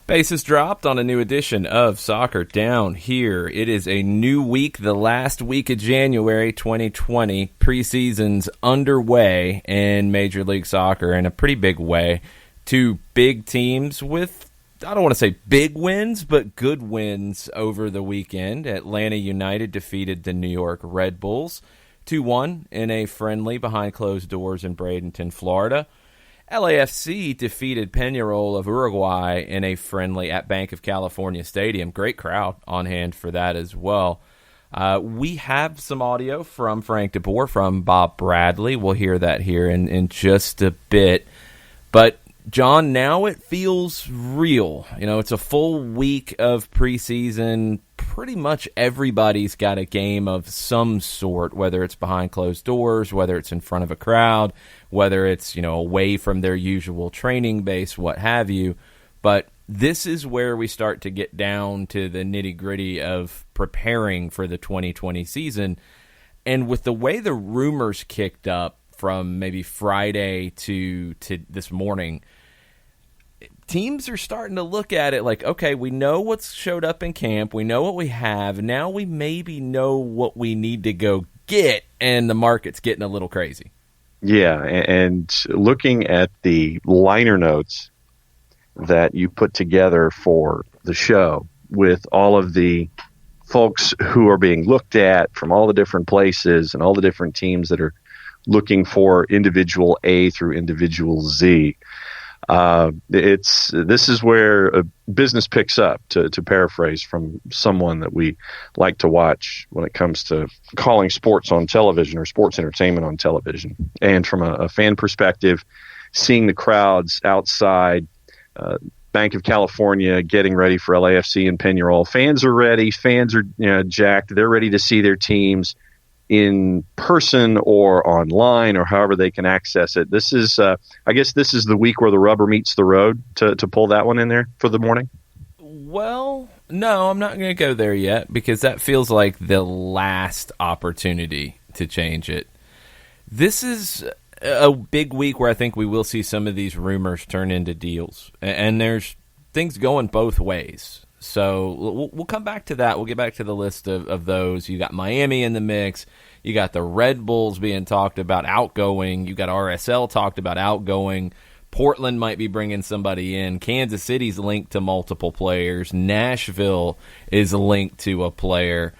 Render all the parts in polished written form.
Bases dropped on a new edition of Soccer Down Here. It is a new week, the last week of January 2020. Preseason's underway in Major League Soccer in a pretty big way. Two big teams with, I don't want to say big wins, but good wins over the weekend. Atlanta United defeated the New York Red Bulls 2-1 in a friendly behind closed doors in Bradenton, Florida. LAFC defeated Peñarol of Uruguay in a friendly at Bank of California Stadium. Great crowd on hand for that as well. We have some audio from Frank de Boer, from Bob Bradley. We'll hear that here in just a bit. But, John, now it feels real. You know, it's a full week of preseason. Pretty much everybody's got a game of some sort, whether it's behind closed doors, whether it's in front of a crowd, whether it's, you know, away from their usual training base, what have you. But this is where we start to get down to the nitty-gritty of preparing for the 2020 season. And with the way the rumors kicked up from maybe Friday to this morning, teams are starting to look at it like, okay, we know what's showed up in camp. We know what we have. Now we maybe know what we need to go get, and the market's getting a little crazy. Yeah, and looking at the liner notes that you put together for the show with all of the folks who are being looked at from all the different places and all the different teams that are looking for individual A through individual Z, this is where business picks up, to paraphrase from someone that we like to watch when it comes to calling sports on television or sports entertainment on television. And from a fan perspective, seeing the crowds outside Bank of California getting ready for LAFC and Peñarol, fans are ready, fans are jacked, they're ready to see their teams in person or online or however they can access it. This is, I guess this is the week where the rubber meets the road, to pull that one in there for the morning. Well, no, I'm not going to go there yet, because that feels like the last opportunity to change it. This is a big week where I think we will see some of these rumors turn into deals, and there's things going both ways. So we'll come back to that. We'll get back to the list of those. You got Miami in the mix. You got the Red Bulls being talked about outgoing. You got RSL talked about outgoing. Portland might be bringing somebody in. Kansas City's linked to multiple players. Nashville is linked to a player.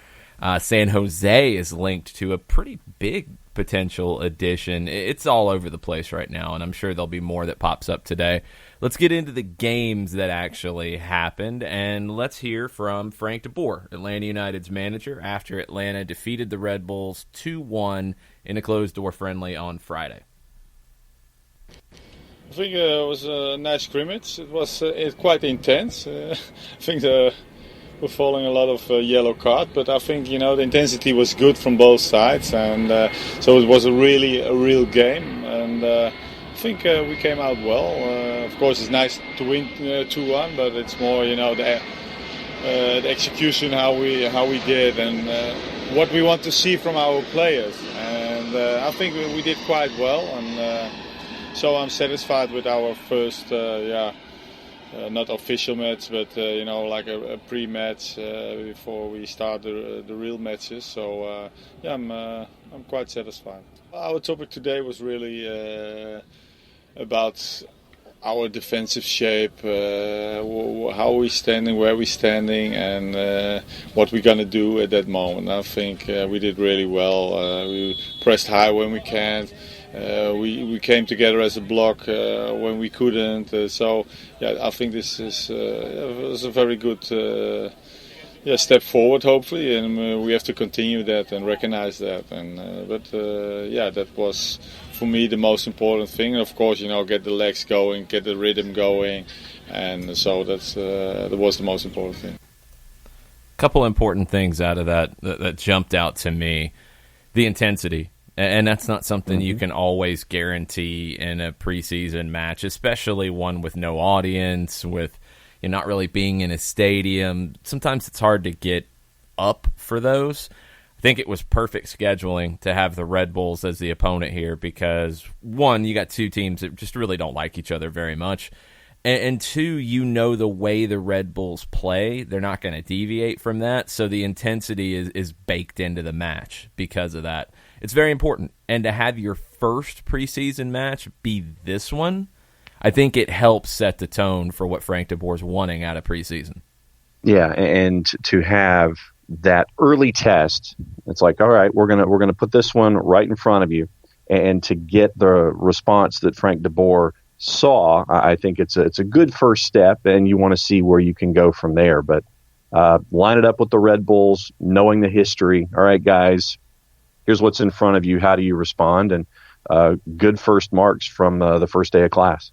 San Jose is linked to a pretty big potential addition. It's all over the place right now, and I'm sure there'll be more that pops up today. Let's get into the games that actually happened, and let's hear from Frank de Boer, Atlanta United's manager, after Atlanta defeated the Red Bulls 2-1 in a closed-door friendly on Friday. I think it was a nice scrimmage. It was quite intense. I think we're following a lot of yellow card, but I think the intensity was good from both sides, and so it was a real game, and I think we came out well. Of course, it's nice to win 2-1, but it's more the execution, how we did, and what we want to see from our players, and I think we did quite well, and so I'm satisfied with our first not official match, but like a pre-match before we start the real matches. So I'm quite satisfied. Our topic today was really about our defensive shape, how we're standing, where we're standing, and what we're gonna do at that moment. I think we did really well. We pressed high when we can't. We came together as a block when we couldn't. I think this was a very good step forward, hopefully, and we have to continue that and recognize that. And that was for me the most important thing. And of course, get the legs going, get the rhythm going, and so that was the most important thing. Couple important things out of that jumped out to me. The intensity. And that's not something you can always guarantee in a preseason match, especially one with no audience, with not really being in a stadium. Sometimes it's hard to get up for those. I think it was perfect scheduling to have the Red Bulls as the opponent here because, one, you got two teams that just really don't like each other very much. And two, the way the Red Bulls play. They're not going to deviate from that. So the intensity is baked into the match because of that. It's very important. And to have your first preseason match be this one, I think it helps set the tone for what Frank de Boer's wanting out of preseason. Yeah, and to have that early test, it's like, all right, we're gonna put this one right in front of you, and to get the response that Frank de Boer saw, I think it's a good first step, and you want to see where you can go from there. But line it up with the Red Bulls, knowing the history. All right, guys, here's what's in front of you. How do you respond? And good first marks from the first day of class.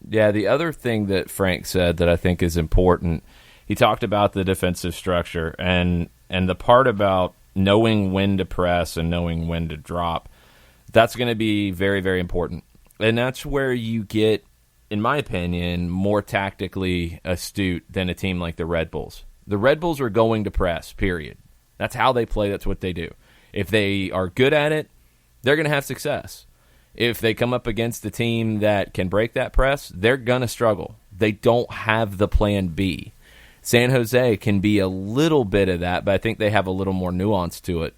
Yeah, the other thing that Frank said that I think is important, he talked about the defensive structure and the part about knowing when to press and knowing when to drop. That's going to be very, very important. And that's where you get, in my opinion, more tactically astute than a team like the Red Bulls. The Red Bulls are going to press, period. That's how they play. That's what they do. If they are good at it, they're going to have success. If they come up against a team that can break that press, they're going to struggle. They don't have the plan B. San Jose can be a little bit of that, but I think they have a little more nuance to it.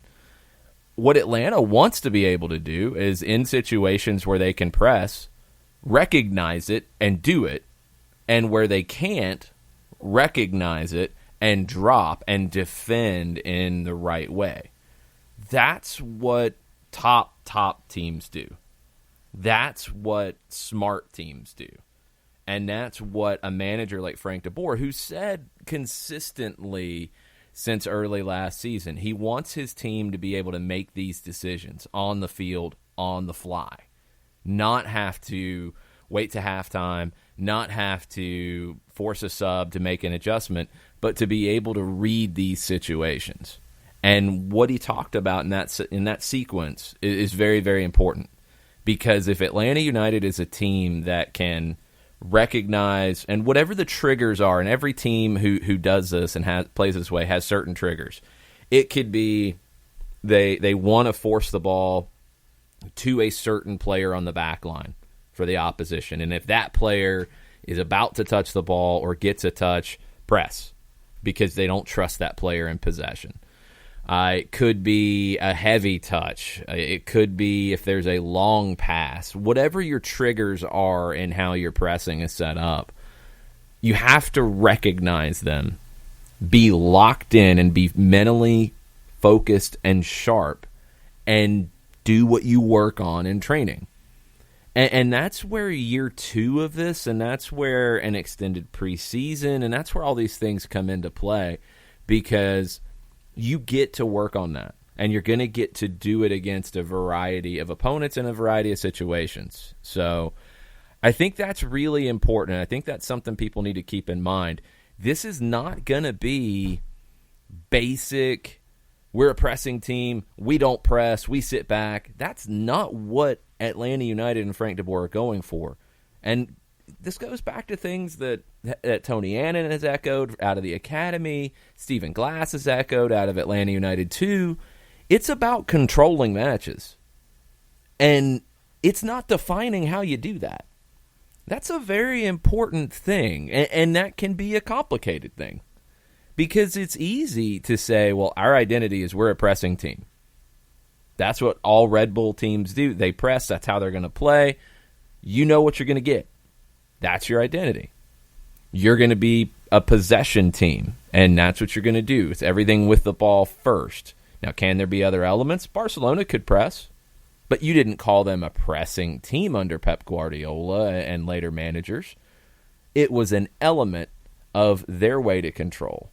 What Atlanta wants to be able to do is, in situations where they can press, recognize it and do it, and where they can't, recognize it and drop and defend in the right way. That's what top teams do. That's what smart teams do. And that's what a manager like Frank de Boer, who said consistently since early last season, he wants his team to be able to make these decisions on the field, on the fly. Not have to wait to halftime, not have to force a sub to make an adjustment, but to be able to read these situations. And what he talked about in that sequence is very, very important. Because if Atlanta United is a team that can recognize, and whatever the triggers are, and every team who does this and plays this way has certain triggers. It could be they want to force the ball to a certain player on the back line for the opposition. And if that player is about to touch the ball or gets a touch, press, because they don't trust that player in possession. It could be a heavy touch. It could be if there's a long pass. Whatever your triggers are in how your pressing is set up, you have to recognize them, be locked in, and be mentally focused and sharp, and do what you work on in training. And that's where year 2 of this, and that's where an extended preseason, and that's where all these things come into play, because you get to work on that, and you're going to get to do it against a variety of opponents in a variety of situations. So I think that's really important. I think that's something people need to keep in mind. This is not going to be basic, we're a pressing team, we don't press, we sit back. That's not what Atlanta United and Frank de Boer are going for. And this goes back to things that Tony Annan has echoed out of the academy, Stephen Glass has echoed out of Atlanta United too. It's about controlling matches. And it's not defining how you do that. That's a very important thing, and that can be a complicated thing. Because it's easy to say, well, our identity is we're a pressing team. That's what all Red Bull teams do. They press, that's how they're going to play. You know what you're going to get. That's your identity. You're going to be a possession team, and that's what you're going to do. It's everything with the ball first. Now, can there be other elements? Barcelona could press, but you didn't call them a pressing team under Pep Guardiola and later managers. It was an element of their way to control.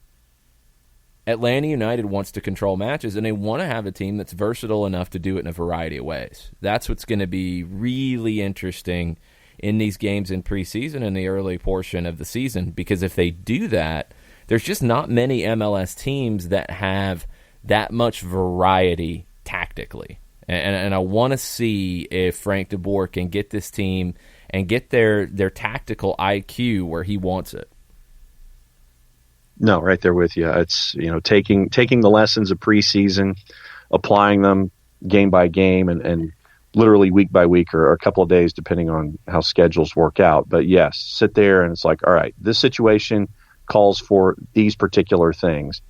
Atlanta United wants to control matches, and they want to have a team that's versatile enough to do it in a variety of ways. That's what's going to be really interesting in these games in preseason and the early portion of the season, because if they do that, there's just not many MLS teams that have that much variety tactically. And I want to see if Frank de Boer can get this team and get their tactical IQ where he wants it. No, right there with you. It's, taking the lessons of preseason, applying them game by game and literally week by week or a couple of days, depending on how schedules work out. But yes, sit there and it's like, all right, this situation calls for these particular things.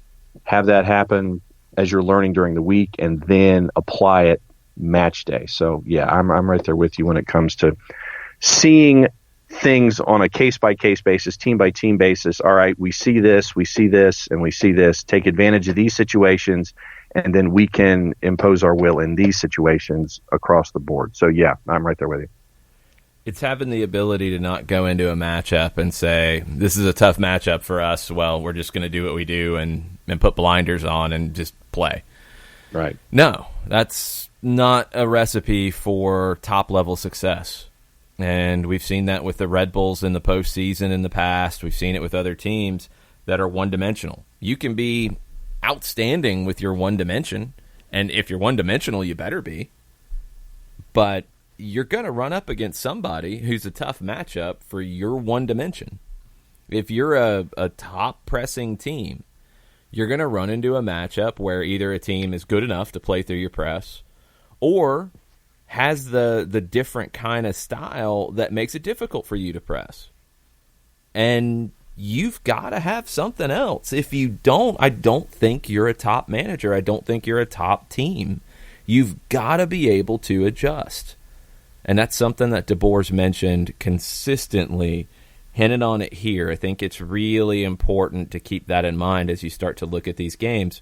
Have that happen as you're learning during the week, and then apply it match day. So yeah, I'm right there with you when it comes to seeing things on a case-by-case basis, team-by-team basis. All right, we see this, and we see this. Take advantage of these situations, and then we can impose our will in these situations across the board. So yeah, I'm right there with you. It's having the ability to not go into a matchup and say, this is a tough matchup for us. Well, we're just going to do what we do and put blinders on and just play. Right. No, that's not a recipe for top-level success. And we've seen that with the Red Bulls in the postseason in the past. We've seen it with other teams that are one-dimensional. You can be outstanding with your one dimension, and if you're one-dimensional, you better be. But you're going to run up against somebody who's a tough matchup for your one dimension. If you're a top-pressing team, you're going to run into a matchup where either a team is good enough to play through your press or has the different kind of style that makes it difficult for you to press. And you've got to have something else. If you don't, I don't think you're a top manager. I don't think you're a top team. You've got to be able to adjust. And that's something that De Boer's mentioned consistently, hinted on it here. I think it's really important to keep that in mind as you start to look at these games.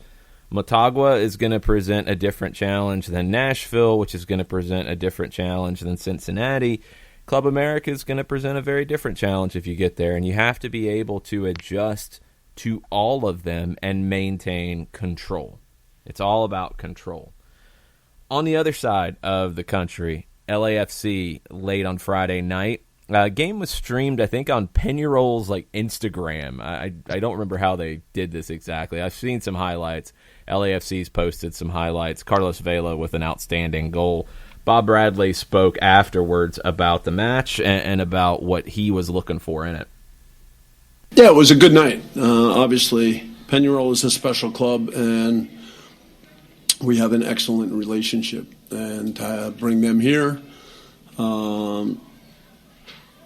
Motagua is going to present a different challenge than Nashville, which is going to present a different challenge than Cincinnati. Club America is going to present a very different challenge if you get there, and you have to be able to adjust to all of them and maintain control. It's all about control. On the other side of the country, LAFC late on Friday night. Game was streamed, I think, on Peñarol's Instagram. I don't remember how they did this exactly. I've seen some highlights. LAFC's posted some highlights. Carlos Vela with an outstanding goal. Bob Bradley spoke afterwards about the match and about what he was looking for in it. Yeah, it was a good night. Obviously, Peñarol is a special club, and we have an excellent relationship. And to bring them here,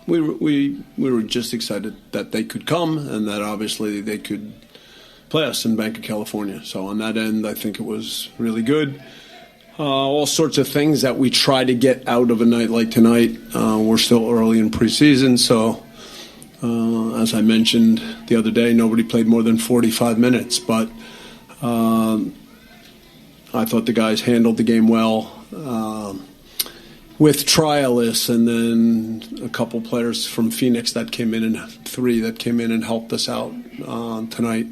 we were just excited that they could come and that obviously they could play us in Banc of California. So on that end, I think it was really good. All sorts of things that we try to get out of a night like tonight. We're still early in preseason, so as I mentioned the other day, nobody played more than 45 minutes. But I thought the guys handled the game well. With trialists and then a couple players from Phoenix that came in and three that came in and helped us out tonight.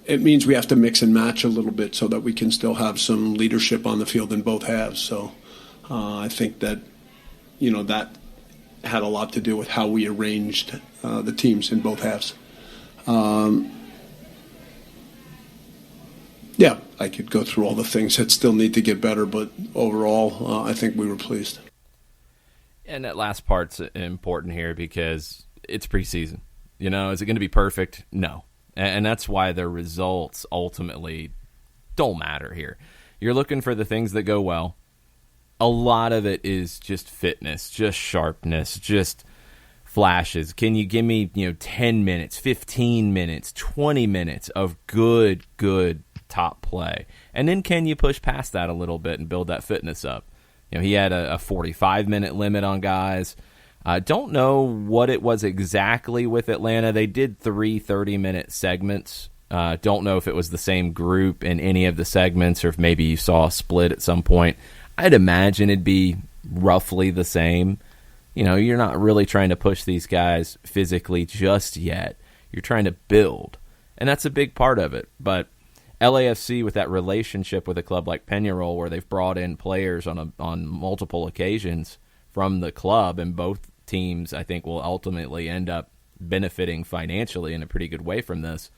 It means we have to mix and match a little bit so that we can still have some leadership on the field in both halves. So I think that, that had a lot to do with how we arranged the teams in both halves. Yeah, I could go through all the things that still need to get better, but overall, I think we were pleased. And that last part's important here because it's preseason. Is it going to be perfect? No. And that's why the results ultimately don't matter here. You're looking for the things that go well. A lot of it is just fitness, just sharpness, just flashes. Can you give me, 10 minutes, 15 minutes, 20 minutes of good top play? And then can you push past that a little bit and build that fitness up? He had a 45-minute limit on guys. I don't know what it was exactly with Atlanta. They did 3 30-minute segments. Don't know if it was the same group in any of the segments or if maybe you saw a split at some point. I'd imagine it'd be roughly the same. You're not really trying to push these guys physically just yet. You're trying to build, and that's a big part of it. But LAFC, with that relationship with a club like Peñarol, where they've brought in players on multiple occasions from the club, and both teams, I think, will ultimately end up benefiting financially in a pretty good way from this.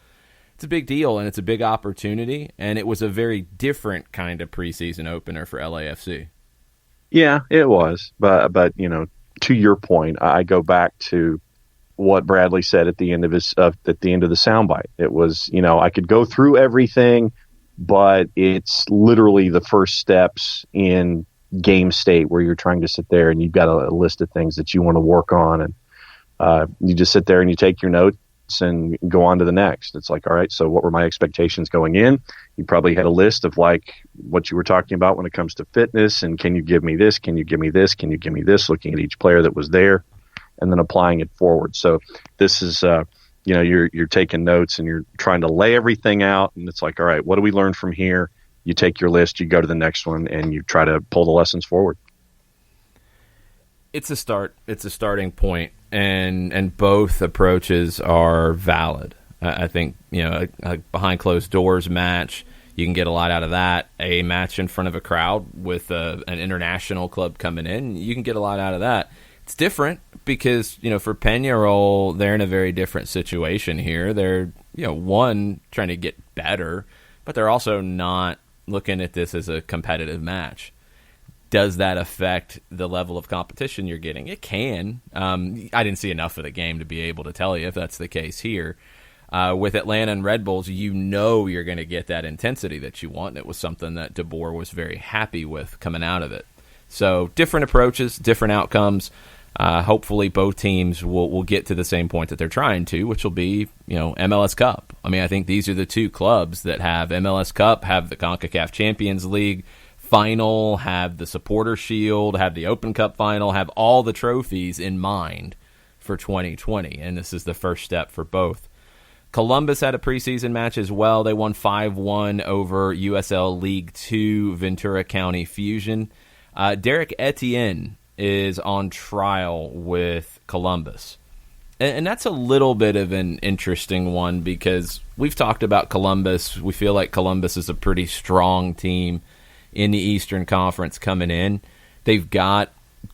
It's a big deal, and it's a big opportunity, and it was a very different kind of preseason opener for LAFC. Yeah, it was. But to your point, I go back to what Bradley said at the end of the soundbite. It was, I could go through everything, but it's literally the first steps in game state where you're trying to sit there and you've got a list of things that you want to work on, and you just sit there and you take your notes and go on to the next. It's like, all right, so what were my expectations going in? You probably had a list of like what you were talking about when it comes to fitness, and can you give me this? Can you give me this? Can you give me this? Looking at each player that was there and then applying it forward. So this is, you're taking notes and you're trying to lay everything out, and it's like, all right, what do we learn from here? You take your list, you go to the next one, and you try to pull the lessons forward. It's a start. It's a starting point, and both approaches are valid. I think, a behind closed doors match, you can get a lot out of that. A match in front of a crowd with an international club coming in, you can get a lot out of that. It's different because, for Peñarol, they're in a very different situation here. They're, one, trying to get better, but they're also not looking at this as a competitive match. Does that affect the level of competition you're getting? It can. I didn't see enough of the game to be able to tell you if that's the case here. With Atlanta and Red Bulls, you're going to get that intensity that you want. And it was something that De Boer was very happy with coming out of it. So different approaches, different outcomes. Hopefully both teams will get to the same point that they're trying to, which will be, MLS Cup. I mean, I think these are the two clubs that have MLS Cup, have the CONCACAF Champions League final, have the Supporter Shield, have the Open Cup final, have all the trophies in mind for 2020, and this is the first step for both. Columbus had a preseason match as well. They won 5-1 over USL League 2 Ventura County Fusion. Derek Etienne is on trial with Columbus. And that's a little bit of an interesting one because we've talked about Columbus. We feel like Columbus is a pretty strong team in the Eastern Conference coming in. They've got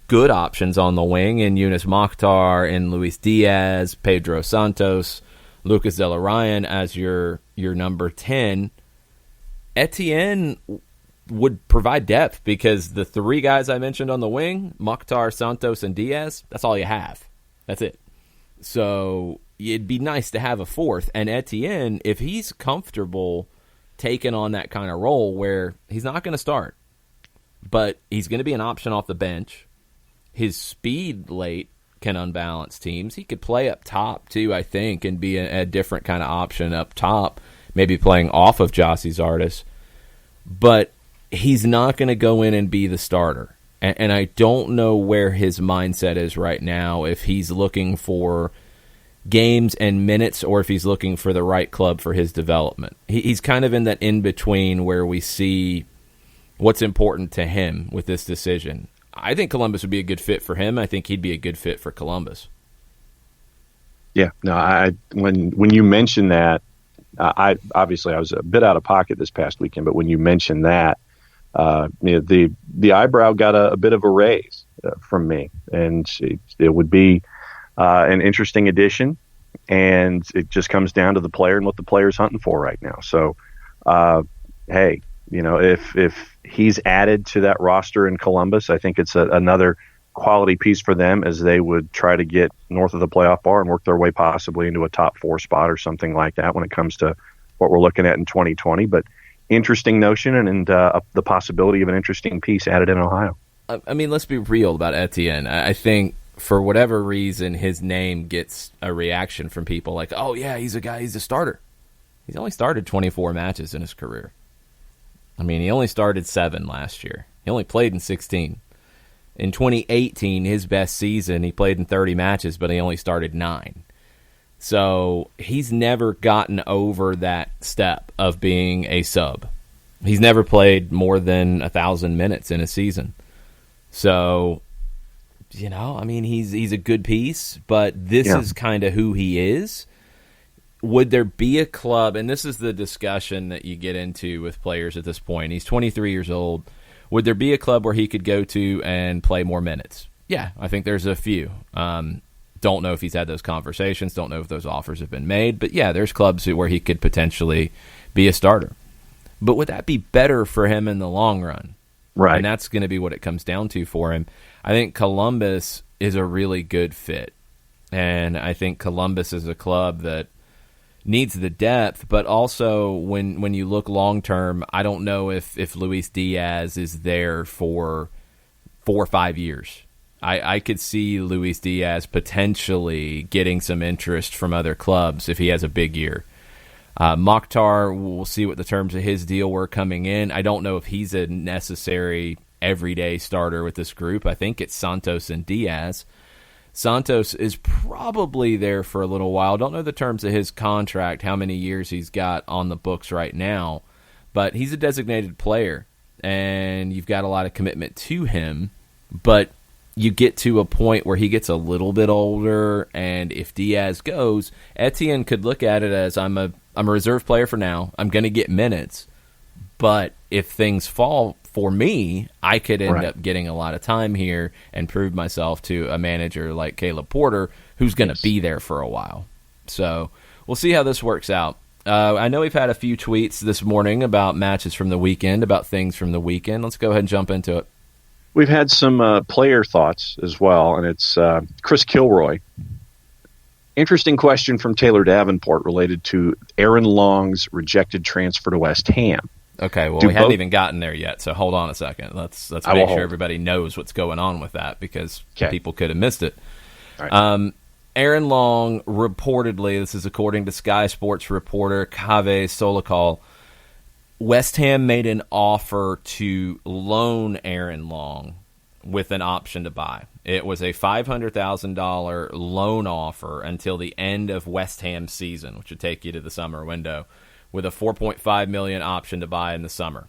good options on the wing in Yunus Mokhtar and Luis Diaz, Pedro Santos, Lucas De La Ryan as your number 10. Etienne would provide depth because the three guys I mentioned on the wing, Mokhtar, Santos, and Diaz, that's all you have. That's it. So it'd be nice to have a fourth. And Etienne, if he's comfortable taking on that kind of role where he's not going to start, but he's going to be an option off the bench, his speed late can unbalance teams. He could play up top too, I think, and be a different kind of option up top, maybe playing off of Jossie Zardes. But he's not going to go in and be the starter. And I don't know where his mindset is right now, if he's looking for games and minutes or if he's looking for the right club for his development. He's kind of in that in-between where we see what's important to him with this decision. I think Columbus would be a good fit for him. I think he'd be a good fit for Columbus. Yeah, no, when you mentioned that, I was a bit out of pocket this past weekend, but when you mentioned that, the eyebrow got a bit of a raise from me, and it would be an interesting addition, and it just comes down to the player and what the player's hunting for right now. So, hey, if he's added to that roster in Columbus, I think it's another quality piece for them as they would try to get north of the playoff bar and work their way possibly into a top 4 spot or something like that when it comes to what we're looking at in 2020. But interesting notion and the possibility of an interesting piece added in Ohio. I mean, let's be real about Etienne. I think for whatever reason, his name gets a reaction from people like, oh, yeah, he's a starter. He's only started 24 matches in his career. I mean, he only started 7 last year. He only played in 16. In 2018, his best season, he played in 30 matches, but he only started 9. So he's never gotten over that step of being a sub. He's never played more than 1,000 minutes in a season. So, I mean, he's a good piece, but this is kind of who he is. Would there be a club, and this is the discussion that you get into with players at this point. He's 23 years old. Would there be a club where he could go to and play more minutes? Yeah, I think there's a few. Don't know if he's had those conversations. Don't know if those offers have been made. But yeah, there's clubs where he could potentially be a starter. But would that be better for him in the long run? Right. And that's going to be what it comes down to for him. I think Columbus is a really good fit. And I think Columbus is a club that needs the depth, but also when you look long term, I don't know if Luis Diaz is there for 4 or 5 years. I could see Luis Diaz potentially getting some interest from other clubs if he has a big year. Mokhtar, we'll see what the terms of his deal were coming in. I don't know if he's a necessary everyday starter with this group. I think it's Santos and Diaz. Santos is probably there for a little while. Don't know the terms of his contract, how many years he's got on the books right now, but he's a designated player, and you've got a lot of commitment to him, but you get to a point where he gets a little bit older, and if Diaz goes, Etienne could look at it as I'm a reserve player for now. I'm going to get minutes, but if things fall for me, I could end up getting a lot of time here and prove myself to a manager like Caleb Porter, who's going to be there for a while. So we'll see how this works out. I know we've had a few tweets this morning about matches from the weekend, about things from the weekend. Let's go ahead and jump into it. We've had some player thoughts as well, and it's Chris Kilroy. Interesting question from Taylor Davenport related to Aaron Long's rejected transfer to West Ham. Okay, well, we haven't even gotten there yet, so hold on a second. Let's make sure everybody knows what's going on with that, because people could have missed it. All right. Aaron Long reportedly, this is according to Sky Sports reporter Kaveh Solikol, West Ham made an offer to loan Aaron Long with an option to buy. It was a $500,000 loan offer until the end of West Ham's season, which would take you to the summer window, with a $4.5 million option to buy in the summer.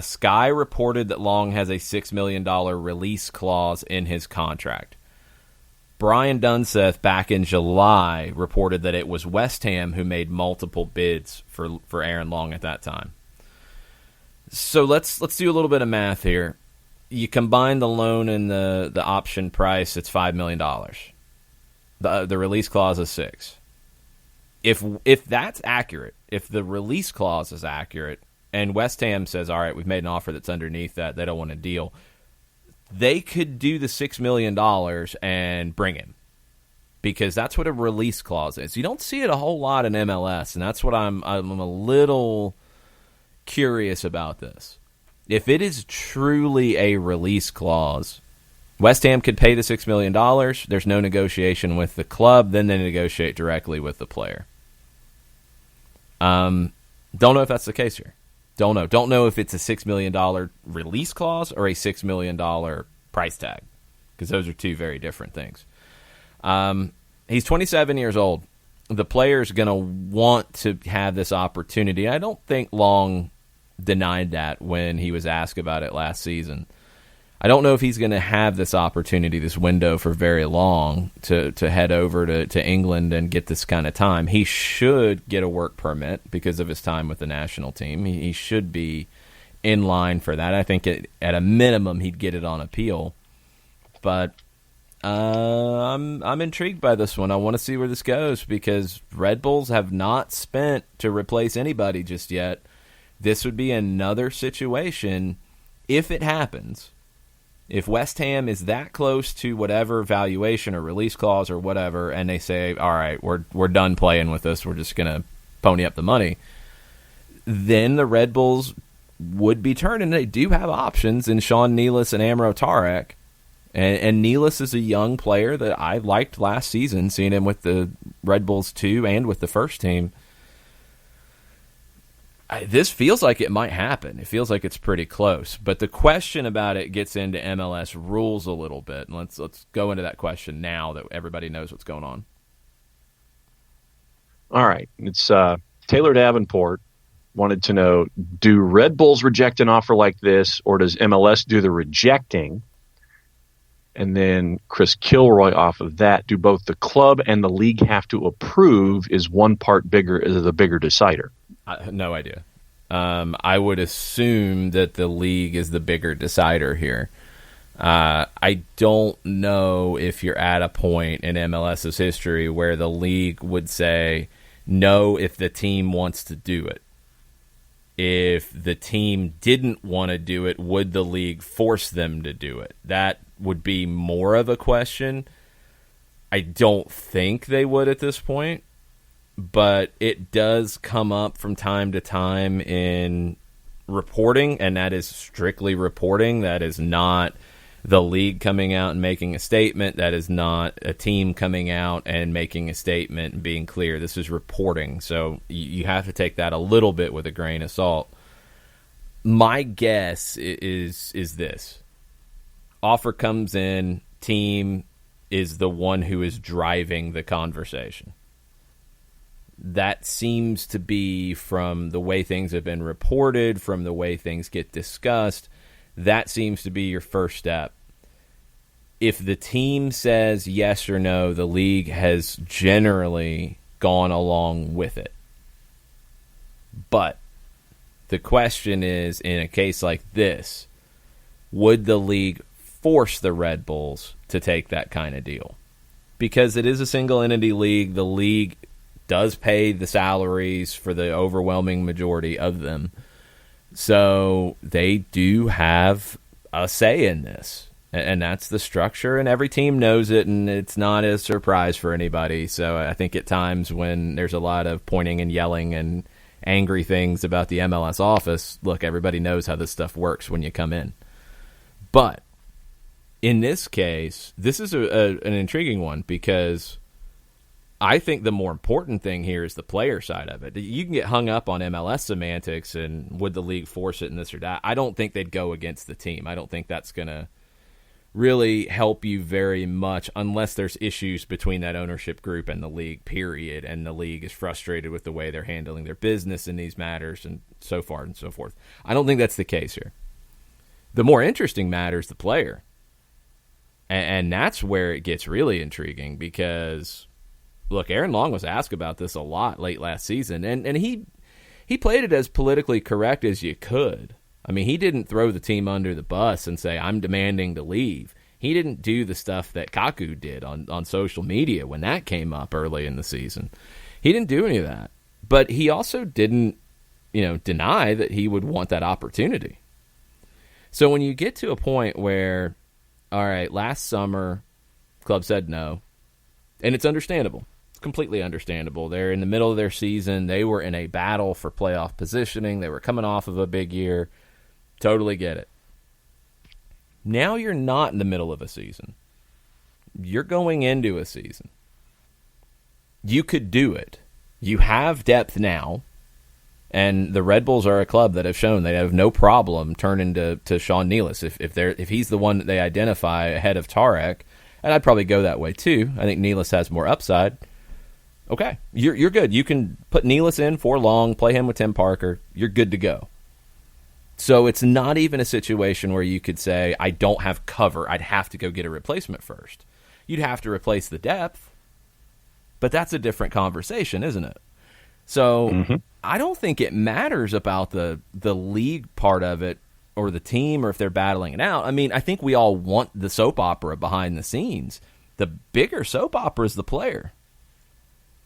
Sky reported that Long has a $6 million release clause in his contract. Brian Dunseth back in July reported that it was West Ham who made multiple bids for Aaron Long at that time. So let's do a little bit of math here. You combine the loan and the option price, it's $5 million. The release clause is $6 million. If that's accurate, if the release clause is accurate, and West Ham says, all right, we've made an offer that's underneath that, they don't want a deal, they could do the $6 million and bring him, because that's what a release clause is. You don't see it a whole lot in MLS, and that's what I'm a little curious about this. If it is truly a release clause, West Ham could pay the $6 million. There's no negotiation with the club. Then they negotiate directly with the player. Don't know if that's the case here. Don't know. Don't know if it's a $6 million release clause or a $6 million price tag, because those are two very different things. He's 27 years old. The player's going to want to have this opportunity. I don't think Long denied that when he was asked about it last season. I don't know if he's going to have this opportunity, this window, for very long to head over to England and get this kind of time. He should get a work permit because of his time with the national team. He should be in line for that. I think at a minimum he'd get it on appeal. But I'm intrigued by this one. I want to see where this goes, because Red Bulls have not spent to replace anybody just yet. This would be another situation, if it happens, if West Ham is that close to whatever valuation or release clause or whatever, and they say, all right, we're done playing with this, we're just going to pony up the money, then the Red Bulls would be turning. They do have options in Sean Nealis and Amro Tarek. And Nealis is a young player that I liked last season, seeing him with the Red Bulls too and with the first team. This feels like it might happen. It feels like it's pretty close. But the question about it gets into MLS rules a little bit. And let's go into that question now that everybody knows what's going on. All right. It's Taylor Davenport wanted to know, do Red Bulls reject an offer like this, or does MLS do the rejecting? And then Chris Kilroy off of that, do both the club and the league have to approve? Is one part bigger, is the bigger decider? No idea. I would assume that the league is the bigger decider here. I don't know if you're at a point in MLS's history where the league would say no if the team wants to do it. If the team didn't want to do it, would the league force them to do it? That would be more of a question. I don't think they would at this point, but it does come up from time to time in reporting, and that is strictly reporting. That is not the league coming out and making a statement. That is not a team coming out and making a statement and being clear. This is reporting, so you have to take that a little bit with a grain of salt. My guess is this. Offer comes in, team is the one who is driving the conversation. That seems to be, from the way things have been reported, from the way things get discussed, that seems to be your first step. If the team says yes or no, the league has generally gone along with it. But the question is, in a case like this, would the league force the Red Bulls to take that kind of deal? Because it is a single entity league. The league does pay the salaries for the overwhelming majority of them. So they do have a say in this. And that's the structure, and every team knows it, and it's not a surprise for anybody. So I think at times when there's a lot of pointing and yelling and angry things about the MLS office, look, everybody knows how this stuff works when you come in. But in this case, this is an intriguing one, because I think the more important thing here is the player side of it. You can get hung up on MLS semantics and would the league force it and this or that. I don't think they'd go against the team. I don't think that's going to really help you very much unless there's issues between that ownership group and the league, period, and the league is frustrated with the way they're handling their business in these matters and so far and so forth. I don't think that's the case here. The more interesting matter is the player. And that's where it gets really intriguing, because, look, Aaron Long was asked about this a lot late last season, and he played it as politically correct as you could. I mean, he didn't throw the team under the bus and say, I'm demanding to leave. He didn't do the stuff that Kaku did on social media when that came up early in the season. He didn't do any of that. But he also didn't, deny that he would want that opportunity. So when you get to a point where, all right, last summer, the club said no, and it's understandable. It's completely understandable. They're in the middle of their season. They were in a battle for playoff positioning. They were coming off of a big year. Totally get it. Now you're not in the middle of a season. You're going into a season. You could do it. You have depth now, and the Red Bulls are a club that have shown they have no problem turning to Sean Nealis if he's the one that they identify ahead of Tarek, and I'd probably go that way too. I think Nealis has more upside. Okay, you're good. You can put Nealis in for Long, play him with Tim Parker. You're good to go. So it's not even a situation where you could say, I don't have cover. I'd have to go get a replacement first. You'd have to replace the depth. But that's a different conversation, isn't it? So I don't think it matters about the league part of it or the team or if they're battling it out. I mean, I think we all want the soap opera behind the scenes. The bigger soap opera is the player.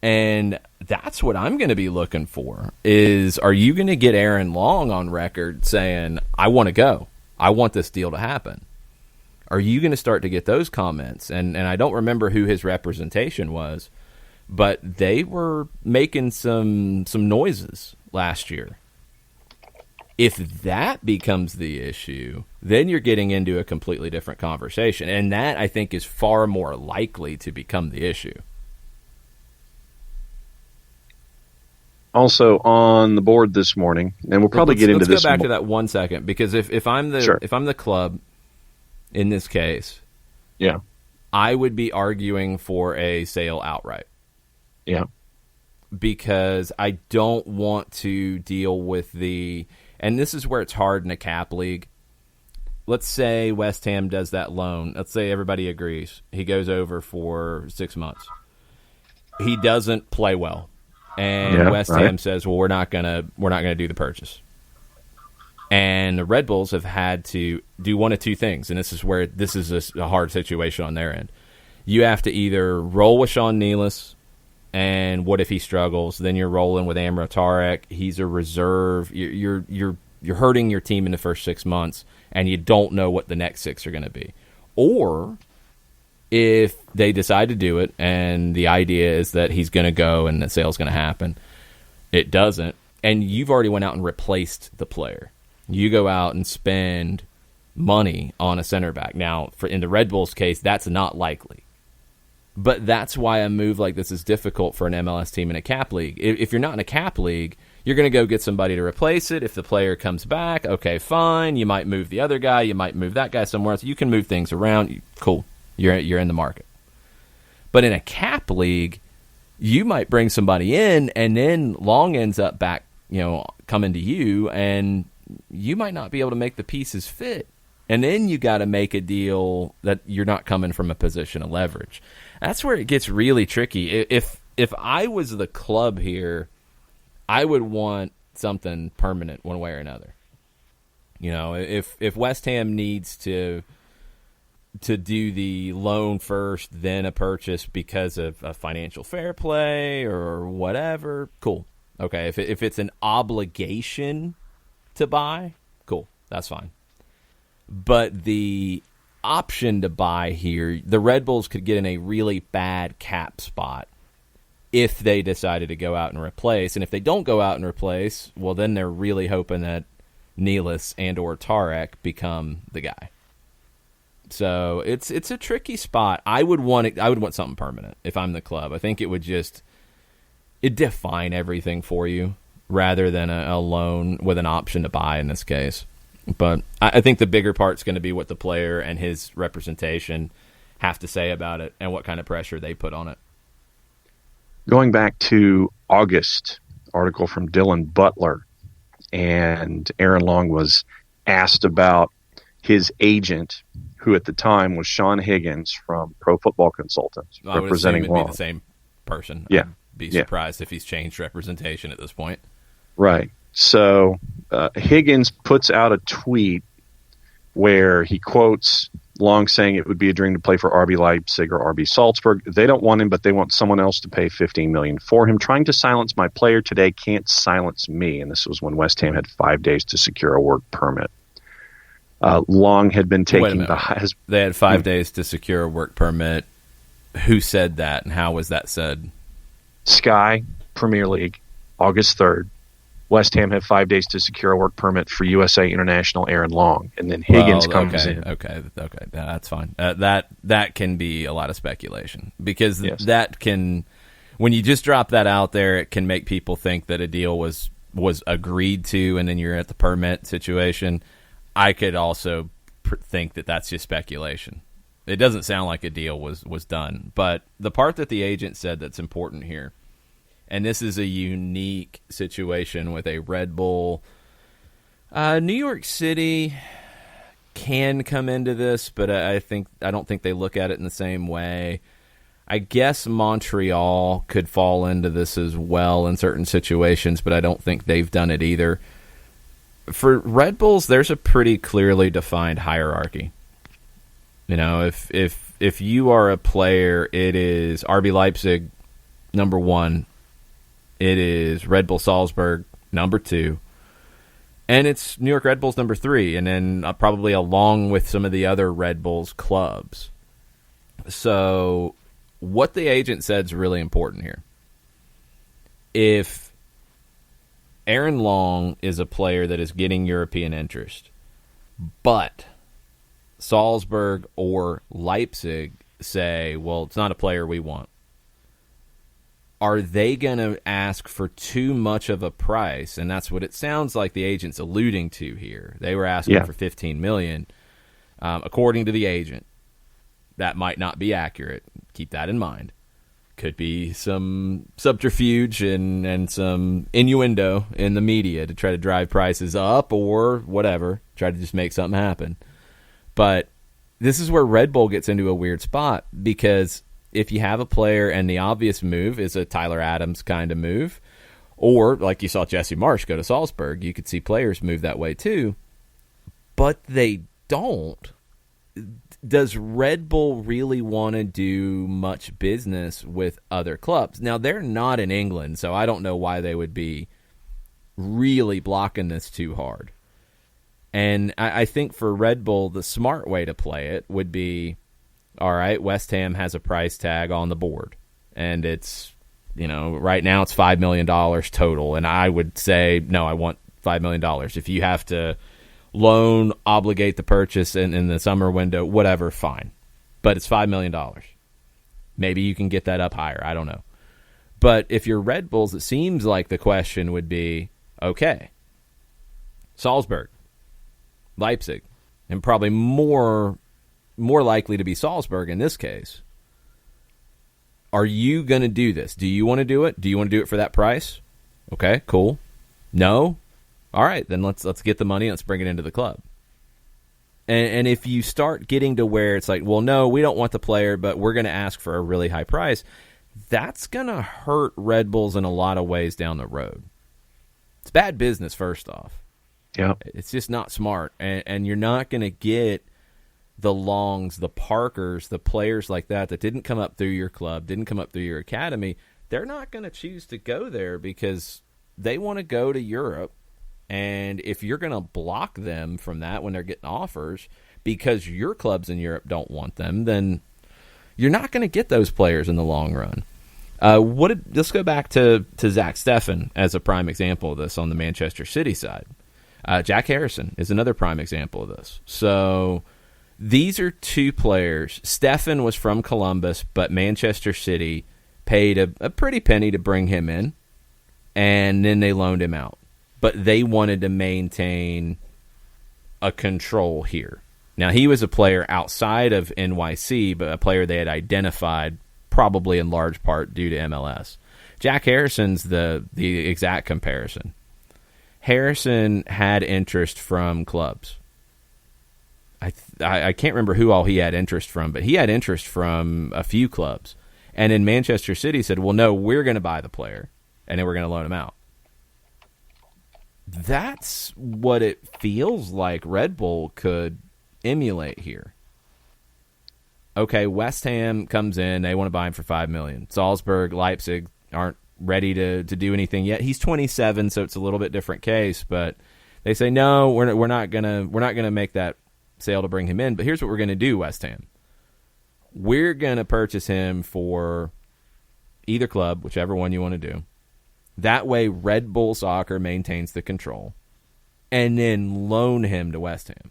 And that's what I'm going to be looking for is, are you going to get Aaron Long on record saying, I want to go. I want this deal to happen. Are you going to start to get those comments? And I don't remember who his representation was, but they were making some noises last year. If that becomes the issue, then you're getting into a completely different conversation. And that, I think, is far more likely to become the issue. Also on the board this morning, and we'll probably get into this. Let's go back to that 1 second, because if I'm the club in this case, yeah, I would be arguing for a sale outright. Yeah, because I don't want to deal with and this is where it's hard in a cap league. Let's say West Ham does that loan. Let's say everybody agrees. He goes over for 6 months. He doesn't play well. And West Ham says, well, we're not gonna do the purchase. And the Red Bulls have had to do one of two things, and this is where this is a hard situation on their end. You have to either roll with Sean Nealis, and what if he struggles? Then you're rolling with Amro Tarek. He's a reserve. You're hurting your team in the first 6 months, and you don't know what the next 6 are going to be. Or if they decide to do it, and the idea is that he's going to go and the sale's going to happen, it doesn't, and you've already went out and replaced the player. You go out and spend money on a center back. Now, in the Red Bulls case, that's not likely. But that's why a move like this is difficult for an MLS team in a cap league. If you're not in a cap league, you're going to go get somebody to replace it. If the player comes back, okay, fine. You might move the other guy. You might move that guy somewhere else. You can move things around. Cool. You're in the market. But in a cap league, you might bring somebody in, and then Long ends up back, coming to you, and you might not be able to make the pieces fit. And then you got to make a deal that you're not coming from a position of leverage. That's where it gets really tricky. If I was the club here, I would want something permanent one way or another. If West Ham needs to do the loan first, then a purchase because of a financial fair play or whatever, cool. Okay, if it's an obligation to buy, cool, that's fine. But the option to buy here, the Red Bulls could get in a really bad cap spot if they decided to go out and replace. And if they don't go out and replace, well, then they're really hoping that Nealis and or Tarek become the guy. So it's a tricky spot. I would want something permanent if I'm the club. I think it'd define everything for you, rather than a loan with an option to buy in this case. But I think the bigger part's going to be what the player and his representation have to say about it and what kind of pressure they put on it. Going back to August, article from Dylan Butler, and Aaron Long was asked about his agent, who at the time was Sean Higgins from Pro Football Consultants, representing Long. It'd be the same person. Yeah. I'd be surprised if he's changed representation at this point. Right. So Higgins puts out a tweet where he quotes Long saying it would be a dream to play for RB Leipzig or RB Salzburg. They don't want him, but they want someone else to pay $15 million for him. Trying to silence my player today can't silence me. And this was when West Ham had 5 days to secure a work permit. Long had been taking the highest. They had 5 days to secure a work permit. Who said that, and how was that said? Sky, Premier League, August 3rd. West Ham had 5 days to secure a work permit for USA International Aaron Long, and then Higgins comes in. Okay, that's fine. That can be a lot of speculation, because that can, when you just drop that out there, it can make people think that a deal was agreed to, and then you're at the permit situation. I could also think that that's just speculation. It doesn't sound like a deal was done, but the part that the agent said that's important here. And this is a unique situation with a Red Bull. New York City can come into this, but I don't think they look at it in the same way. I guess Montreal could fall into this as well in certain situations, but I don't think they've done it either. For Red Bulls, there's a pretty clearly defined hierarchy. If you are a player, it is RB Leipzig, number 1. It is Red Bull Salzburg, number 2. And it's New York Red Bulls, number 3. And then probably along with some of the other Red Bulls clubs. So what the agent said is really important here. If Aaron Long is a player that is getting European interest, but Salzburg or Leipzig say, well, it's not a player we want, are they going to ask for too much of a price? And that's what it sounds like the agent's alluding to here. They were asking for $15 million. According to the agent, that might not be accurate. Keep that in mind. Could be some subterfuge and some innuendo in the media to try to drive prices up or whatever, try to just make something happen. But this is where Red Bull gets into a weird spot, because if you have a player and the obvious move is a Tyler Adams kind of move, Or, like you saw Jesse Marsch go to Salzburg, you could see players move that way too. But they don't. Does Red Bull really want to do much business with other clubs? Now, they're not in England, so I don't know why they would be really blocking this too hard. And I think for Red Bull, the smart way to play it would be, all right, West Ham has a price tag on the board, and it's, right now it's $5 million total, and I would say, no, I want $5 million. If you have to loan, obligate the purchase in the summer window, whatever, fine. But it's $5 million. Maybe you can get that up higher. I don't know. But if you're Red Bulls, it seems like the question would be, okay, Salzburg, Leipzig, and probably more likely to be Salzburg in this case. Are you going to do this? Do you want to do it? Do you want to do it for that price? Okay, cool. No? All right, then let's get the money. Let's bring it into the club. And if you start getting to where it's like, well, no, we don't want the player, but we're going to ask for a really high price, that's going to hurt Red Bulls in a lot of ways down the road. It's bad business, first off. Yeah, it's just not smart, and you're not going to get the Longs, the Parkers, the players like that didn't come up through your club, didn't come up through your academy. They're not going to choose to go there because they want to go to Europe. And if you're going to block them from that when they're getting offers because your clubs in Europe don't want them, then you're not going to get those players in the long run. Let's go back to Zach Steffen as a prime example of this on the Manchester City side. Jack Harrison is another prime example of this. So these are two players. Steffen was from Columbus, but Manchester City paid a pretty penny to bring him in, and then they loaned him out. But they wanted to maintain a control here. Now, he was a player outside of NYC, but a player they had identified probably in large part due to MLS. Jack Harrison's the exact comparison. Harrison had interest from clubs. I can't remember who all he had interest from, but he had interest from a few clubs. And in Manchester City said, well, no, we're going to buy the player, and then we're going to loan him out. That's what it feels like Red Bull could emulate here. Okay, West Ham comes in, they want to buy him for $5 million. Salzburg, Leipzig aren't ready to do anything yet. He's 27, so it's a little bit different case, but they say no, we're not gonna make that sale to bring him in. But here's what we're gonna do, West Ham. We're gonna purchase him for either club, whichever one you want to do. That way, Red Bull Soccer maintains the control, and then loan him to West Ham.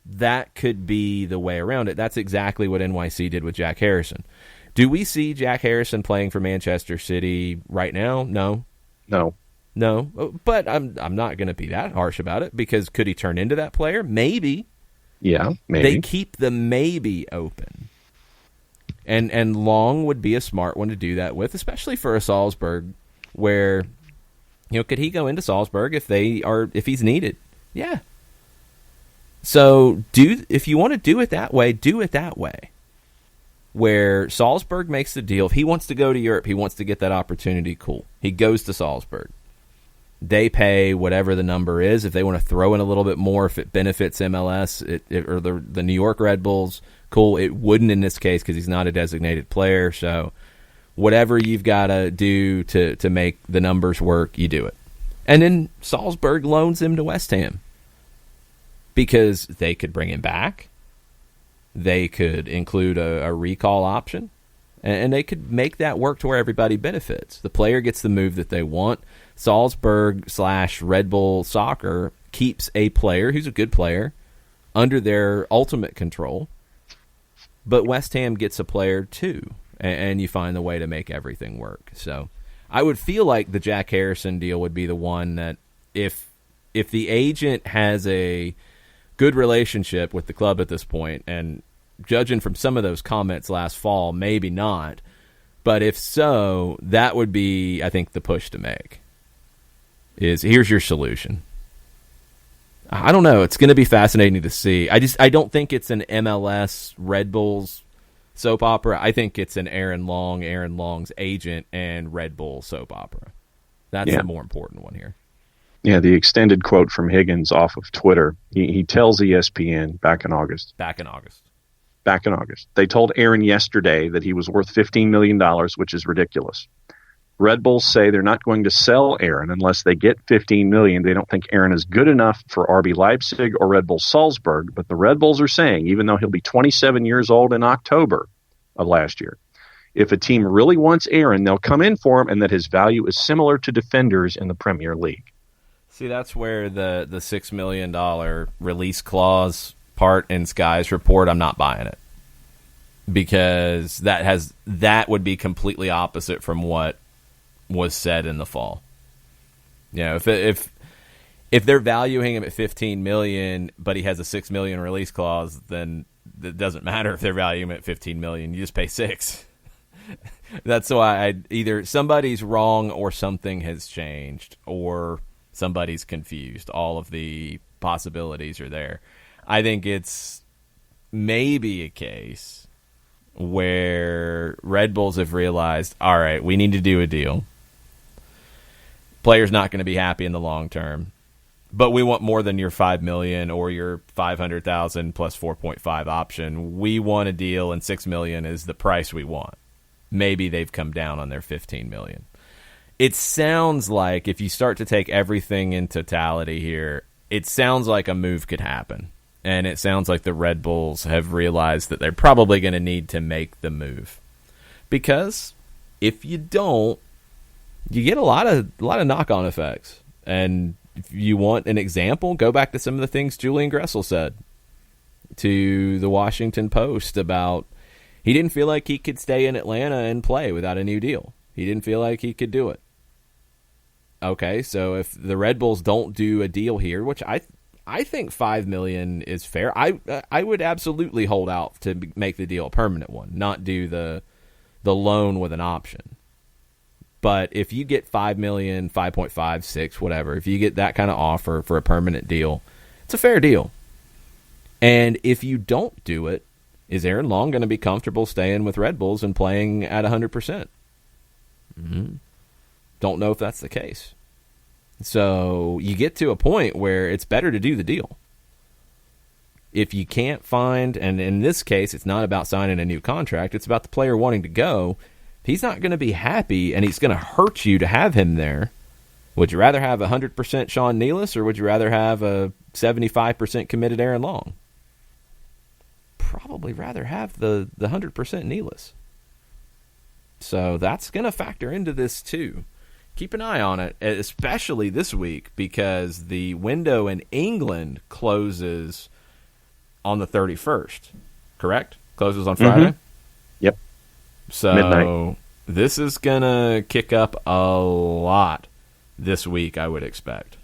That could be the way around it. That's exactly what NYC did with Jack Harrison. Do we see Jack Harrison playing for Manchester City right now? No. But I'm not going to be that harsh about it, because could he turn into that player? Maybe. Yeah, maybe. They keep the maybe open. And Long would be a smart one to do that with, especially for a Salzburg, where, could he go into Salzburg if he's needed? Yeah. So if you want to do it that way, do it that way. Where Salzburg makes the deal. If he wants to go to Europe, he wants to get that opportunity, cool. He goes to Salzburg. They pay whatever the number is. If they want to throw in a little bit more, if it benefits MLS or the New York Red Bulls, cool. It wouldn't in this case because he's not a designated player. So whatever you've got to do to make the numbers work, you do it. And then Salzburg loans him to West Ham because they could bring him back. They could include a recall option, and they could make that work to where everybody benefits. The player gets the move that they want. Salzburg/Red Bull Soccer keeps a player who's a good player under their ultimate control, but West Ham gets a player too, and you find the way to make everything work. So I would feel like the Jack Harrison deal would be the one that if the agent has a good relationship with the club at this point, and judging from some of those comments last fall, maybe not, but if so, that would be, I think, the push to make. Here's your solution. I don't know. It's going to be fascinating to see. I don't think it's an MLS Red Bulls soap opera. I think it's an Aaron Long's agent, and Red Bull soap opera. That's the more important one here. Yeah, the extended quote from Higgins off of Twitter. He tells ESPN back in August. They told Aaron yesterday that he was worth $15 million, which is ridiculous. Red Bulls say they're not going to sell Aaron unless they get $15 million. They don't think Aaron is good enough for RB Leipzig or Red Bull Salzburg, but the Red Bulls are saying, even though he'll be 27 years old in October of last year, if a team really wants Aaron, they'll come in for him, and that his value is similar to defenders in the Premier League. See, that's where the $6 million release clause part in Sky's report, I'm not buying it. Because that would be completely opposite from what was said in the fall. You know, if they're valuing him at $15 million, but he has a $6 million release clause, then it doesn't matter if they're valuing him at $15 million. You just pay $6 million. That's why either somebody's wrong or something has changed or somebody's confused. All of the possibilities are there. I think it's maybe a case where Red Bulls have realized, all right, we need to do a deal. Player's not going to be happy in the long term, but we want more than your $5 million or your $500,000 plus 4.5 option. We want a deal, and $6 million is the price we want. Maybe they've come down on their $15 million. It sounds like, if you start to take everything in totality here, it sounds like a move could happen. And it sounds like the Red Bulls have realized that they're probably going to need to make the move. Because if you don't, you get a lot of knock-on effects. And if you want an example, go back to some of the things Julian Gressel said to the Washington Post about he didn't feel like he could stay in Atlanta and play without a new deal. He didn't feel like he could do it. Okay, so if the Red Bulls don't do a deal here, which I think $5 million is fair. I would absolutely hold out to make the deal a permanent one, not do the loan with an option. But if you get $5 million, 5.5, 6, whatever, if you get that kind of offer for a permanent deal, it's a fair deal. And if you don't do it, is Aaron Long going to be comfortable staying with Red Bulls and playing at 100%? Mm-hmm. Don't know if that's the case. So you get to a point where it's better to do the deal. If you can't find, and in this case, it's not about signing a new contract, it's about the player wanting to go. He's not going to be happy, and he's going to hurt you to have him there. Would you rather have 100% Sean Nealis, or would you rather have a 75% committed Aaron Long? Probably rather have the 100% Nealis. So that's going to factor into this too. Keep an eye on it, especially this week, because the window in England closes on the 31st, correct? Closes on Friday? Mm-hmm. Yep. So midnight. This is going to kick up a lot this week, I would expect.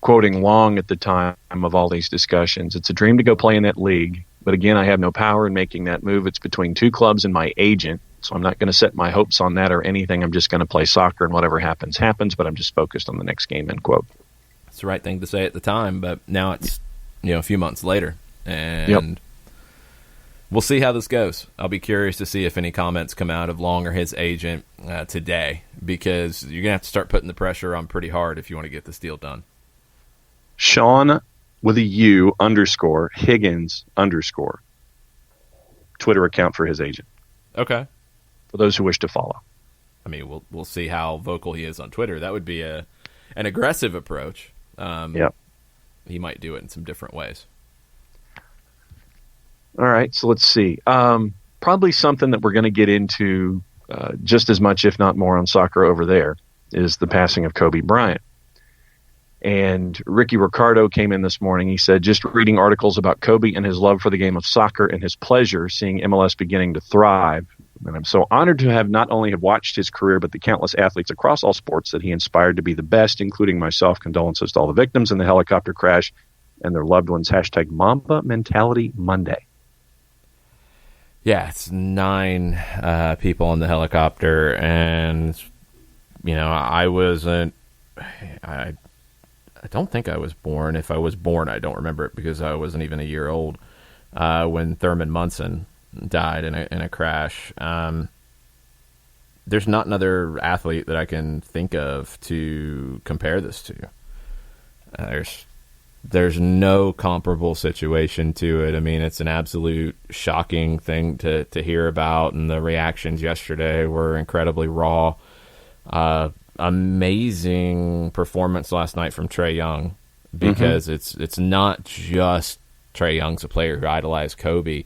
Quoting Long at the time of all these discussions, it's a dream to go play in that league, but again, I have no power in making that move. It's between two clubs and my agent, so I'm not going to set my hopes on that or anything. I'm just going to play soccer, and whatever happens, happens, but I'm just focused on the next game, end quote. It's the right thing to say at the time, but now it's a few months later, and yep. We'll see how this goes. I'll be curious to see if any comments come out of Long or his agent today, because you're going to have to start putting the pressure on pretty hard if you want to get this deal done. Sean with a U _ Higgins _ Twitter account for his agent. Okay. For those who wish to follow. I mean, we'll see how vocal he is on Twitter. That would be an aggressive approach. Yep. He might do it in some different ways. All right, so let's see. Probably something that we're going to get into just as much, if not more, on Soccer Over There is the passing of Kobe Bryant. And Ricky Ricardo came in this morning. He said, just reading articles about Kobe and his love for the game of soccer and his pleasure seeing MLS beginning to thrive. And I'm so honored to have not only have watched his career, but the countless athletes across all sports that he inspired to be the best, including myself. Condolences to all the victims in the helicopter crash and their loved ones. # Mamba Mentality Monday. Yeah, it's 9 people in the helicopter, and I don't think I was born. If I was born, I don't remember it because I wasn't even a year old. when Thurman Munson died in a crash. There's not another athlete that I can think of to compare this to. There's no comparable situation to it. I mean, it's an absolute shocking thing to hear about, and the reactions yesterday were incredibly raw. Amazing performance last night from Trae Young, because it's not just Trae Young's a player who idolized Kobe.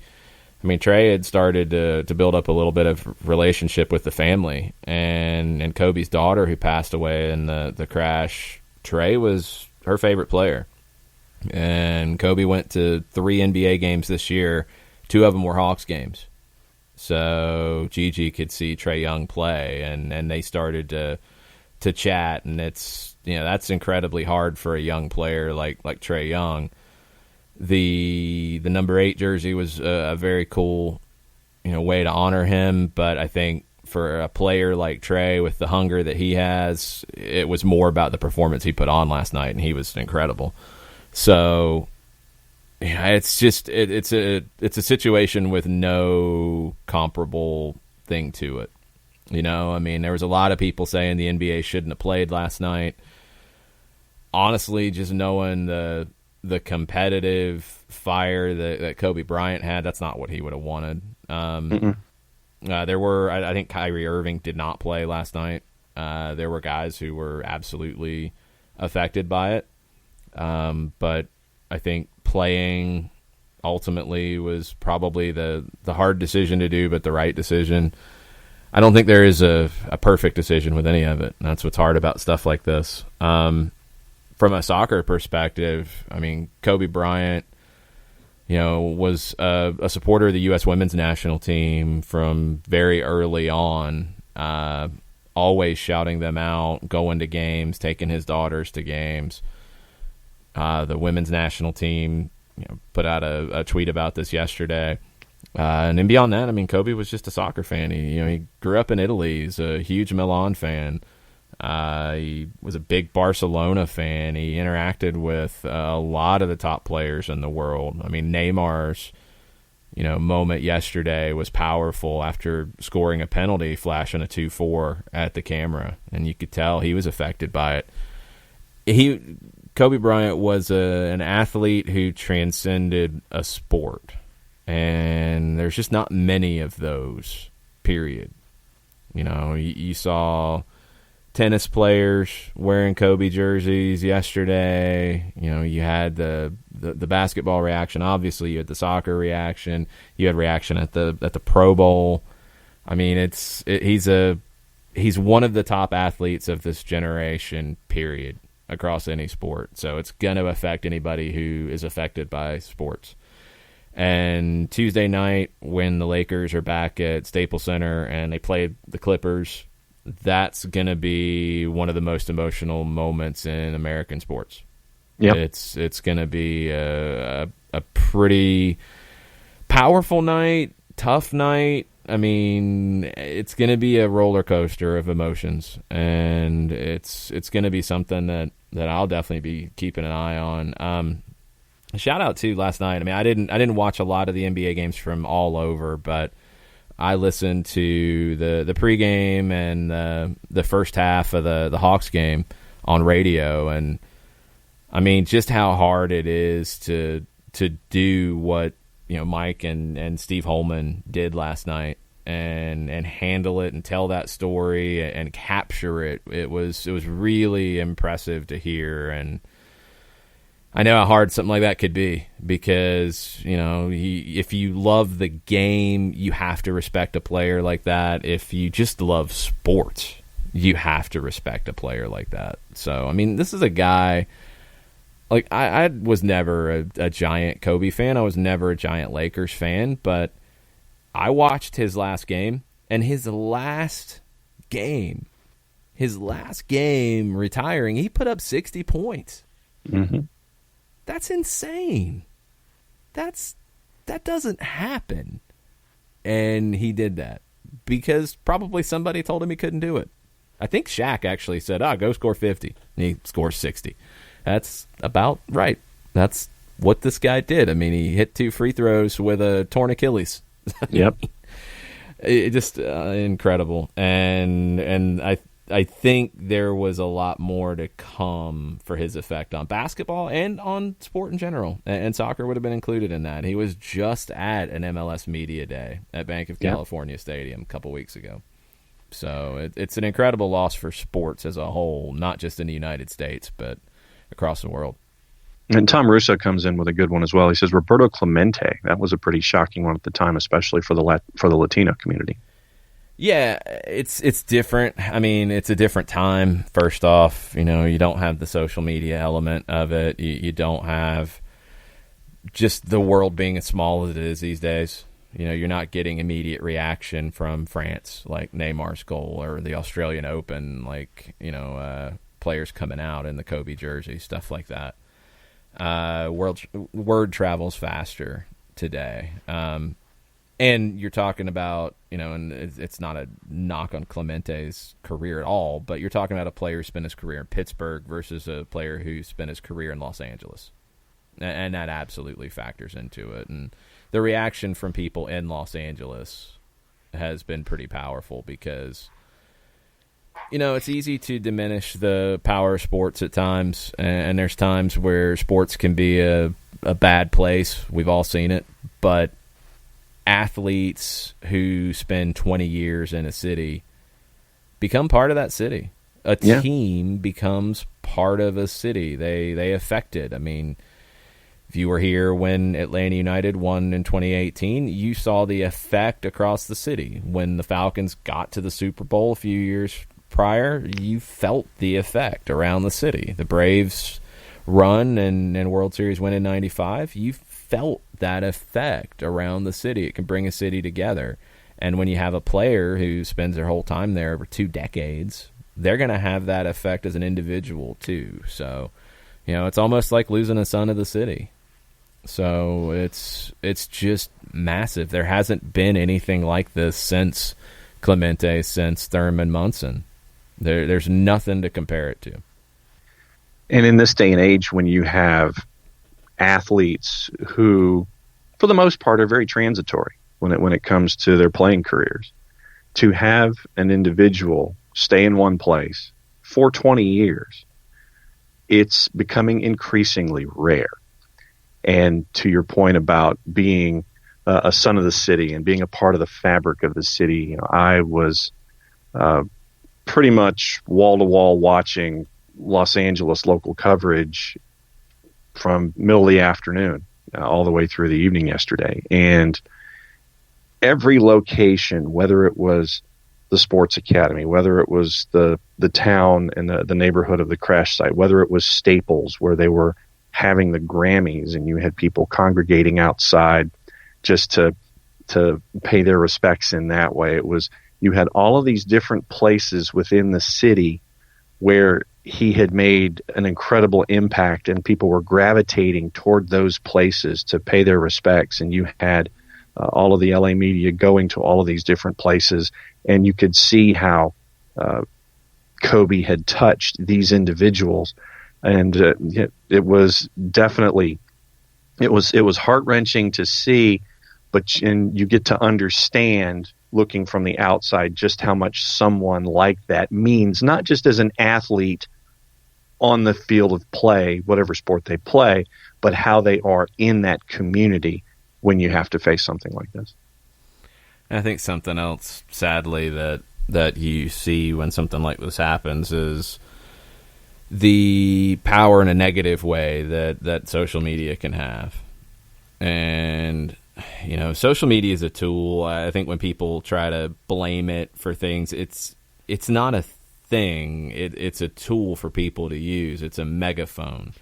I mean, Trae had started to build up a little bit of relationship with the family, and Kobe's daughter, who passed away in the crash, Trae was her favorite player. And Kobe went to 3 NBA games this year. 2 of them were Hawks games. So Gigi could see Trae Young play, and they started to chat, and it's, that's incredibly hard for a young player like Trae Young. The number 8 jersey was a very cool, way to honor him, but I think for a player like Trae, with the hunger that he has, it was more about the performance he put on last night, and he was incredible. So, it's just it's a situation with no comparable thing to it. I mean, there was a lot of people saying the NBA shouldn't have played last night. Honestly, just knowing the competitive fire that Kobe Bryant had, that's not what he would have wanted. There were, I think Kyrie Irving did not play last night. There were guys who were absolutely affected by it. But I think playing ultimately was probably the hard decision to do, but the right decision. I don't think there is a perfect decision with any of it. That's what's hard about stuff like this. From a soccer perspective, I mean, Kobe Bryant, was a supporter of the U.S. women's national team from very early on, always shouting them out, going to games, taking his daughters to games. The women's national team put out a tweet about this yesterday. And then beyond that, I mean, Kobe was just a soccer fan. He grew up in Italy. He's a huge Milan fan. He was a big Barcelona fan. He interacted with a lot of the top players in the world. I mean, Neymar's, moment yesterday was powerful after scoring a penalty, flashing a 2-4 at the camera. And you could tell he was affected by it. Kobe Bryant was an athlete who transcended a sport, and there's just not many of those, period. You saw tennis players wearing Kobe jerseys yesterday. You had the basketball reaction. Obviously, you had the soccer reaction. You had reaction at the Pro Bowl. I mean, he's one of the top athletes of this generation, period, across any sport. So it's going to affect anybody who is affected by sports. And Tuesday night, when the Lakers are back at Staples Center and they play the Clippers, that's going to be one of the most emotional moments in American sports. Yep. It's going to be a pretty powerful night, tough night. I mean, it's going to be a roller coaster of emotions, and it's going to be something that I'll definitely be keeping an eye on. Shout out to last night. I mean, I didn't watch a lot of the NBA games from all over, but I listened to the pregame and the first half of the Hawks game on radio, and I mean, just how hard it is to do what Mike and Steve Holman did last night, and handle it and tell that story and capture it. It was really impressive to hear, and I know how hard something like that could be, because if you love the game, you have to respect a player like that. If you just love sports, you have to respect a player like that. So I mean, this is a guy. Like, I was never a giant Kobe fan. I was never a giant Lakers fan, but I watched his last game, and his last game retiring, he put up 60 points. Mm-hmm. That's insane. That doesn't happen. And he did that because probably somebody told him he couldn't do it. I think Shaq actually said, go score 50. And he scores 60. That's about right. That's what this guy did. I mean, he hit 2 free throws with a torn Achilles. Yep. It just incredible. And I think there was a lot more to come for his effect on basketball and on sport in general. And soccer would have been included in that. He was just at an MLS Media Day at Bank of California Stadium a couple weeks ago. So it's an incredible loss for sports as a whole, not just in the United States, but across the world. And Tom Russo comes in with a good one as well. He says Roberto Clemente. That was a pretty shocking one at the time, especially for the Latino community. Yeah, it's different. I mean, it's a different time. First off, you don't have the social media element of it. You don't have just the world being as small as it is these days. You're not getting immediate reaction from France, like Neymar's goal, or the Australian Open, like, players coming out in the Kobe jersey, stuff like that. Word travels faster today. And you're talking about, and it's not a knock on Clemente's career at all, but you're talking about a player who spent his career in Pittsburgh versus a player who spent his career in Los Angeles. And that absolutely factors into it. And the reaction from people in Los Angeles has been pretty powerful because, it's easy to diminish the power of sports at times. And there's times where sports can be a bad place. We've all seen it. But athletes who spend 20 years in a city become part of that city. A team becomes part of a city. They affect it. I mean, if you were here when Atlanta United won in 2018, you saw the effect across the city. When the Falcons got to the Super Bowl a few years prior, you felt the effect around the city. The Braves run and World Series win in 95, you felt that effect around the city. It can bring a city together. And when you have a player who spends their whole time there over 2 decades, they're going to have that effect as an individual too. So, it's almost like losing a son of the city. So it's just massive. There hasn't been anything like this since Clemente, since Thurman Munson. There's nothing to compare it to. And in this day and age, when you have athletes who, for the most part, are very transitory when it comes to their playing careers, to have an individual stay in one place for 20 years, it's becoming increasingly rare. And to your point about being a son of the city and being a part of the fabric of the city, I was pretty much wall-to-wall watching Los Angeles local coverage from middle of the afternoon all the way through the evening yesterday. And every location, whether it was the sports academy, whether it was the town and the neighborhood of the crash site, whether it was Staples where they were having the Grammys and you had people congregating outside just to pay their respects in that way. You had all of these different places within the city where he had made an incredible impact and people were gravitating toward those places to pay their respects. And you had all of the LA media going to all of these different places, and you could see how Kobe had touched these individuals. And it was definitely, it was heart-wrenching to see, and you get to understand, looking from the outside, just how much someone like that means, not just as an athlete on the field of play, whatever sport they play, but how they are in that community when you have to face something like this. I think something else, sadly, that you see when something like this happens is the power in a negative way that social media can have. And social media is a tool. I think when people try to blame it for things, it's not a thing. It's a tool for people to use. It's a megaphone.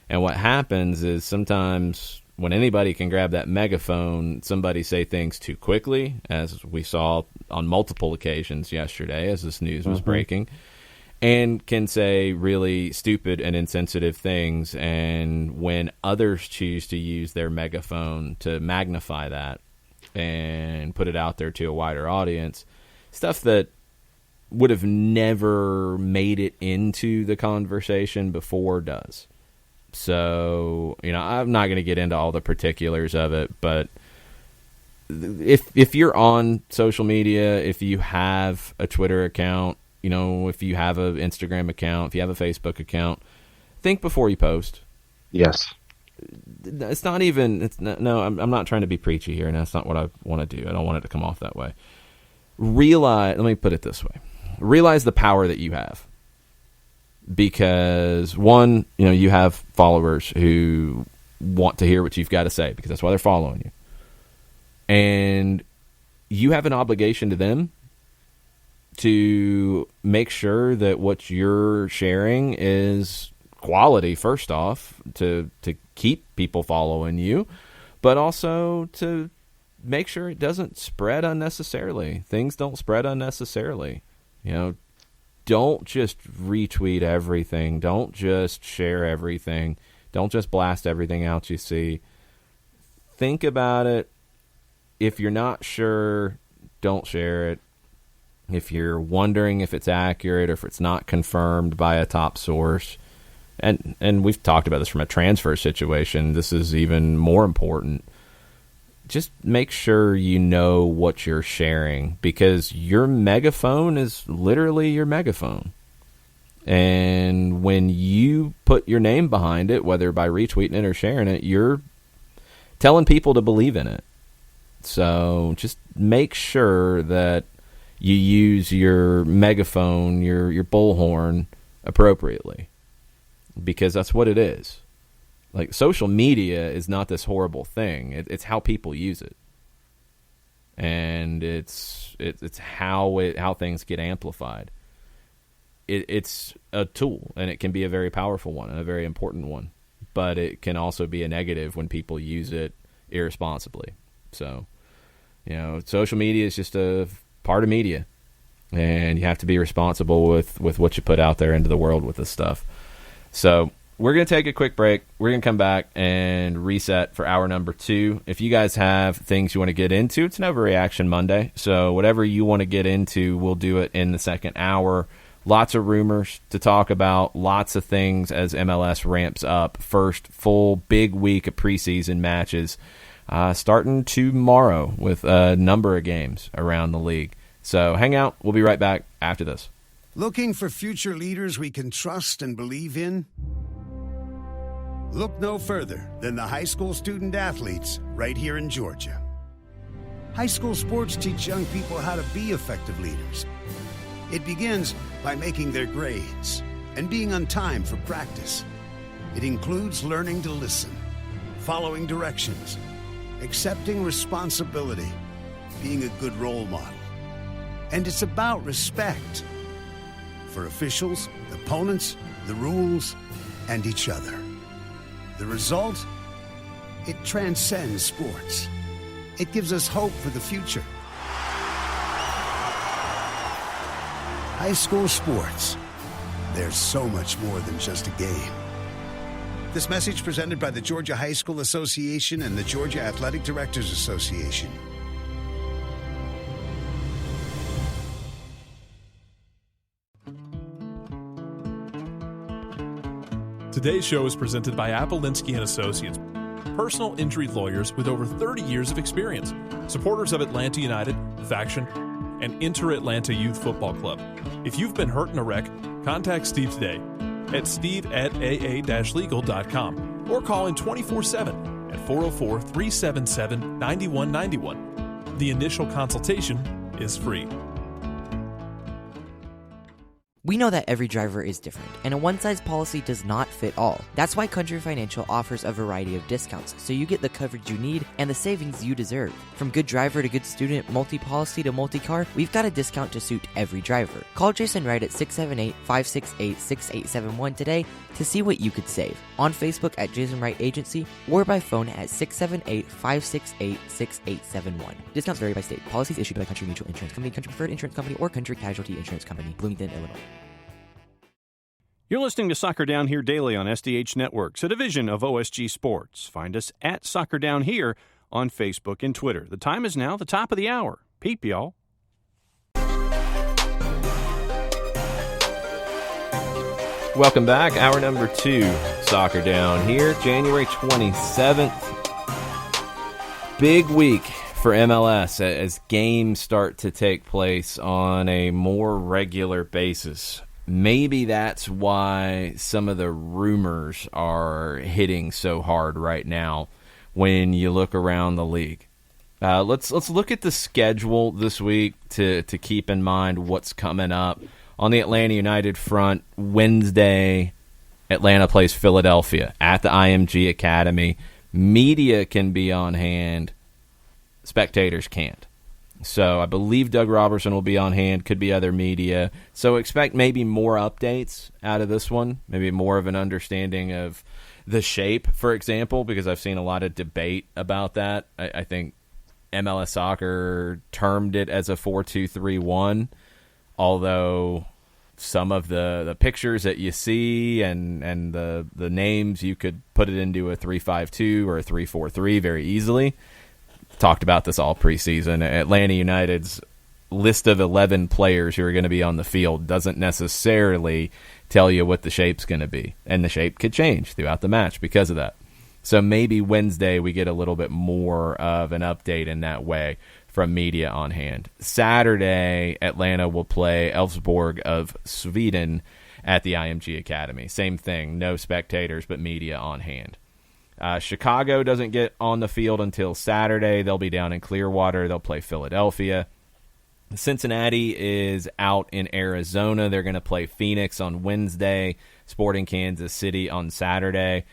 And what happens is sometimes when anybody can grab that megaphone, somebody say things too quickly, as we saw on multiple occasions yesterday as this news was breaking, and can say really stupid and insensitive things. And when others choose to use their megaphone to magnify that and put it out there to a wider audience, stuff that would have never made it into the conversation before does. So, I'm not going to get into all the particulars of it, but if you're on social media, if you have a Twitter account, if you have an Instagram account, if you have a Facebook account, think before you post. Yes. It's not even, I'm not trying to be preachy here, and that's not what I want to do. I don't want it to come off that way. Let me put it this way. Realize the power that you have. Because, one, you have followers who want to hear what you've got to say, because that's why they're following you. And you have an obligation to them to make sure that what you're sharing is quality, first off, to keep people following you, but also to make sure it doesn't spread unnecessarily. Things don't spread unnecessarily. Don't just retweet everything. Don't just share everything. Don't just blast everything out you see. Think about it. If you're not sure, don't share it. If you're wondering if it's accurate or if it's not confirmed by a top source, and we've talked about this from a transfer situation, this is even more important. Just make sure you know what you're sharing, because your megaphone is literally your megaphone. And when you put your name behind it, whether by retweeting it or sharing it, you're telling people to believe in it. So just make sure that you use your megaphone, your bullhorn appropriately, because that's what it is. Like, social media is not this horrible thing. It's how people use it, and it's how things get amplified. It's a tool, and it can be a very powerful one and a very important one, but it can also be a negative when people use it irresponsibly. So, social media is just a part of media, and you have to be responsible with what you put out there into the world with this stuff. So we're going to take a quick break. We're going to come back and reset for hour number 2. If you guys have things you want to get into, it's an Overreaction Monday. So whatever you want to get into, we'll do it in the second hour. Lots of rumors to talk about, lots of things as MLS ramps up. First full big week of preseason matches starting tomorrow with a number of games around the league. So hang out. We'll be right back after this. Looking for future leaders we can trust and believe in? Look no further than the high school student athletes right here in Georgia. High school sports teach young people how to be effective leaders. It begins by making their grades and being on time for practice. It includes learning to listen, following directions, accepting responsibility, being a good role model. And it's about respect for officials, opponents, the rules, and each other. The result? It transcends sports. It gives us hope for the future. High school sports. There's so much more than just a game. This message presented by the Georgia High School Association and the Georgia Athletic Directors Association. Today's show is presented by Appolinsky & Associates, personal injury lawyers with over 30 years of experience, supporters of Atlanta United, Faction, and Inter-Atlanta Youth Football Club. If you've been hurt in a wreck, contact Steve today at steve@aa-legal.com or call in 24/7 at 404-377-9191. The initial consultation is free. We know that every driver is different, and a one-size policy does not fit all. That's why Country Financial offers a variety of discounts, so you get the coverage you need and the savings you deserve. From good driver to good student, multi-policy to multi-car, we've got a discount to suit every driver. Call Jason Wright at 678-568-6871 today to see what you could save. On Facebook at Jason Wright Agency or by phone at 678-568-6871. Discounts vary by state. Policies issued by Country Mutual Insurance Company, Country Preferred Insurance Company, or Country Casualty Insurance Company, Bloomington, Illinois. You're listening to Soccer Down Here daily on SDH Networks, a division of OSG Sports. Find us at Soccer Down Here on Facebook and Twitter. The time is now the top of the hour. Peep, y'all. Welcome back. Hour number 2, Soccer Down here, January 27th. Big week for MLS as games start to take place on a more regular basis. Maybe that's why some of the rumors are hitting so hard right now when you look around the league. Let's look at the schedule this week to keep in mind what's coming up. On the Atlanta United front, Wednesday, Atlanta plays Philadelphia at the IMG Academy. Media can be on hand. Spectators can't. So I believe Doug Robertson will be on hand. Could be other media. So expect maybe more updates out of this one. Maybe more of an understanding of the shape, for example, because I've seen a lot of debate about that. I think MLS Soccer termed it as a 4-2-3-1. Although some of the pictures that you see and the names, you could put it into a 3-5-2 or a 3-4-3 very easily. Talked about this all preseason. Atlanta United's list of 11 players who are going to be on the field doesn't necessarily tell you what the shape's going to be. And the shape could change throughout the match because of that. So maybe Wednesday we get a little bit more of an update in that way from media on hand. Saturday, Atlanta will play Elfsborg of Sweden at the IMG Academy. Same thing, no spectators, but media on hand. Chicago doesn't get on the field until Saturday. They'll be down in Clearwater. They'll play Philadelphia. Cincinnati is out in Arizona. They're going to play Phoenix on Wednesday, Sporting Kansas City on Saturday.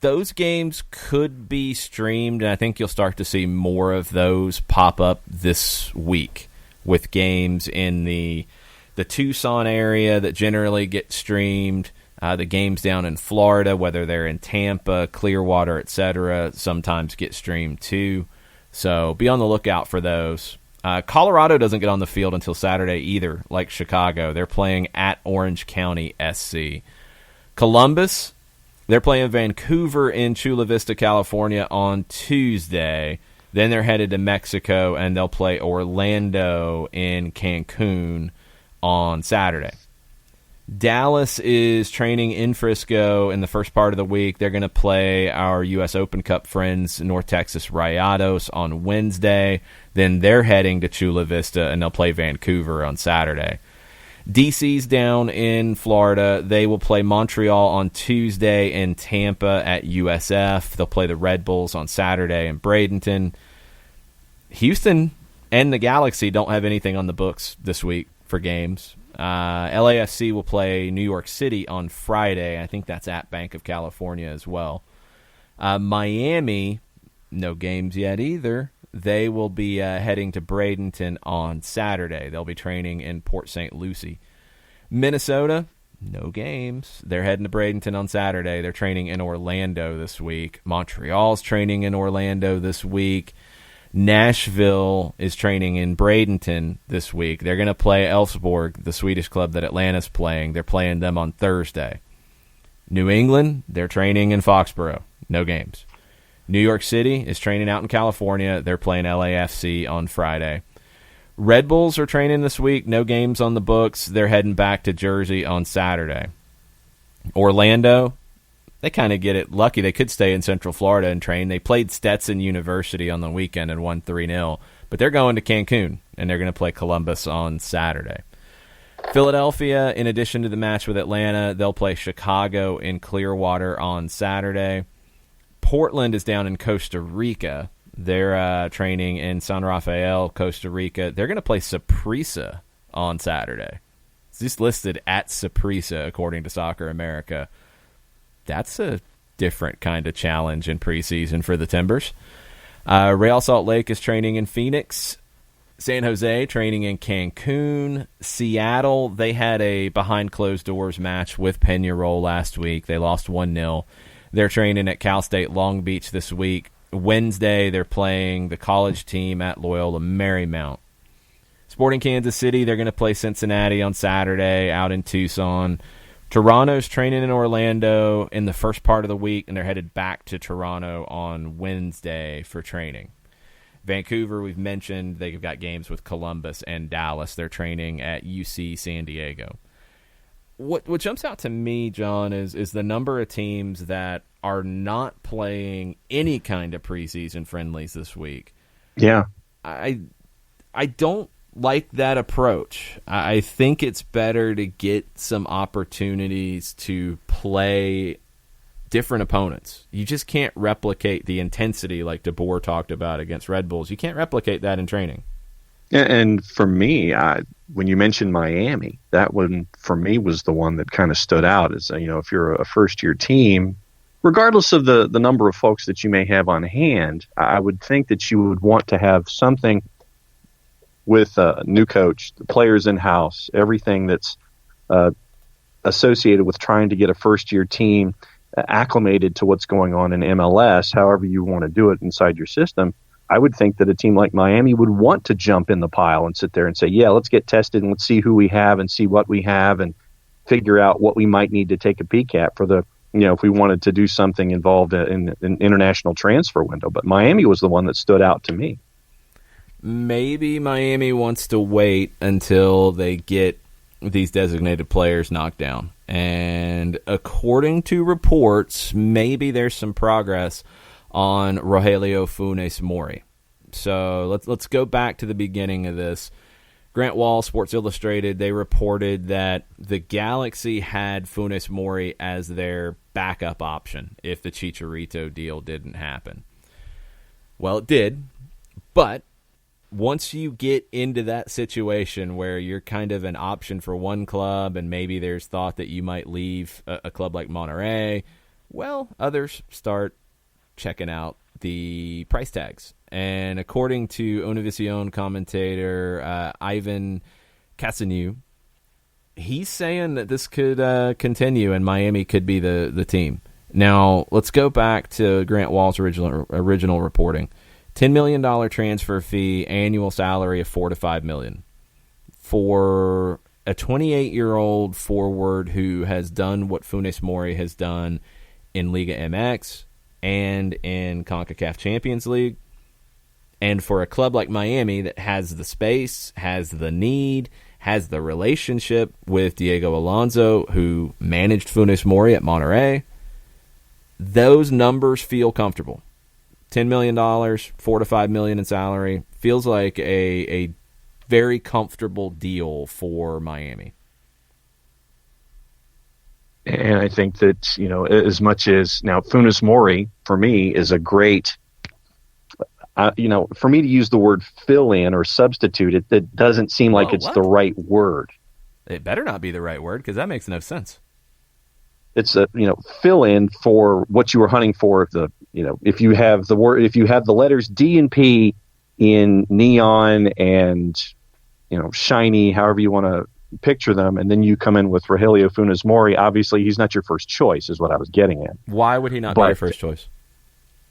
Those games could be streamed, and I think you'll start to see more of those pop up this week with games in the Tucson area that generally get streamed, the games down in Florida, whether they're in Tampa, Clearwater, etc., sometimes get streamed too. So be on the lookout for those. Colorado doesn't get on the field until Saturday either, like Chicago. They're playing at Orange County SC. Columbus, they're playing Vancouver in Chula Vista, California on Tuesday. Then they're headed to Mexico, and they'll play Orlando in Cancun on Saturday. Dallas is training in Frisco in the first part of the week. They're going to play our U.S. Open Cup friends, North Texas Rayados, on Wednesday. Then they're heading to Chula Vista, and they'll play Vancouver on Saturday. DC's down in Florida. They will play Montreal on Tuesday and Tampa at USF. They'll play the Red Bulls on Saturday in Bradenton. Houston and the Galaxy don't have anything on the books this week for games. LAFC will play New York City on Friday. I think that's at Bank of California as well. Miami, no games yet either. They will be heading to Bradenton on Saturday. They'll be training in Port St. Lucie. Minnesota, no games. They're heading to Bradenton on Saturday. They're training in Orlando this week. Montreal's training in Orlando this week. Nashville is training in Bradenton this week. They're going to play Elfsborg, the Swedish club that Atlanta's playing. They're playing them on Thursday. New England, they're training in Foxborough. No games. New York City is training out in California. They're playing LAFC on Friday. Red Bulls are training this week. No games on the books. They're heading back to Jersey on Saturday. Orlando, they kind of get it lucky. They could stay in Central Florida and train. They played Stetson University on the weekend and won 3-0. But they're going to Cancun, and they're going to play Columbus on Saturday. Philadelphia, in addition to the match with Atlanta, they'll play Chicago in Clearwater on Saturday. Portland is down in Costa Rica. They're training in San Rafael, Costa Rica. They're going to play Saprissa on Saturday. It's just listed at Saprissa, according to Soccer America. That's a different kind of challenge in preseason for the Timbers. Real Salt Lake is training in Phoenix. San Jose training in Cancun. Seattle, they had a behind-closed-doors match with Peñarol last week. They lost 1-0. They're training at Cal State Long Beach this week. Wednesday, they're playing the college team at Loyola Marymount. Sporting Kansas City, they're going to play Cincinnati on Saturday out in Tucson. Toronto's training in Orlando in the first part of the week, and they're headed back to Toronto on Wednesday for training. Vancouver, we've mentioned, they've got games with Columbus and Dallas. They're training at UC San Diego. What jumps out to me, John, is the number of teams that are not playing any kind of preseason friendlies this week. Yeah. I don't like that approach. I think it's better to get some opportunities to play different opponents. You just can't replicate the intensity like DeBoer talked about against Red Bulls. You can't replicate that in training. And for me, when you mentioned Miami, that one for me was the one that kind of stood out. As if you're a first-year team, regardless of the number of folks that you may have on hand, I would think that you would want to have something with a new coach, the players in-house, everything that's associated with trying to get a first-year team acclimated to what's going on in MLS, however you want to do it inside your system. I would think that a team like Miami would want to jump in the pile and sit there and say, yeah, let's get tested and let's see who we have and see what we have and figure out what we might need to take a peek at for the, if we wanted to do something involved in an international transfer window. But Miami was the one that stood out to me. Maybe Miami wants to wait until they get these designated players knocked down. And according to reports, maybe there's some progress on Rogelio Funes Mori. So let's go back to the beginning of this. Grant Wall, Sports Illustrated, they reported that the Galaxy had Funes Mori as their backup option if the Chicharito deal didn't happen. Well, it did, but once you get into that situation where you're kind of an option for one club and maybe there's thought that you might leave a club like Monterrey, well, others start checking out the price tags. And according to Univision commentator Ivan Cassanu, he's saying that this could continue and Miami could be the team. Now, let's go back to Grant Wall's original reporting. $10 million transfer fee, annual salary of $4 to $5 million. For a 28-year-old forward who has done what Funes Mori has done in Liga MX and in CONCACAF Champions League, and for a club like Miami that has the space, has the need, has the relationship with Diego Alonso, who managed Funes Mori at Monterrey, those numbers feel comfortable. $10 million, $4 to $5 million in salary, feels like a very comfortable deal for Miami. And I think that, as much as now Funes Mori for me is a great, for me to use the word fill in or substitute that doesn't seem like it's the right word. It better not be the right word because that makes no sense. It's a fill in for what you were hunting for. If you have the letters D and P in neon and shiny, however you want to picture them, and then you come in with Rogelio Funes Mori, obviously he's not your first choice, is what I was getting at. Why would he not be your first choice?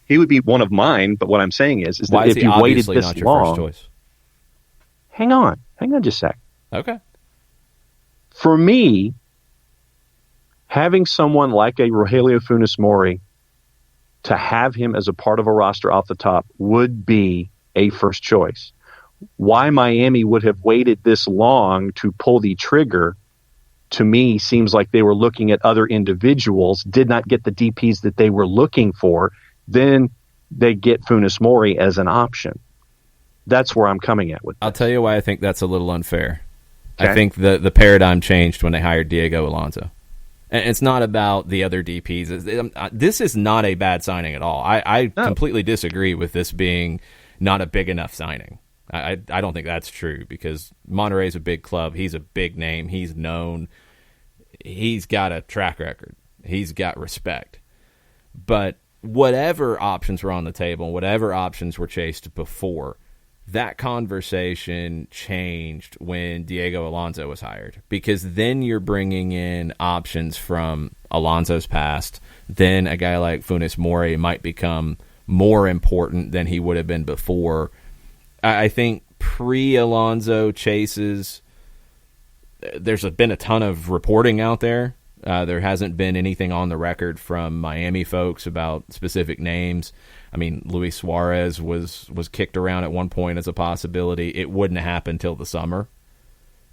He would be one of mine, but what I'm saying is why that if you waited this not your long, first choice? Hang on just a sec. Okay. For me, having someone like a Rogelio Funes Mori, to have him as a part of a roster off the top would be a first choice. Why Miami would have waited this long to pull the trigger, to me, seems like they were looking at other individuals, did not get the DPs that they were looking for, then they get Funes Mori as an option. That's where I'm coming at with this. I'll tell you why I think that's a little unfair. Okay. I think the paradigm changed when they hired Diego Alonso. And it's not about the other DPs. This is not a bad signing at all. I completely disagree with this being not a big enough signing. I don't think that's true because Monterrey's a big club. He's a big name. He's known. He's got a track record. He's got respect. But whatever options were on the table, whatever options were chased before, that conversation changed when Diego Alonso was hired, because then you're bringing in options from Alonso's past. Then a guy like Funes Mori might become more important than he would have been before. I think pre-Alonso chases, there's been a ton of reporting out there. There hasn't been anything on the record from Miami folks about specific names. I mean, Luis Suarez was kicked around at one point as a possibility. It wouldn't happen till the summer.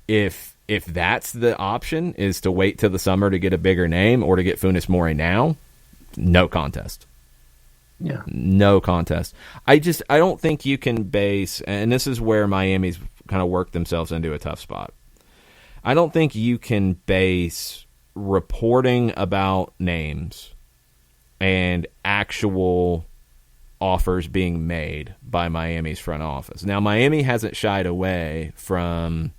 If if that's the option, is to wait till the summer to get a bigger name or to get Funes Mori now, no contest. Yeah. No contest. I don't think you can base, and this is where Miami's kind of worked themselves into a tough spot. I don't think you can base reporting about names and actual offers being made by Miami's front office. Now, Miami hasn't shied away from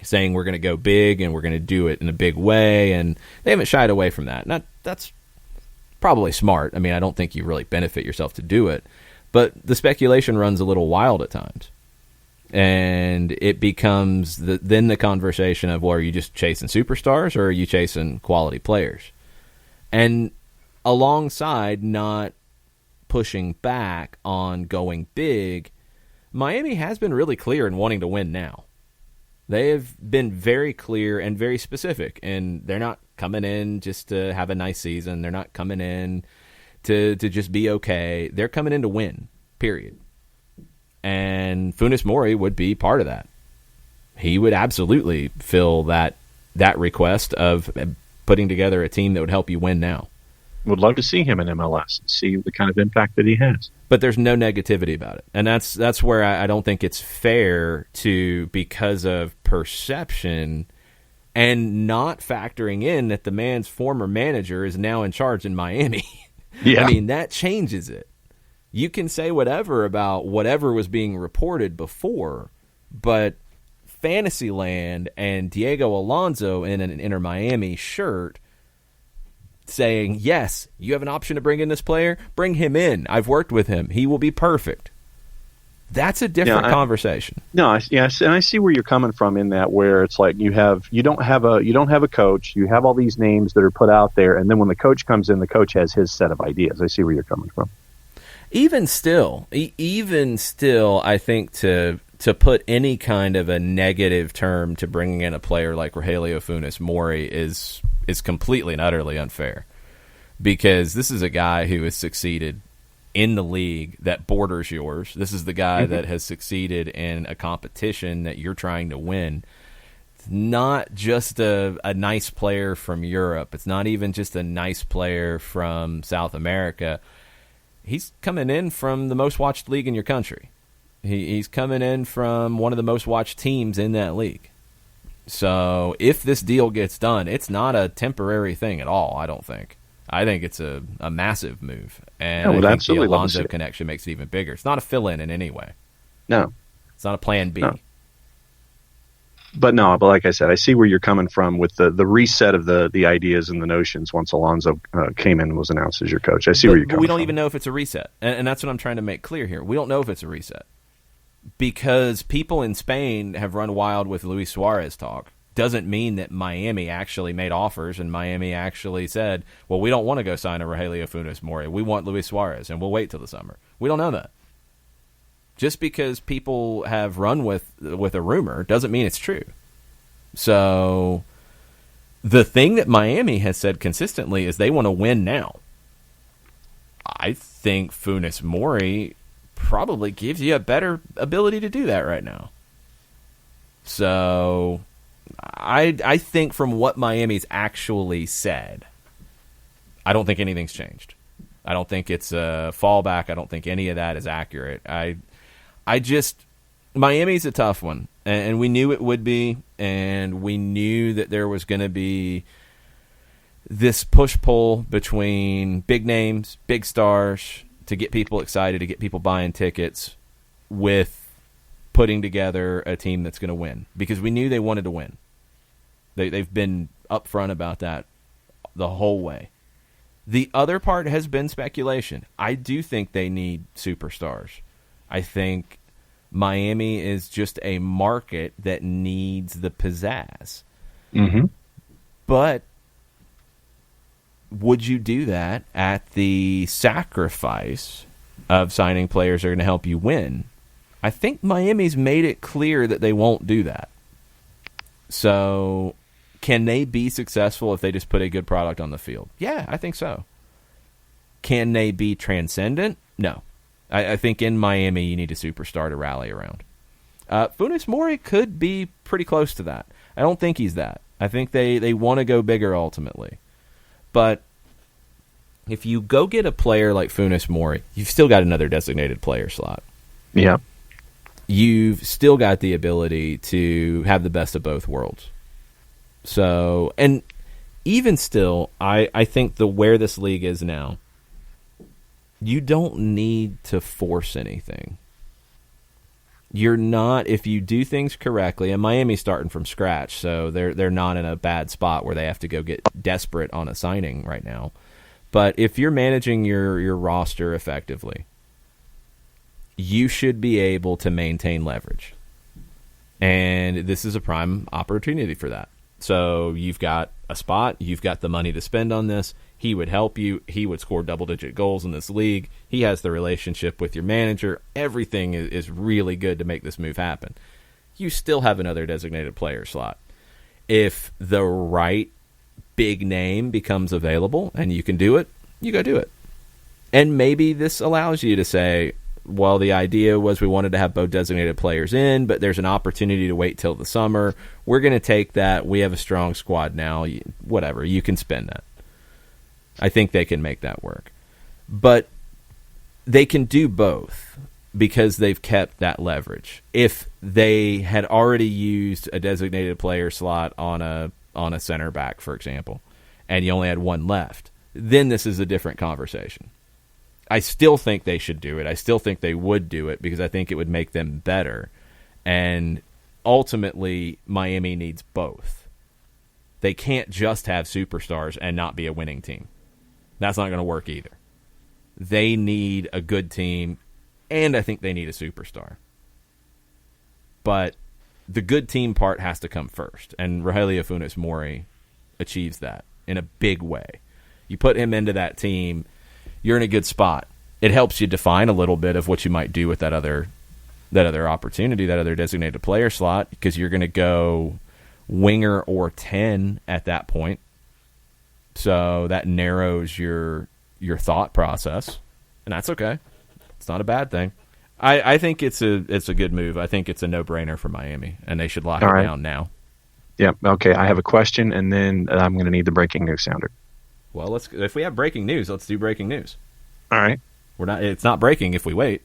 saying we're going to go big and we're going to do it in a big way, and they haven't shied away from that. That's probably smart. I mean, I don't think you really benefit yourself to do it, but the speculation runs a little wild at times. And it becomes then the conversation of, well, are you just chasing superstars or are you chasing quality players? And alongside not pushing back on going big, Miami has been really clear in wanting to win now. They have been very clear and very specific, and they're not coming in just to have a nice season. They're not coming in to just be okay. They're coming in to win, period. And Funes Mori would be part of that. He would absolutely fill that request of putting together a team that would help you win now. Would love to see him in MLS and see the kind of impact that he has. But there's no negativity about it. And that's where I don't think it's fair to, because of perception and not factoring in that the man's former manager is now in charge in Miami. Yeah. I mean, that changes it. You can say whatever about whatever was being reported before, but Fantasyland and Diego Alonso in an Inter Miami shirt saying, yes, you have an option to bring in this player, bring him in. I've worked with him. He will be perfect. That's a different conversation. Yes, and I see where you're coming from in that, where it's like you don't have a coach, you have all these names that are put out there, and then when the coach comes in, the coach has his set of ideas. I see where you're coming from. Even still, I think to put any kind of a negative term to bringing in a player like Rogelio Funes Mori is completely and utterly unfair, because this is a guy who has succeeded in the league that borders yours. This is the guy that has succeeded in a competition that you're trying to win. It's not just a nice player from Europe. It's not even just a nice player from South America. He's coming in from the most watched league in your country. He's coming in from one of the most watched teams in that league. So if this deal gets done, it's not a temporary thing at all, I don't think. I think it's a massive move. And I think the Alonso connection makes it even bigger. It's not a fill-in in any way. No. It's not a plan B. No. But like I said, I see where you're coming from with the reset of the ideas and the notions once Alonso came in and was announced as your coach. I see where you're coming from. We don't even know if it's a reset. And that's what I'm trying to make clear here. We don't know if it's a reset. Because people in Spain have run wild with Luis Suarez talk. Doesn't mean that Miami actually made offers and Miami actually said, well, we don't want to go sign a Rogelio Funes Mori. We want Luis Suarez, and we'll wait till the summer. We don't know that. Just because people have run with a rumor doesn't mean it's true. So the thing that Miami has said consistently is they want to win now. I think Funes Mori probably gives you a better ability to do that right now. So I think from what Miami's actually said, I don't think anything's changed. I don't think it's a fallback. I don't think any of that is accurate. Miami's a tough one, and we knew it would be, and we knew that there was going to be this push-pull between big names, big stars, to get people excited, to get people buying tickets, with putting together a team that's going to win, because we knew they wanted to win. They've been upfront about that the whole way. The other part has been speculation. I do think they need superstars. I think Miami is just a market that needs the pizzazz. Mm-hmm. But would you do that at the sacrifice of signing players that are going to help you win? I think Miami's made it clear that they won't do that. So can they be successful if they just put a good product on the field? Yeah, I think so. Can they be transcendent? No. I think in Miami you need a superstar to rally around. Funes Mori could be pretty close to that. I don't think he's that. I think they want to go bigger ultimately. But if you go get a player like Funes Mori, you've still got another designated player slot. Yeah. You've still got the ability to have the best of both worlds. So, and even still, I think where this league is now, you don't need to force anything. You're not, if you do things correctly, and Miami's starting from scratch, so they're not in a bad spot where they have to go get desperate on a signing right now. But if you're managing your roster effectively, you should be able to maintain leverage. And this is a prime opportunity for that. So you've got a spot, you've got the money to spend on this. He would help you. He would score double-digit goals in this league. He has the relationship with your manager. Everything is really good to make this move happen. You still have another designated player slot. If the right big name becomes available and you can do it, you go do it. And maybe this allows you to say, well, the idea was we wanted to have both designated players in, but there's an opportunity to wait till the summer. We're going to take that. We have a strong squad now. Whatever. You can spend that. I think they can make that work. But they can do both because they've kept that leverage. If they had already used a designated player slot on a center back, for example, and you only had one left, then this is a different conversation. I still think they should do it. I still think they would do it because I think it would make them better. And ultimately, Miami needs both. They can't just have superstars and not be a winning team. That's not going to work either. They need a good team, and I think they need a superstar. But the good team part has to come first, and Rogelio Funes Mori achieves that in a big way. You put him into that team, you're in a good spot. It helps you define a little bit of what you might do with that other opportunity, that other designated player slot, because you're going to go winger or 10 at that point. So that narrows your thought process, and that's okay. It's not a bad thing. I think it's a good move. I think it's a no-brainer for Miami, and they should lock it down now. Yeah. Okay. I have a question, and then I'm going to need the breaking news sounder. Well, if we have breaking news, let's do breaking news. All right. It's not breaking if we wait.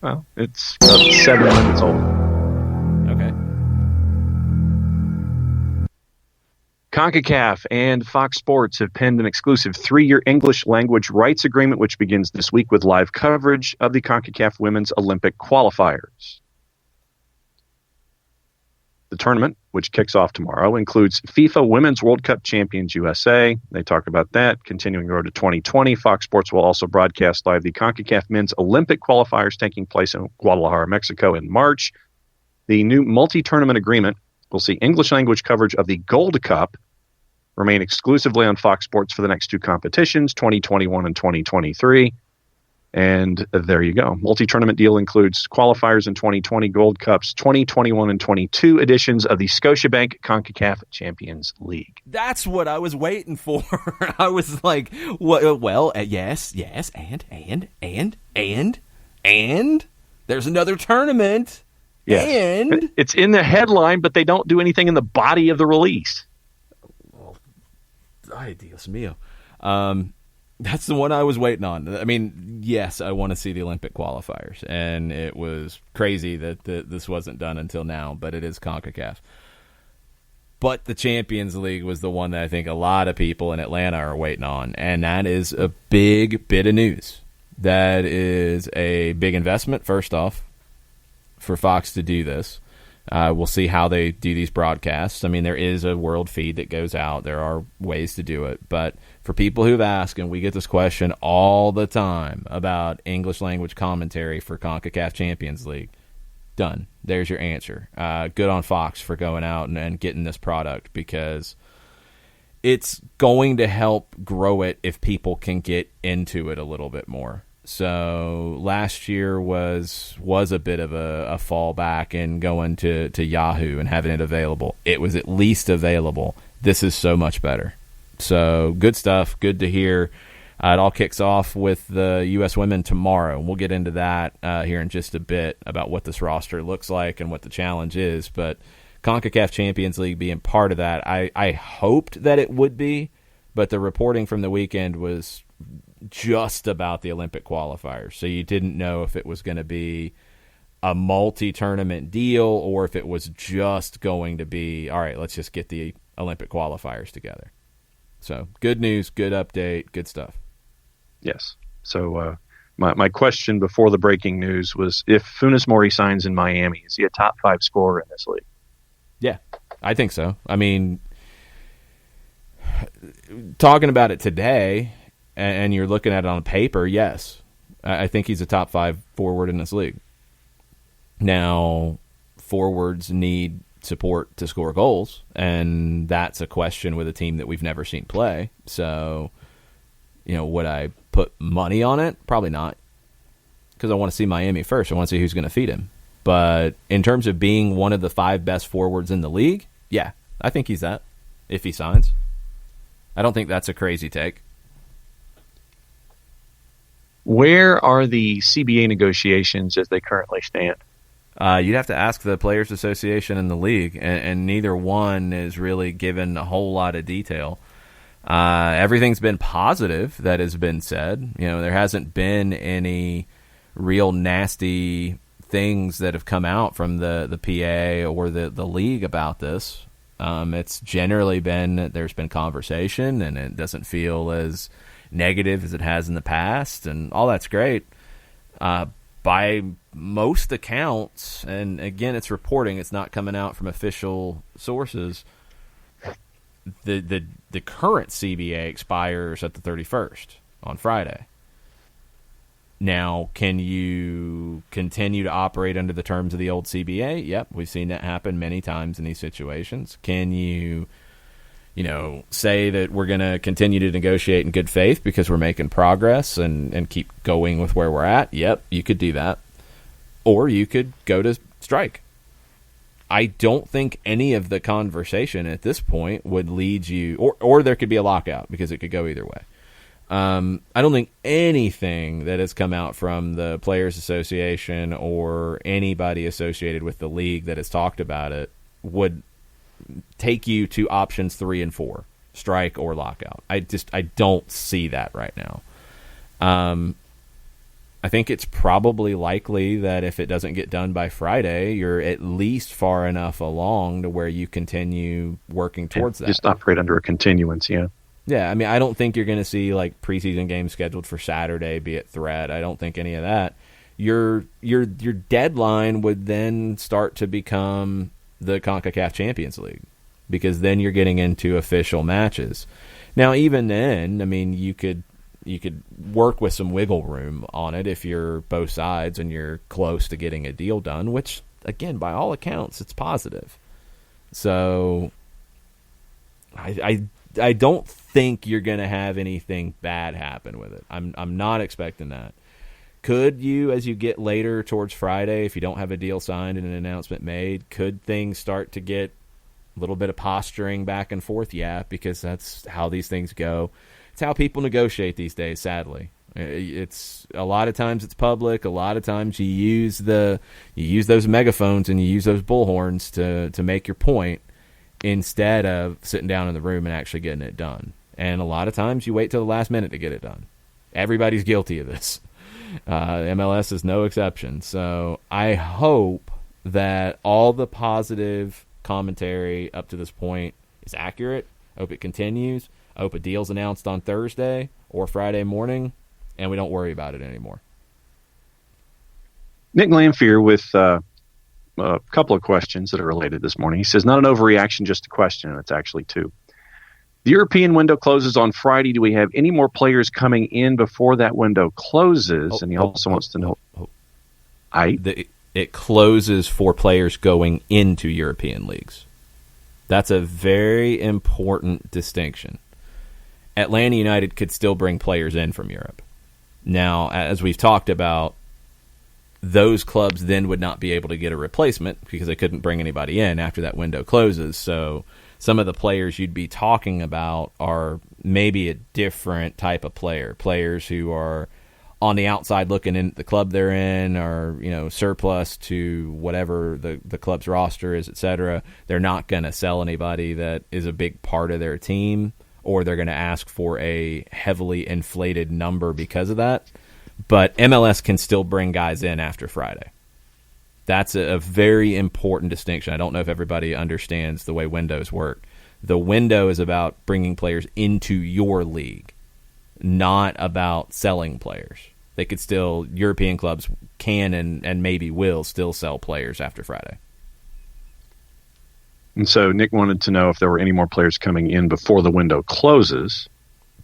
Well, it's 7 minutes old. Okay. CONCACAF and Fox Sports have penned an exclusive 3-year English language rights agreement, which begins this week with live coverage of the CONCACAF Women's Olympic qualifiers. The tournament, which kicks off tomorrow, includes FIFA Women's World Cup champions USA. They talk about that. Continuing road to 2020, Fox Sports will also broadcast live the CONCACAF Men's Olympic qualifiers taking place in Guadalajara, Mexico in March. The new multi-tournament agreement will see English language coverage of the Gold Cup remain exclusively on Fox Sports for the next 2 competitions, 2021 and 2023. And there you go. Multi-tournament deal includes qualifiers in 2020, Gold Cups, 2021 and 22 editions of the Scotiabank CONCACAF Champions League. That's what I was waiting for. I was like, well, yes, and there's another tournament. Yeah. And it's in the headline, but they don't do anything in the body of the release. Ay, Dios mío. That's the one I was waiting on. I mean, yes, I want to see the Olympic qualifiers, and it was crazy that this wasn't done until now, but it is CONCACAF. But the Champions League was the one that I think a lot of people in Atlanta are waiting on, and that is a big bit of news. That is a big investment, first off, for Fox to do this. We'll see how they do these broadcasts. I mean, there is a world feed that goes out. There are ways to do it. But for people who've asked, and we get this question all the time about English language commentary for CONCACAF Champions League, done. There's your answer. Good on Fox for going out and getting this product, because it's going to help grow it if people can get into it a little bit more. So last year was a bit of a fallback in going to Yahoo and having it available. It was at least available. This is so much better. So good stuff. Good to hear. It all kicks off with the U.S. women tomorrow. We'll get into that here in just a bit about what this roster looks like and what the challenge is. But CONCACAF Champions League being part of that, I hoped that it would be, but the reporting from the weekend was just about the Olympic qualifiers. So you didn't know if it was going to be a multi-tournament deal or if it was just going to be, all right, let's just get the Olympic qualifiers together. So good news, good update, good stuff. Yes. So my question before the breaking news was, if Funes Mori signs in Miami, is he a top 5 scorer in this league? Yeah, I think so. I mean, talking about it today, and you're looking at it on paper, yes. I think he's a top 5 forward in this league. Now, forwards need support to score goals, and that's a question with a team that we've never seen play. So, would I put money on it? Probably not, because I want to see Miami first. I want to see who's going to feed him. But in terms of being one of the 5 best forwards in the league, yeah, I think he's that, if he signs. I don't think that's a crazy take. Where are the CBA negotiations as they currently stand? You'd have to ask the Players Association and the league, and neither one is really given a whole lot of detail. Everything's been positive that has been said. There hasn't been any real nasty things that have come out from the PA or the league about this. It's generally been that there's been conversation, and it doesn't feel as negative as it has in the past, and all that's great. By most accounts, and again, it's reporting, it's not coming out from official sources, the current CBA expires at the 31st on Friday. Now, can you continue to operate under the terms of the old CBA? Yep, we've seen that happen many times in these situations. Can you say that we're going to continue to negotiate in good faith because we're making progress and keep going with where we're at? Yep, you could do that. Or you could go to strike. I don't think any of the conversation at this point would lead you, or there could be a lockout, because it could go either way. I don't think anything that has come out from the Players Association or anybody associated with the league that has talked about it would take you to options 3 and 4, strike or lockout. I don't see that right now. I think it's probably likely that if it doesn't get done by Friday, you're at least far enough along to where you continue working towards that. Just operate under a continuance, yeah. Yeah, I mean, I don't think you're going to see like preseason games scheduled for Saturday be at threat. I don't think any of that. Your deadline would then start to become the CONCACAF Champions League, because then you're getting into official matches. Now, even then, I mean, you could work with some wiggle room on it if you're both sides and you're close to getting a deal done, which, again, by all accounts, it's positive. So I don't think you're going to have anything bad happen with it. I'm not expecting that. Could you, as you get later towards Friday, if you don't have a deal signed and an announcement made, could things start to get a little bit of posturing back and forth? Yeah, because that's how these things go. It's how people negotiate these days, sadly. It's a lot of times it's public. A lot of times you use those megaphones and you use those bullhorns to make your point, instead of sitting down in the room and actually getting it done. And a lot of times you wait till the last minute to get it done. Everybody's guilty of this. MLS is no exception. So I hope that all the positive commentary up to this point is accurate. I hope it continues. I hope a deal's announced on Thursday or Friday morning, and we don't worry about it anymore. Nick Lamphere with a couple of questions that are related this morning. He says, not an overreaction, just a question, and it's actually 2. The European window closes on Friday. Do we have any more players coming in before that window closes? And he also wants to know. It closes for players going into European leagues. That's a very important distinction. Atlanta United could still bring players in from Europe. Now, as we've talked about, those clubs then would not be able to get a replacement because they couldn't bring anybody in after that window closes. So some of the players you'd be talking about are maybe a different type of player, players who are on the outside looking in at the club they're in, or surplus to whatever the club's roster is, etc. They're not going to sell anybody that is a big part of their team, or they're going to ask for a heavily inflated number because of that. But MLS can still bring guys in after Friday. That's a very important distinction. I don't know if everybody understands the way windows work. The window is about bringing players into your league, not about selling players. They could still, European clubs can and maybe will still sell players after Friday. And so Nick wanted to know if there were any more players coming in before the window closes.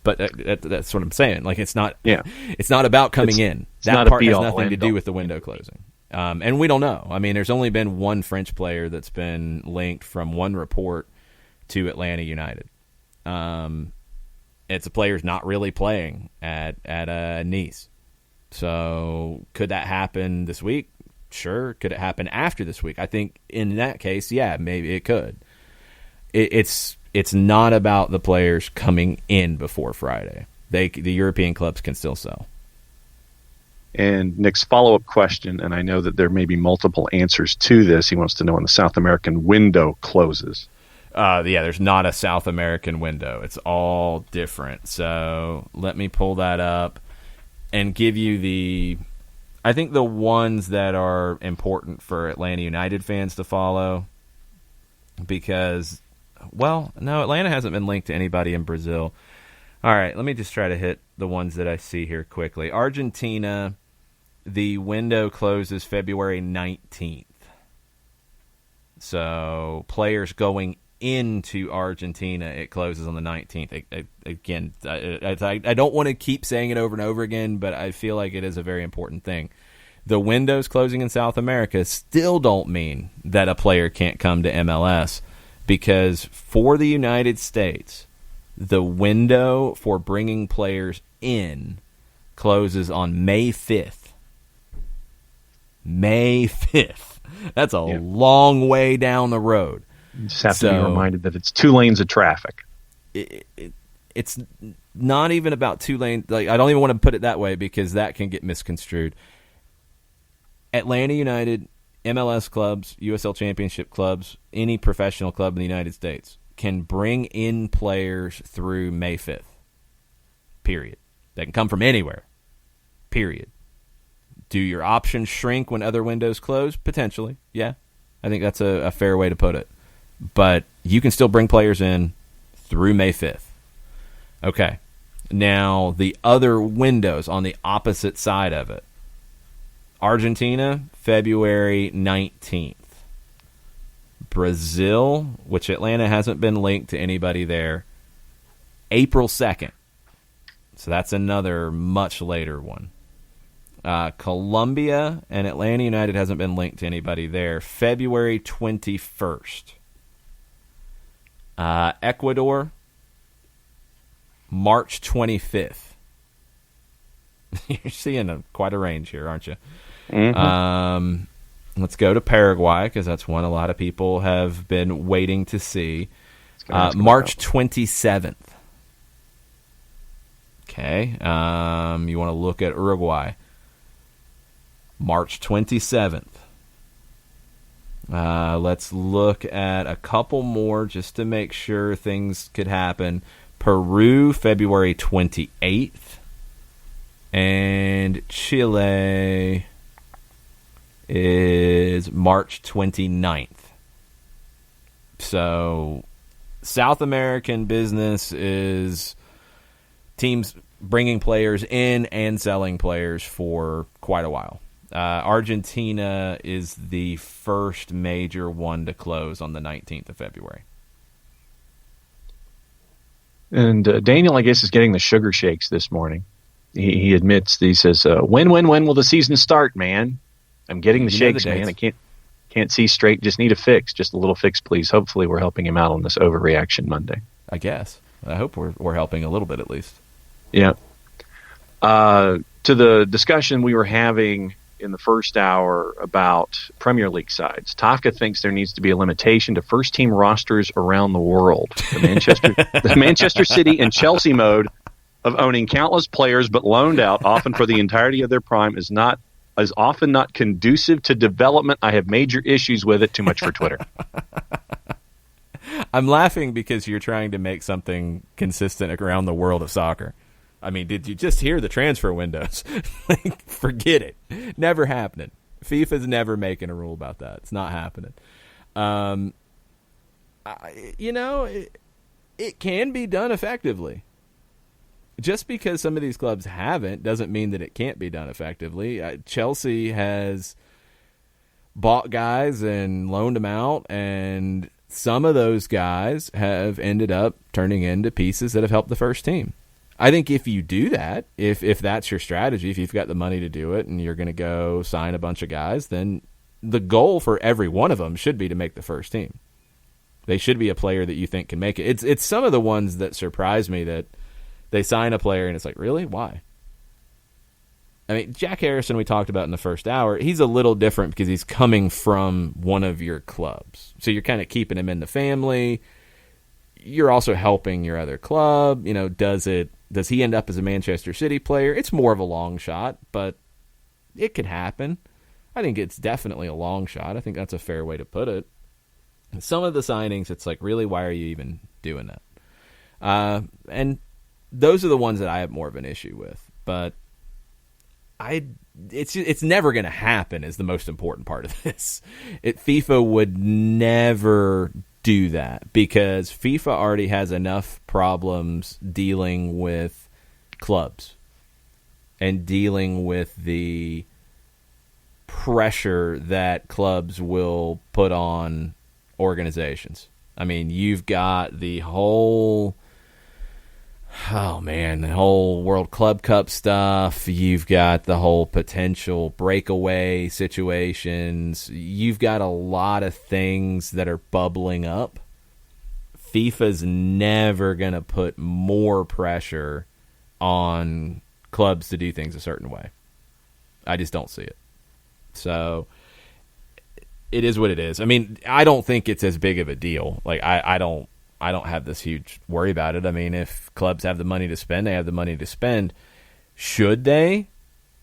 But that's what I'm saying. Like, it's not about coming in. That part has nothing to do with the window closing. And we don't know. I mean, there's only been one French player that's been linked from one report to Atlanta United. It's a player's not really playing at Nice. So could that happen this week? Sure. Could it happen after this week? I think in that case, yeah, maybe it could. It's not about the players coming in before Friday. The European clubs can still sell. And Nick's follow-up question, and I know that there may be multiple answers to this. He wants to know when the South American window closes. There's not a South American window. It's all different. So let me pull that up and give you I think the ones that are important for Atlanta United fans to follow, because, Atlanta hasn't been linked to anybody in Brazil. All right, let me just try to hit the ones that I see here quickly. Argentina, the window closes February 19th. So players going into Argentina, it closes on the 19th. Again, I don't want to keep saying it over and over again, but I feel like it is a very important thing. The windows closing in South America still don't mean that a player can't come to MLS, because for the United States, the window for bringing players in closes on May 5th. May 5th. That's a long way down the road. You just have to be reminded that it's 2 lanes of traffic. It's not even about 2 lanes. Like, I don't even want to put it that way, because that can get misconstrued. Atlanta United, MLS clubs, USL Championship clubs, any professional club in the United States can bring in players through May 5th. Period. They can come from anywhere. Period. Do your options shrink when other windows close? Potentially, yeah. I think that's a fair way to put it. But you can still bring players in through May 5th. Okay. Now, the other windows on the opposite side of it. Argentina, February 19th. Brazil, which Atlanta hasn't been linked to anybody there, April 2nd. So that's another much later one. Colombia and Atlanta United hasn't been linked to anybody there, February 21st. Ecuador, March 25th. You're seeing quite a range here, aren't you? Mm-hmm. Let's go to Paraguay, because that's one a lot of people have been waiting to see. March 27th. Okay. You want to look at Uruguay. March 27th. Let's look at a couple more just to make sure things could happen. Peru, February 28th. And Chile is March 29th. So South American business is teams bringing players in and selling players for quite a while. Argentina is the first major one to close on the 19th of February. And Daniel, I guess, is getting the sugar shakes this morning. He admits, he says, when will the season start, man? I'm getting the shakes, man. I can't see straight. Just need a fix. Just a little fix, please. Hopefully we're helping him out on this overreaction Monday. I guess. I hope we're helping a little bit at least. Yeah. To the discussion we were having in the first hour about Premier League sides, Taka thinks there needs to be a limitation to first-team rosters around the world. The Manchester City and Chelsea mode of owning countless players but loaned out, often for the entirety of their prime, is often not conducive to development. I have major issues with it. Too much for Twitter. I'm laughing because you're trying to make something consistent around the world of soccer. I mean, did you just hear the transfer windows? Like, forget it. Never happening. FIFA's never making a rule about that. It's not happening. It can be done effectively. Just because some of these clubs haven't doesn't mean that it can't be done effectively. Chelsea has bought guys and loaned them out, and some of those guys have ended up turning into pieces that have helped the first team. I think if you do that, if that's your strategy, if you've got the money to do it and you're going to go sign a bunch of guys, then the goal for every one of them should be to make the first team. They should be a player that you think can make it. It's some of the ones that surprise me that they sign a player and it's like, really? Why? I mean, Jack Harrison, we talked about in the first hour, he's a little different because he's coming from one of your clubs. So you're kind of keeping him in the family. You're also helping your other club. Does he end up as a Manchester City player? It's more of a long shot, but it could happen. I think it's definitely a long shot. I think that's a fair way to put it. And some of the signings, it's like, really, why are you even doing that? And those are the ones that I have more of an issue with. But it's never going to happen is the most important part of this. FIFA would never do that because FIFA already has enough problems dealing with clubs and dealing with the pressure that clubs will put on organizations. I mean, you've got the whole World Club Cup stuff. You've got the whole potential breakaway situations. You've got a lot of things that are bubbling up. FIFA's never going to put more pressure on clubs to do things a certain way. I just don't see it. So it is what it is. I mean, I don't think it's as big of a deal. Like, I don't have this huge worry about it. I mean, if clubs have the money to spend, they have the money to spend. Should they?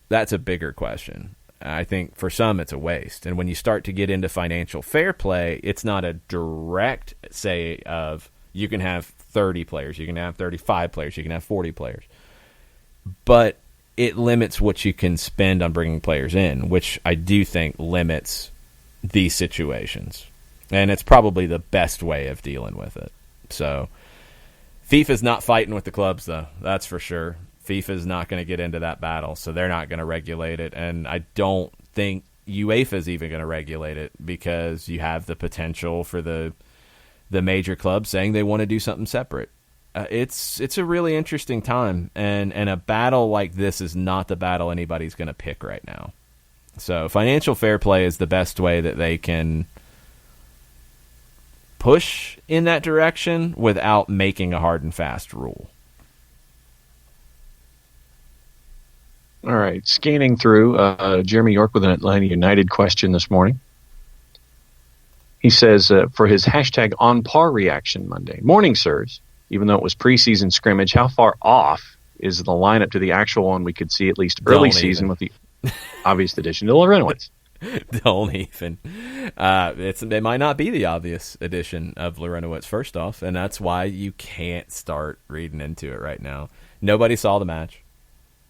That's a bigger question. I think for some it's a waste. And when you start to get into financial fair play, it's not a direct say of you can have 30 players, you can have 35 players, you can have 40 players. But it limits what you can spend on bringing players in, which I do think limits these situations. And it's probably the best way of dealing with it. So FIFA's not fighting with the clubs, though. That's for sure. FIFA's not going to get into that battle, so they're not going to regulate it. And I don't think UEFA's even going to regulate it because you have the potential for the major clubs saying they want to do something separate. It's a really interesting time, and a battle like this is not the battle anybody's going to pick right now. So financial fair play is the best way that they can push in that direction without making a hard and fast rule. All right, scanning through, Jeremy York with an Atlanta United question this morning. He says, for his hashtag on par reaction Monday, morning, sirs, even though it was preseason scrimmage, how far off is the lineup to the actual one we could see at least early season with the obvious addition to Lorenowitz? Don't even. They might not be the obvious addition of Lorenowitz first off, and that's why you can't start reading into it right now. Nobody saw the match.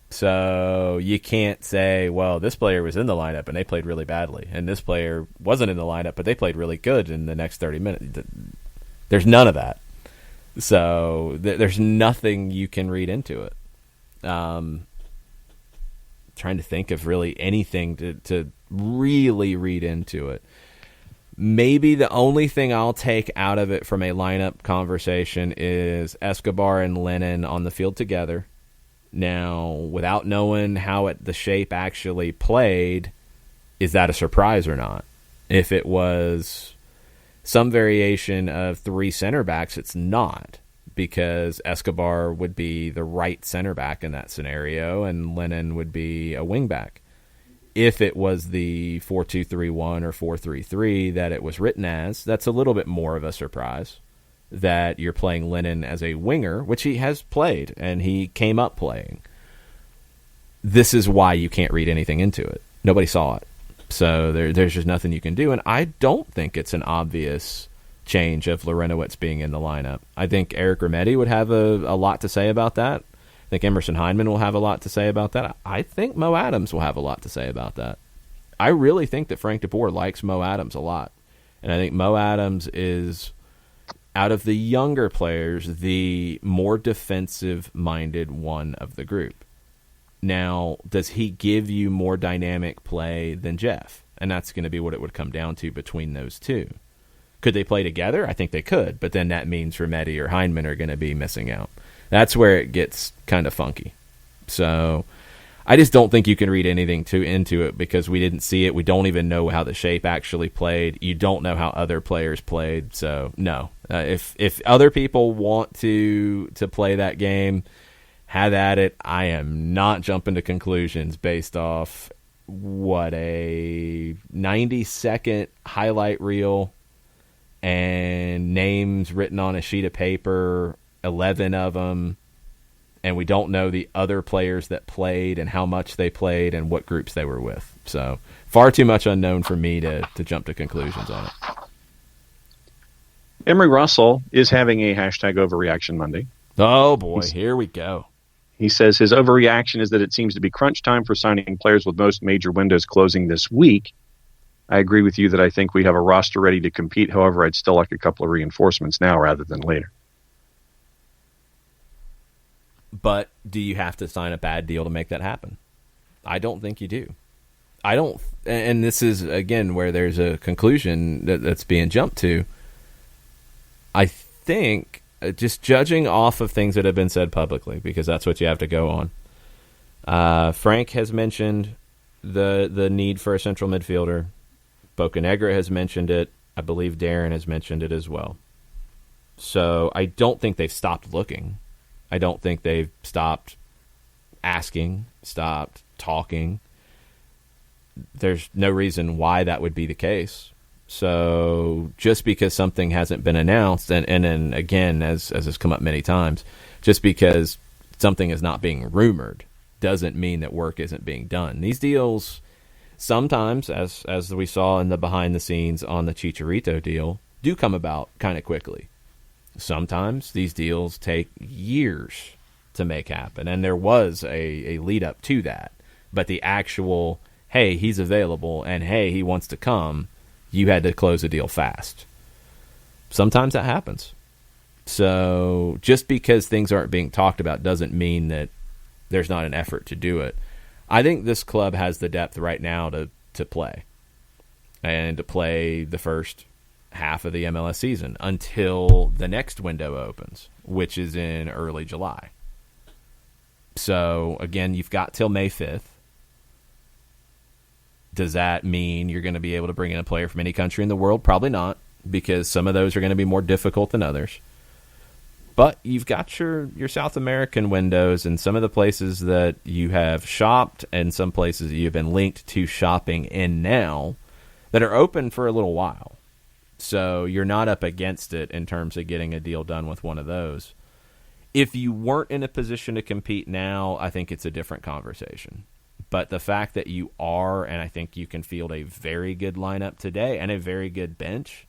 So you can't say, well, this player was in the lineup and they played really badly, and this player wasn't in the lineup but they played really good in the next 30 minutes. There's none of that. So there's nothing you can read into it. Trying to think of really anything to really read into it. Maybe the only thing I'll take out of it from a lineup conversation is Escobar and Lennon on the field together. Now, without knowing how the shape actually played, is that a surprise or not? If it was some variation of three center backs, it's not, because Escobar would be the right center back in that scenario, and Lennon would be a wing back. If it was the 4-2-3-1 or 4-3-3 that it was written as, that's a little bit more of a surprise. that you're playing Lennon as a winger, which he has played, and he came up playing. This is why you can't read anything into it. Nobody saw it. So there's just nothing you can do, and I don't think it's an obvious change of Lorenowitz being in the lineup. I think Eric Remedi would have a lot to say about that. I think Emerson Hyndman will have a lot to say about that. I think Mo Adams will have a lot to say about that. I really think that Frank de Boer likes Mo Adams a lot, and I think Mo Adams is, out of the younger players, the more defensive-minded one of the group. Now, does he give you more dynamic play than Jeff? And that's going to be what it would come down to between those two. Could they play together? I think they could, but then that means Remedi or Hyndman are going to be missing out. That's where it gets kind of funky. So I just don't think you can read anything into it because we didn't see it. We don't even know how the shape actually played. You don't know how other players played. So, no. If other people want to play that game, have at it. I am not jumping to conclusions based off, a 90-second highlight reel and names written on a sheet of paper, 11 of them, and we don't know the other players that played and how much they played and what groups they were with. So far too much unknown for me to jump to conclusions on it. Emery Russell is having a hashtag overreaction Monday. Oh, boy, here we go. He says his overreaction is that it seems to be crunch time for signing players with most major windows closing this week. I agree with you that I think we have a roster ready to compete. However, I'd still like a couple of reinforcements now rather than later. But do you have to sign a bad deal to make that happen? I don't think you do. I don't, and this is, again, where there's a conclusion that's being jumped to. I think, just judging off of things that have been said publicly, because that's what you have to go on. Frank has mentioned the need for a central midfielder. Bocanegra has mentioned it. I believe Darren has mentioned it as well. So I don't think they've stopped looking. I don't think they've stopped asking, stopped talking. There's no reason why that would be the case. So just because something hasn't been announced, and then again, as has come up many times, just because something is not being rumored doesn't mean that work isn't being done. These deals sometimes, as we saw in the behind the scenes on the Chicharito deal, do come about kind of quickly. Sometimes these deals take years to make happen, and there was a lead up to that. But the actual, hey, he's available, and hey, he wants to come, you had to close a deal fast. Sometimes that happens. So just because things aren't being talked about doesn't mean that there's not an effort to do it. I think this club has the depth right now to play, and to play the first half of the MLS season until the next window opens, which is in early July. So, again, you've got till May 5th. Does that mean you're going to be able to bring in a player from any country in the world? Probably not, because some of those are going to be more difficult than others. But you've got your South American windows and some of the places that you have shopped and some places that you've been linked to shopping in now that are open for a little while. So you're not up against it in terms of getting a deal done with one of those. If you weren't in a position to compete now, I think it's a different conversation. But the fact that you are, and I think you can field a very good lineup today and a very good bench,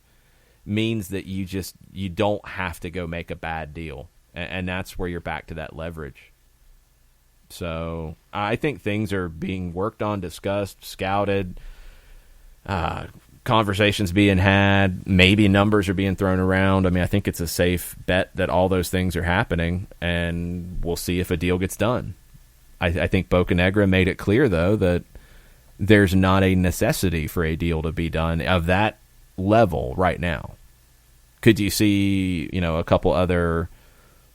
means that you don't have to go make a bad deal. And that's where you're back to that leverage. So I think things are being worked on, discussed, scouted, conversations being had, maybe numbers are being thrown around. I mean, I think it's a safe bet that all those things are happening, and we'll see if a deal gets done. I think Bocanegra made it clear, though, that there's not a necessity for a deal to be done of that level right now. Could you see, a couple other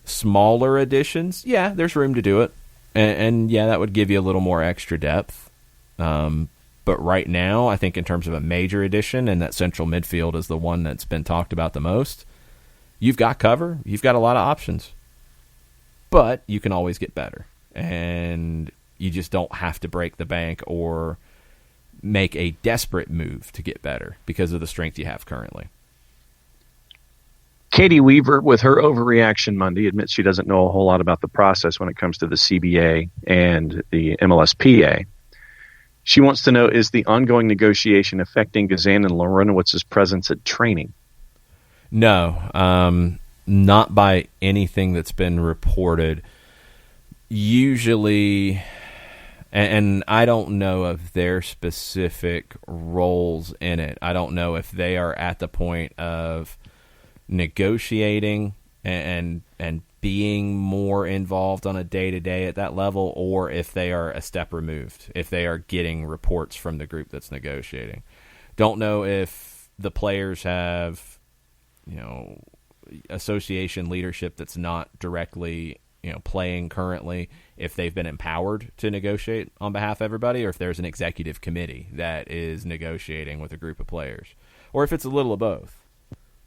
smaller additions? Yeah, there's room to do it. And yeah, that would give you a little more extra depth. But right now, I think in terms of a major addition, and that central midfield is the one that's been talked about the most, you've got cover. You've got a lot of options. But you can always get better. And you just don't have to break the bank or make a desperate move to get better because of the strength you have currently. Katie Weaver, with her overreaction Monday, admits she doesn't know a whole lot about the process when it comes to the CBA and the MLSPA. She wants to know, is the ongoing negotiation affecting Gazan and Larenowicz's presence at training? No, not by anything that's been reported. Usually, and I don't know of their specific roles in it. I don't know if they are at the point of negotiating and being more involved on a day-to-day at that level, or if they are a step removed, if they are getting reports from the group that's negotiating. Don't know if the players have, association leadership that's not directly, playing currently, if they've been empowered to negotiate on behalf of everybody, or if there's an executive committee that is negotiating with a group of players, or if it's a little of both.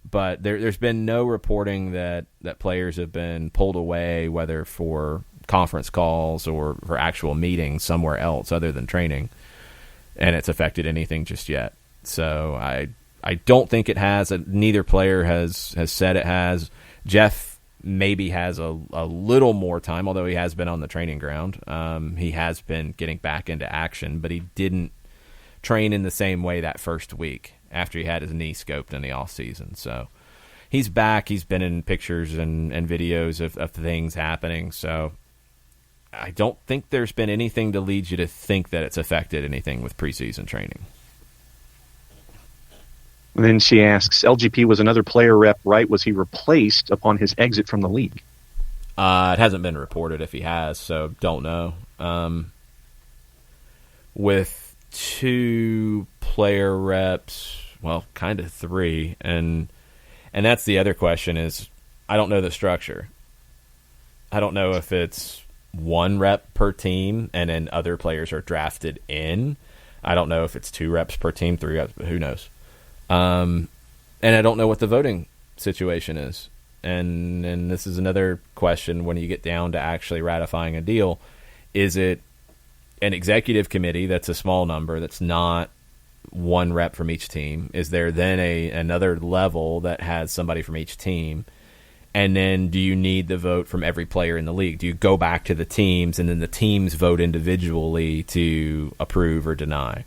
But there's been no reporting that players have been pulled away, whether for conference calls or for actual meetings somewhere else other than training, and it's affected anything just yet. So I don't think it has. Neither player has said it has. Jeff maybe has a little more time, although he has been on the training ground. He has been getting back into action, but he didn't train in the same way that first week after he had his knee scoped in the off season. So he's back. He's been in pictures and videos of things happening. So I don't think there's been anything to lead you to think that it's affected anything with preseason training. And then she asks, LGP was another player rep, right? Was he replaced upon his exit from the league? It hasn't been reported if he has, so don't know. With 2 player reps, well, kind of 3, and that's the other question is, I don't know the structure. I don't know if it's 1 rep per team and then other players are drafted in. I don't know if it's 2 reps per team, 3 reps, who knows? And I don't know what the voting situation is. And this is another question when you get down to actually ratifying a deal. Is it an executive committee that's a small number, that's not 1 rep from each team? Is there then another level that has somebody from each team? And then do you need the vote from every player in the league? Do you go back to the teams and then the teams vote individually to approve or deny?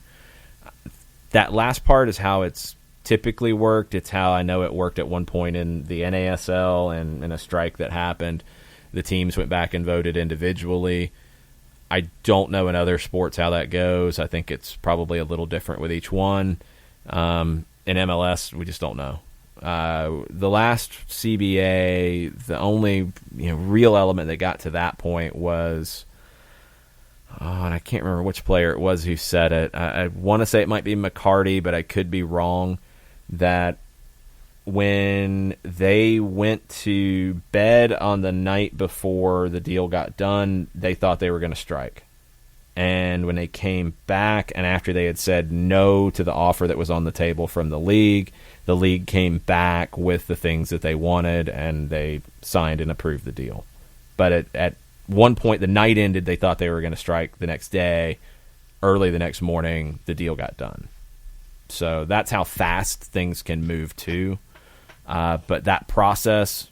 That last part is how it's typically worked. It's how I know it worked at one point in the NASL and in a strike that happened. The teams went back and voted individually. I don't know in other sports how that goes. I think it's probably a little different with each one. In MLS, we just don't know. The last CBA, the only real element that got to that point was, and I can't remember which player it was who said it. I want to say it might be McCarty, but I could be wrong, that when they went to bed on the night before the deal got done, they thought they were going to strike. And when they came back and after they had said no to the offer that was on the table from the league came back with the things that they wanted and they signed and approved the deal. But at one point, the night ended, they thought they were going to strike the next day. Early the next morning, the deal got done. So that's how fast things can move too. But that process,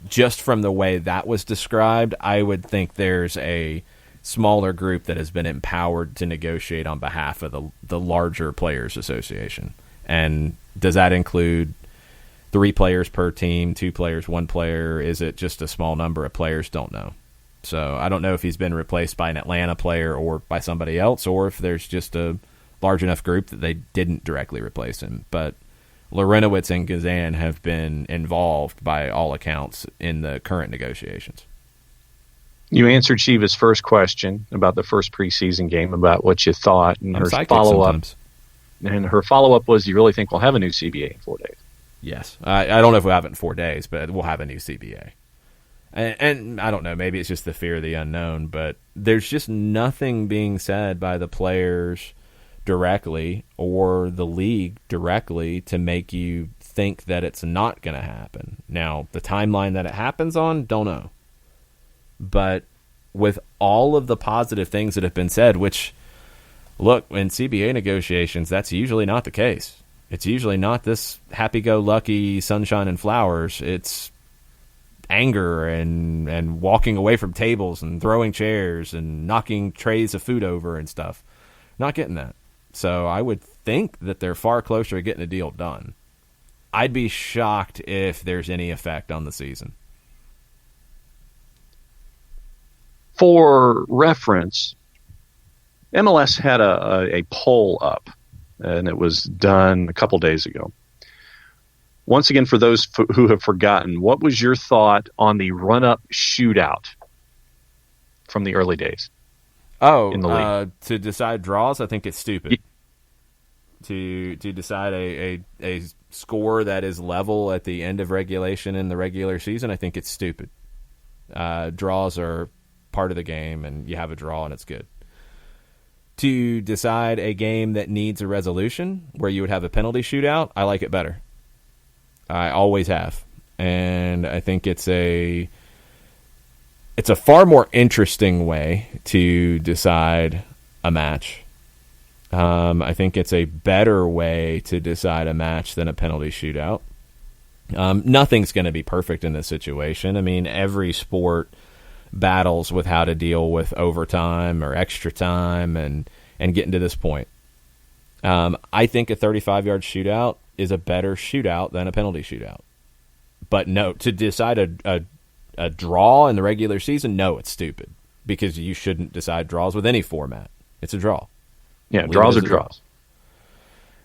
just from the way that was described, I would think there's a smaller group that has been empowered to negotiate on behalf of the larger players association. And does that include 3 players per team, 2 players, 1 player? Is it just a small number of players? Don't know. So I don't know if he's been replaced by an Atlanta player or by somebody else, or if there's just a large enough group that they didn't directly replace him. But Larenowicz and Gazan have been involved by all accounts in the current negotiations. You answered Shiva's first question about the first preseason game, about what you thought, and I'm her psychic follow-up. sometimes. And her follow-up was, "You really think we'll have a new CBA in 4 days?" Yes, I don't know if we'll have it in 4 days, but we'll have a new CBA. And I don't know, maybe it's just the fear of the unknown, but there's just nothing being said by the players directly or the league directly to make you think that it's not going to happen. Now, the timeline that it happens on, don't know. But with all of the positive things that have been said, which, look, in CBA negotiations, that's usually not the case. It's usually not this happy-go-lucky sunshine and flowers. It's anger and walking away from tables and throwing chairs and knocking trays of food over and stuff. Not getting that. So I would think that they're far closer to getting a deal done. I'd be shocked if there's any effect on the season. For reference, MLS had a poll up, and it was done a couple days ago. Once again, for those who have forgotten, what was your thought on the run-up shootout from the early days? In the league? To decide draws, I think it's stupid. To decide a score that is level at the end of regulation in the regular season, I think it's stupid. Draws are part of the game, and you have a draw, and it's good. To decide a game that needs a resolution, where you would have a penalty shootout, I like it better. I always have. And I think it's a far more interesting way to decide a match. I think it's a better way to decide a match than a penalty shootout. Nothing's going to be perfect in this situation. I mean, every sport battles with how to deal with overtime or extra time and getting to this point. I think a 35-yard shootout is a better shootout than a penalty shootout. But no, to decide a draw in the regular season, no, it's stupid, because you shouldn't decide draws with any format. It's a draw. Yeah, draws are draws.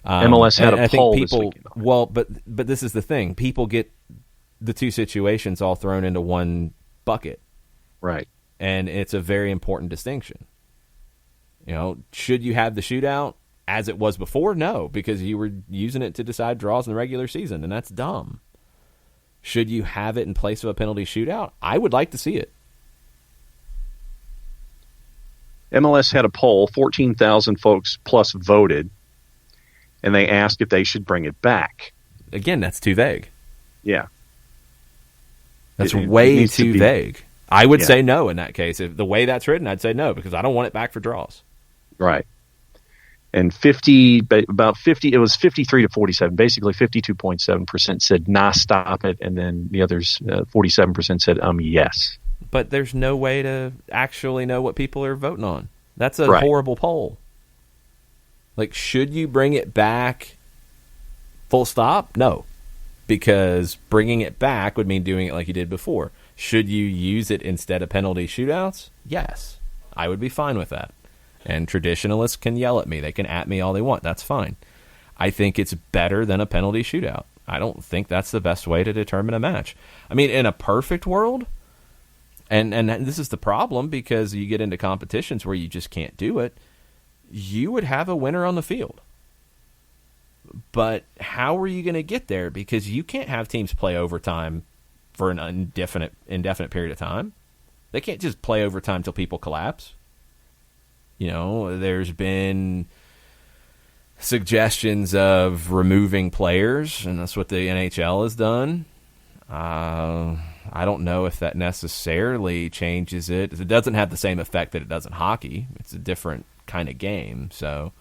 MLS had a poll this weekend. Well, but this is the thing. People get the two situations all thrown into one bucket. Right. And it's a very important distinction. You know, should you have the shootout as it was before? No, because you were using it to decide draws in the regular season, and that's dumb. Should you have it in place of a penalty shootout? I would like to see it. MLS had a poll, 14,000 folks plus voted, and they asked if they should bring it back. Again, that's too vague. Yeah. That's way too vague. I would say no in that case. If the way that's written, I'd say no, because I don't want it back for draws. Right. And it was 53 to 47. Basically, 52.7% said, nah, stop it. And then the others, 47% said, yes. But there's no way to actually know what people are voting on. That's a horrible poll. Like, should you bring it back full stop? No. Because bringing it back would mean doing it like you did before. Should you use it instead of penalty shootouts? Yes. I would be fine with that. And traditionalists can yell at me. They can at me all they want. That's fine. I think it's better than a penalty shootout. I don't think that's the best way to determine a match. I mean, in a perfect world, and this is the problem, because you get into competitions where you just can't do it, you would have a winner on the field. But how are you going to get there? Because you can't have teams play overtime for an indefinite period of time. They can't just play overtime until people collapse. You know, there's been suggestions of removing players, and that's what the NHL has done. I don't know if that necessarily changes it. It doesn't have the same effect that it does in hockey. It's a different kind of game. So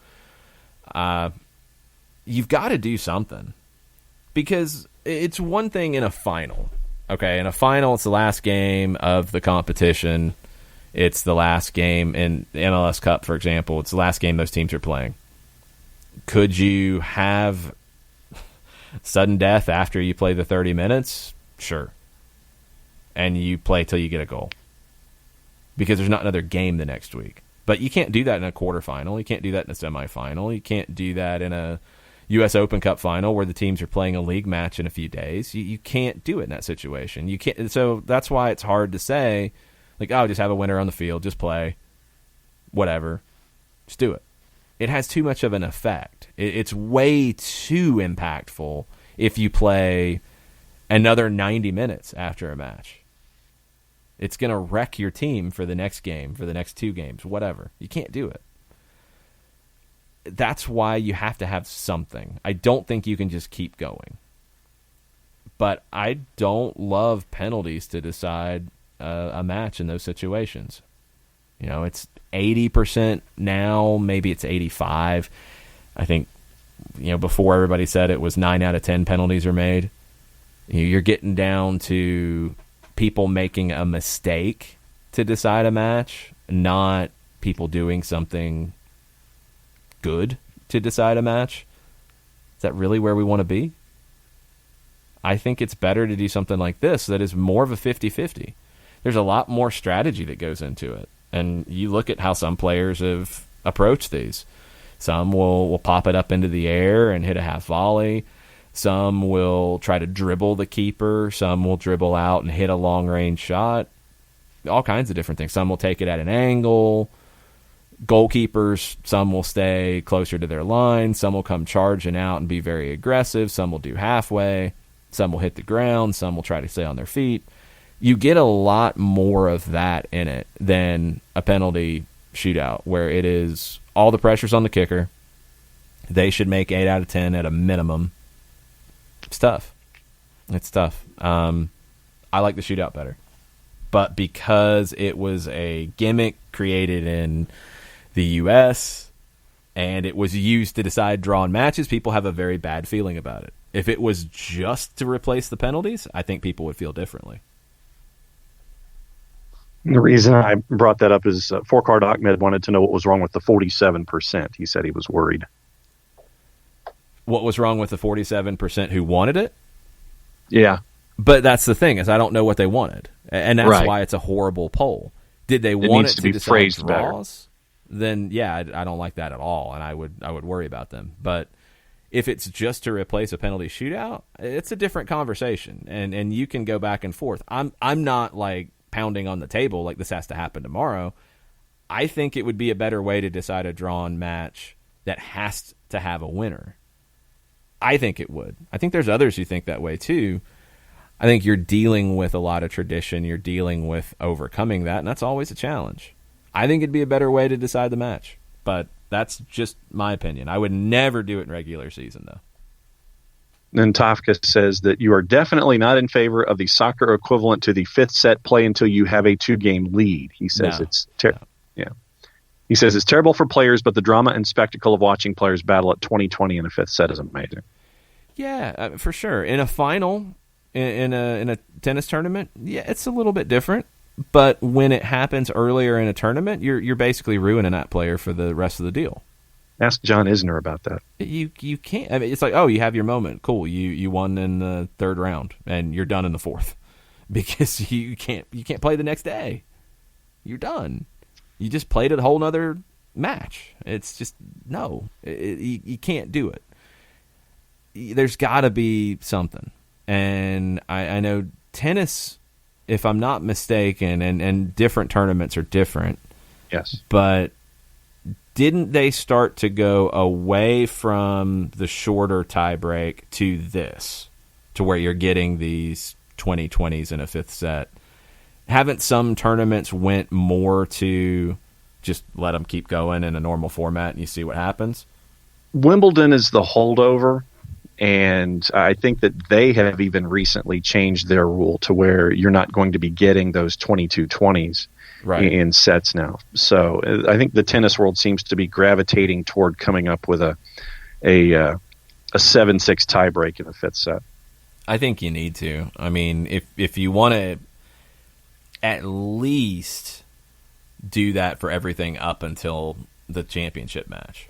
you've got to do something, because it's one thing in a final. Okay, in a final, it's the last game of the competition. It's the last game in the MLS Cup, for example. It's the last game those teams are playing. Could you have sudden death after you play the 30 minutes? Sure. And you play till you get a goal, because there's not another game the next week. But you can't do that in a quarterfinal. You can't do that in a semifinal. You can't do that in a U.S. Open Cup final where the teams are playing a league match in a few days. You can't do it in that situation. You can't. So that's why it's hard to say, like, oh, just have a winner on the field, just play, whatever. Just do it. It has too much of an effect. It's way too impactful if you play another 90 minutes after a match. It's going to wreck your team for the next game, for the next two games, whatever. You can't do it. That's why you have to have something. I don't think you can just keep going. But I don't love penalties to decide a match in those situations. You know, it's 80% now, maybe it's 85%. I think before everybody said it was 9 out of 10 penalties are made. You're getting down to people making a mistake to decide a match, not people doing something good to decide a match. Is that really where we want to be? I think it's better to do something like this that is more of a 50-50. There's a lot more strategy that goes into it. And you look at how some players have approached these. Some will pop it up into the air and hit a half volley. Some will try to dribble the keeper. Some will dribble out and hit a long-range shot. All kinds of different things. Some will take it at an angle. Goalkeepers, some will stay closer to their line. Some will come charging out and be very aggressive. Some will do halfway. Some will hit the ground. Some will try to stay on their feet. You get a lot more of that in it than a penalty shootout, where it is all the pressure's on the kicker. They should make 8 out of 10 at a minimum. It's tough. It's tough. I like the shootout better. But because it was a gimmick created in the U.S. and it was used to decide drawn matches, people have a very bad feeling about it. If it was just to replace the penalties, I think people would feel differently. The reason I brought that up is Four-Card Ahmed wanted to know what was wrong with the 47%. He said he was worried. What was wrong with the 47% who wanted it? Yeah. But that's the thing, is I don't know what they wanted. And that's right. why it's a horrible poll. Did they want it to be phrased draws? Better. Then, yeah, I don't like that at all, and I would worry about them. But if it's just to replace a penalty shootout, it's a different conversation, and you can go back and forth. I'm not like pounding on the table like this has to happen tomorrow. I think it would be a better way to decide a drawn match that has to have a winner. I think it would. I think there's others who think that way too. I think you're dealing with a lot of tradition. You're dealing with overcoming that, and that's always a challenge. I think it'd be a better way to decide the match, but that's just my opinion. I would never do it in regular season, though. Then Tafka says that you are definitely not in favor of the soccer equivalent to the fifth set play until you have a 2-game lead. He says yeah. He says it's terrible for players, but the drama and spectacle of watching players battle at 20-20 in a fifth set is amazing. Yeah, for sure. In a final, in a tennis tournament, yeah, it's a little bit different. But when it happens earlier in a tournament, you're basically ruining that player for the rest of the deal. Ask John Isner about that. You can't. I mean, it's like, oh, you have your moment. Cool. You won in the third round, and you're done in the fourth because you can't play the next day. You're done. You just played a whole nother match. It's just no. You can't do it. There's got to be something, and I know tennis, if I'm not mistaken, and different tournaments are different. Yes, but didn't they start to go away from the shorter tiebreak to this, to where you're getting these 20-20s in a fifth set? Haven't some tournaments went more to just let them keep going in a normal format and you see what happens? Wimbledon is the holdover, and I think that they have even recently changed their rule to where you're not going to be getting those 22-20s. Right. In sets now. So I think the tennis world seems to be gravitating toward coming up with a 7-6 tiebreak in the fifth set. I think you need to. I mean, if you want to at least do that for everything up until the championship match.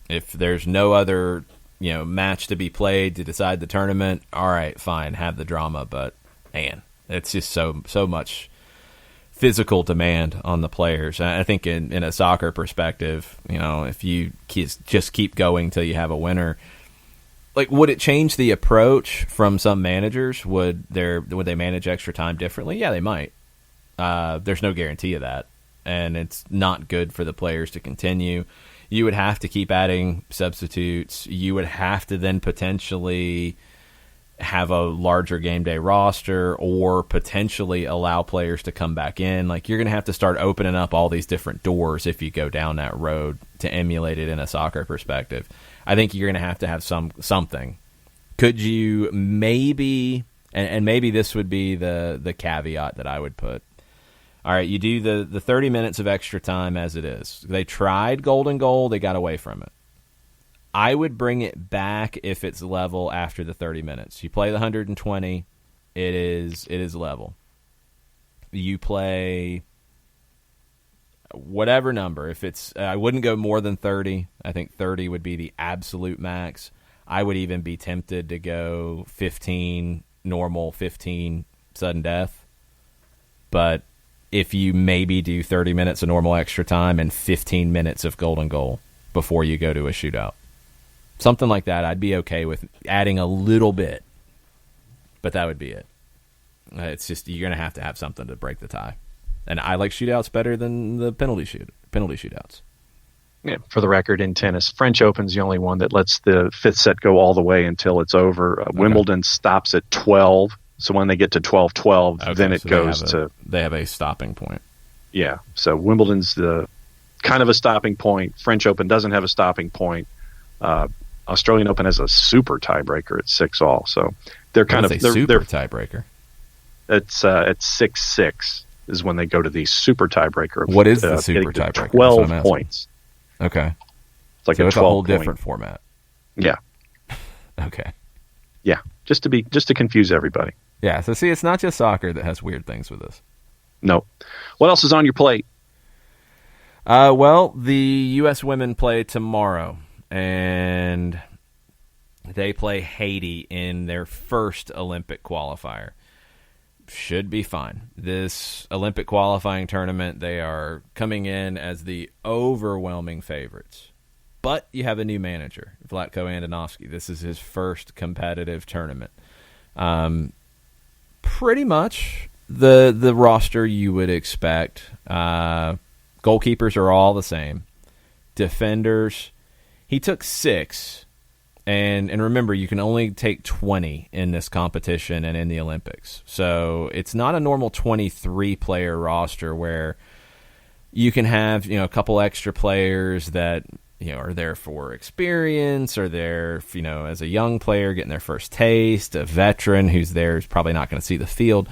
If there's no other, match to be played to decide the tournament, all right, fine, have the drama, but man, it's just so much physical demand on the players. I think in a soccer perspective, if you just keep going till you have a winner, like, would it change the approach from some managers? Would they manage extra time differently? Yeah, they might. There's no guarantee of that, and it's not good for the players to continue. You would have to keep adding substitutes. You would have to then potentially have a larger game day roster, or potentially allow players to come back in. Like, you're going to have to start opening up all these different doors if you go down that road to emulate it in a soccer perspective. I think you're going to have something. Could you maybe, and maybe this would be the caveat that I would put. All right, you do the 30 minutes of extra time as it is. They tried golden goal, they got away from it. I would bring it back if it's level after the 30 minutes. You play the 120, it is level. You play whatever number. If it's, I wouldn't go more than 30. I think 30 would be the absolute max. I would even be tempted to go 15 normal, 15 sudden death. But if you maybe do 30 minutes of normal extra time and 15 minutes of golden goal before you go to a shootout, something like that, I'd be okay with adding a little bit. But that would be it. It's just you're going to have something to break the tie. And I like shootouts better than the penalty shootouts. Yeah, for the record, in tennis, French Open's the only one that lets the fifth set go all the way until it's over. Okay. Wimbledon stops at 12. So when they get to 12-12, okay, then it goes to... They have a stopping point. Yeah. So Wimbledon's the kind of a stopping point. French Open doesn't have a stopping point. Australian Open has a super tiebreaker at 6-all. So they're kind of... Super tiebreaker? It's at 6-6 is when they go to the super tiebreaker. What is the super tiebreaker? 12 points. Okay. It's like so a 12 it's a whole point. Different format. Yeah. Okay. Yeah. Just to confuse everybody. Yeah. So see, it's not just soccer that has weird things with this. No. What else is on your plate? Well, the U.S. women play tomorrow, and they play Haiti in their first Olympic qualifier. Should be fine. This Olympic qualifying tournament, they are coming in as the overwhelming favorites. But you have a new manager, Vlatko Andonovski. This is his first competitive tournament. Pretty much the roster you would expect. Goalkeepers are all the same. Defenders, he took 6. And remember, you can only take 20 in this competition and in the Olympics. So it's not a normal 23-player roster where you can have, a couple extra players that, are there for experience, or they're, as a young player getting their first taste, a veteran who's there is probably not going to see the field.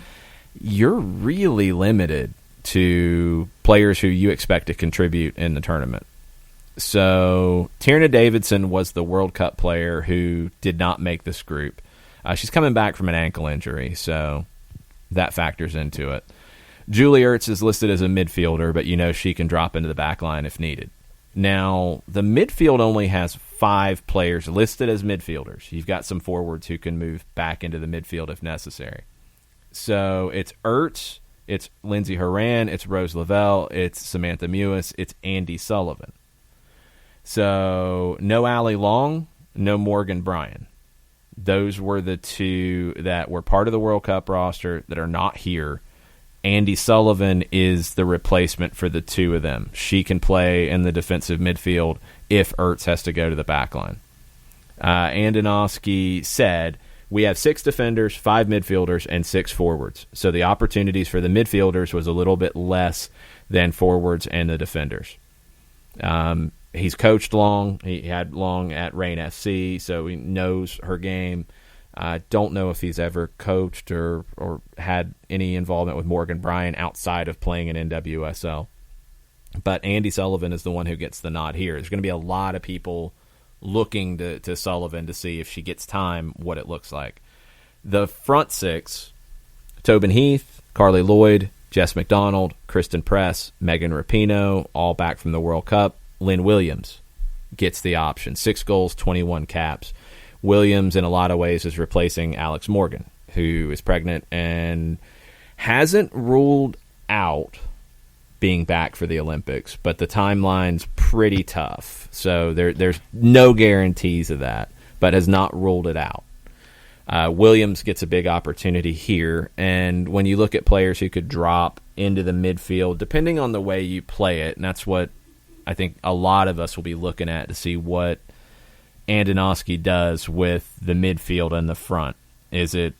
You're really limited to players who you expect to contribute in the tournament. So Tierna Davidson was the World Cup player who did not make this group. She's coming back from an ankle injury, so that factors into it. Julie Ertz is listed as a midfielder, but she can drop into the back line if needed. Now, the midfield only has 5 players listed as midfielders. You've got some forwards who can move back into the midfield if necessary. So it's Ertz, it's Lindsey Horan, it's Rose Lavelle, it's Samantha Mewis, it's Andy Sullivan. So no Allie Long, no Morgan Bryan. Those were the 2 that were part of the World Cup roster that are not here. Andy Sullivan is the replacement for the 2 of them. She can play in the defensive midfield if Ertz has to go to the back line. Andonovski said, we have 6 defenders, 5 midfielders, and 6 forwards. So the opportunities for the midfielders was a little bit less than forwards and the defenders. He's coached Long. He had Long at Reign FC, so he knows her game. I don't know if he's ever coached or had any involvement with Morgan Bryan outside of playing in NWSL. But Andy Sullivan is the one who gets the nod here. There's going to be a lot of people looking to Sullivan to see if she gets time, what it looks like. The front 6, Tobin Heath, Carly Lloyd, Jess McDonald, Kristen Press, Megan Rapinoe, all back from the World Cup. Lynn Williams gets the option. 6 goals, 21 caps. Williams, in a lot of ways, is replacing Alex Morgan, who is pregnant and hasn't ruled out being back for the Olympics, but the timeline's pretty tough. So there's no guarantees of that, but has not ruled it out. Williams gets a big opportunity here, and when you look at players who could drop into the midfield, depending on the way you play it, and that's what I think a lot of us will be looking at to see what Andonovski does with the midfield and the front. Is it,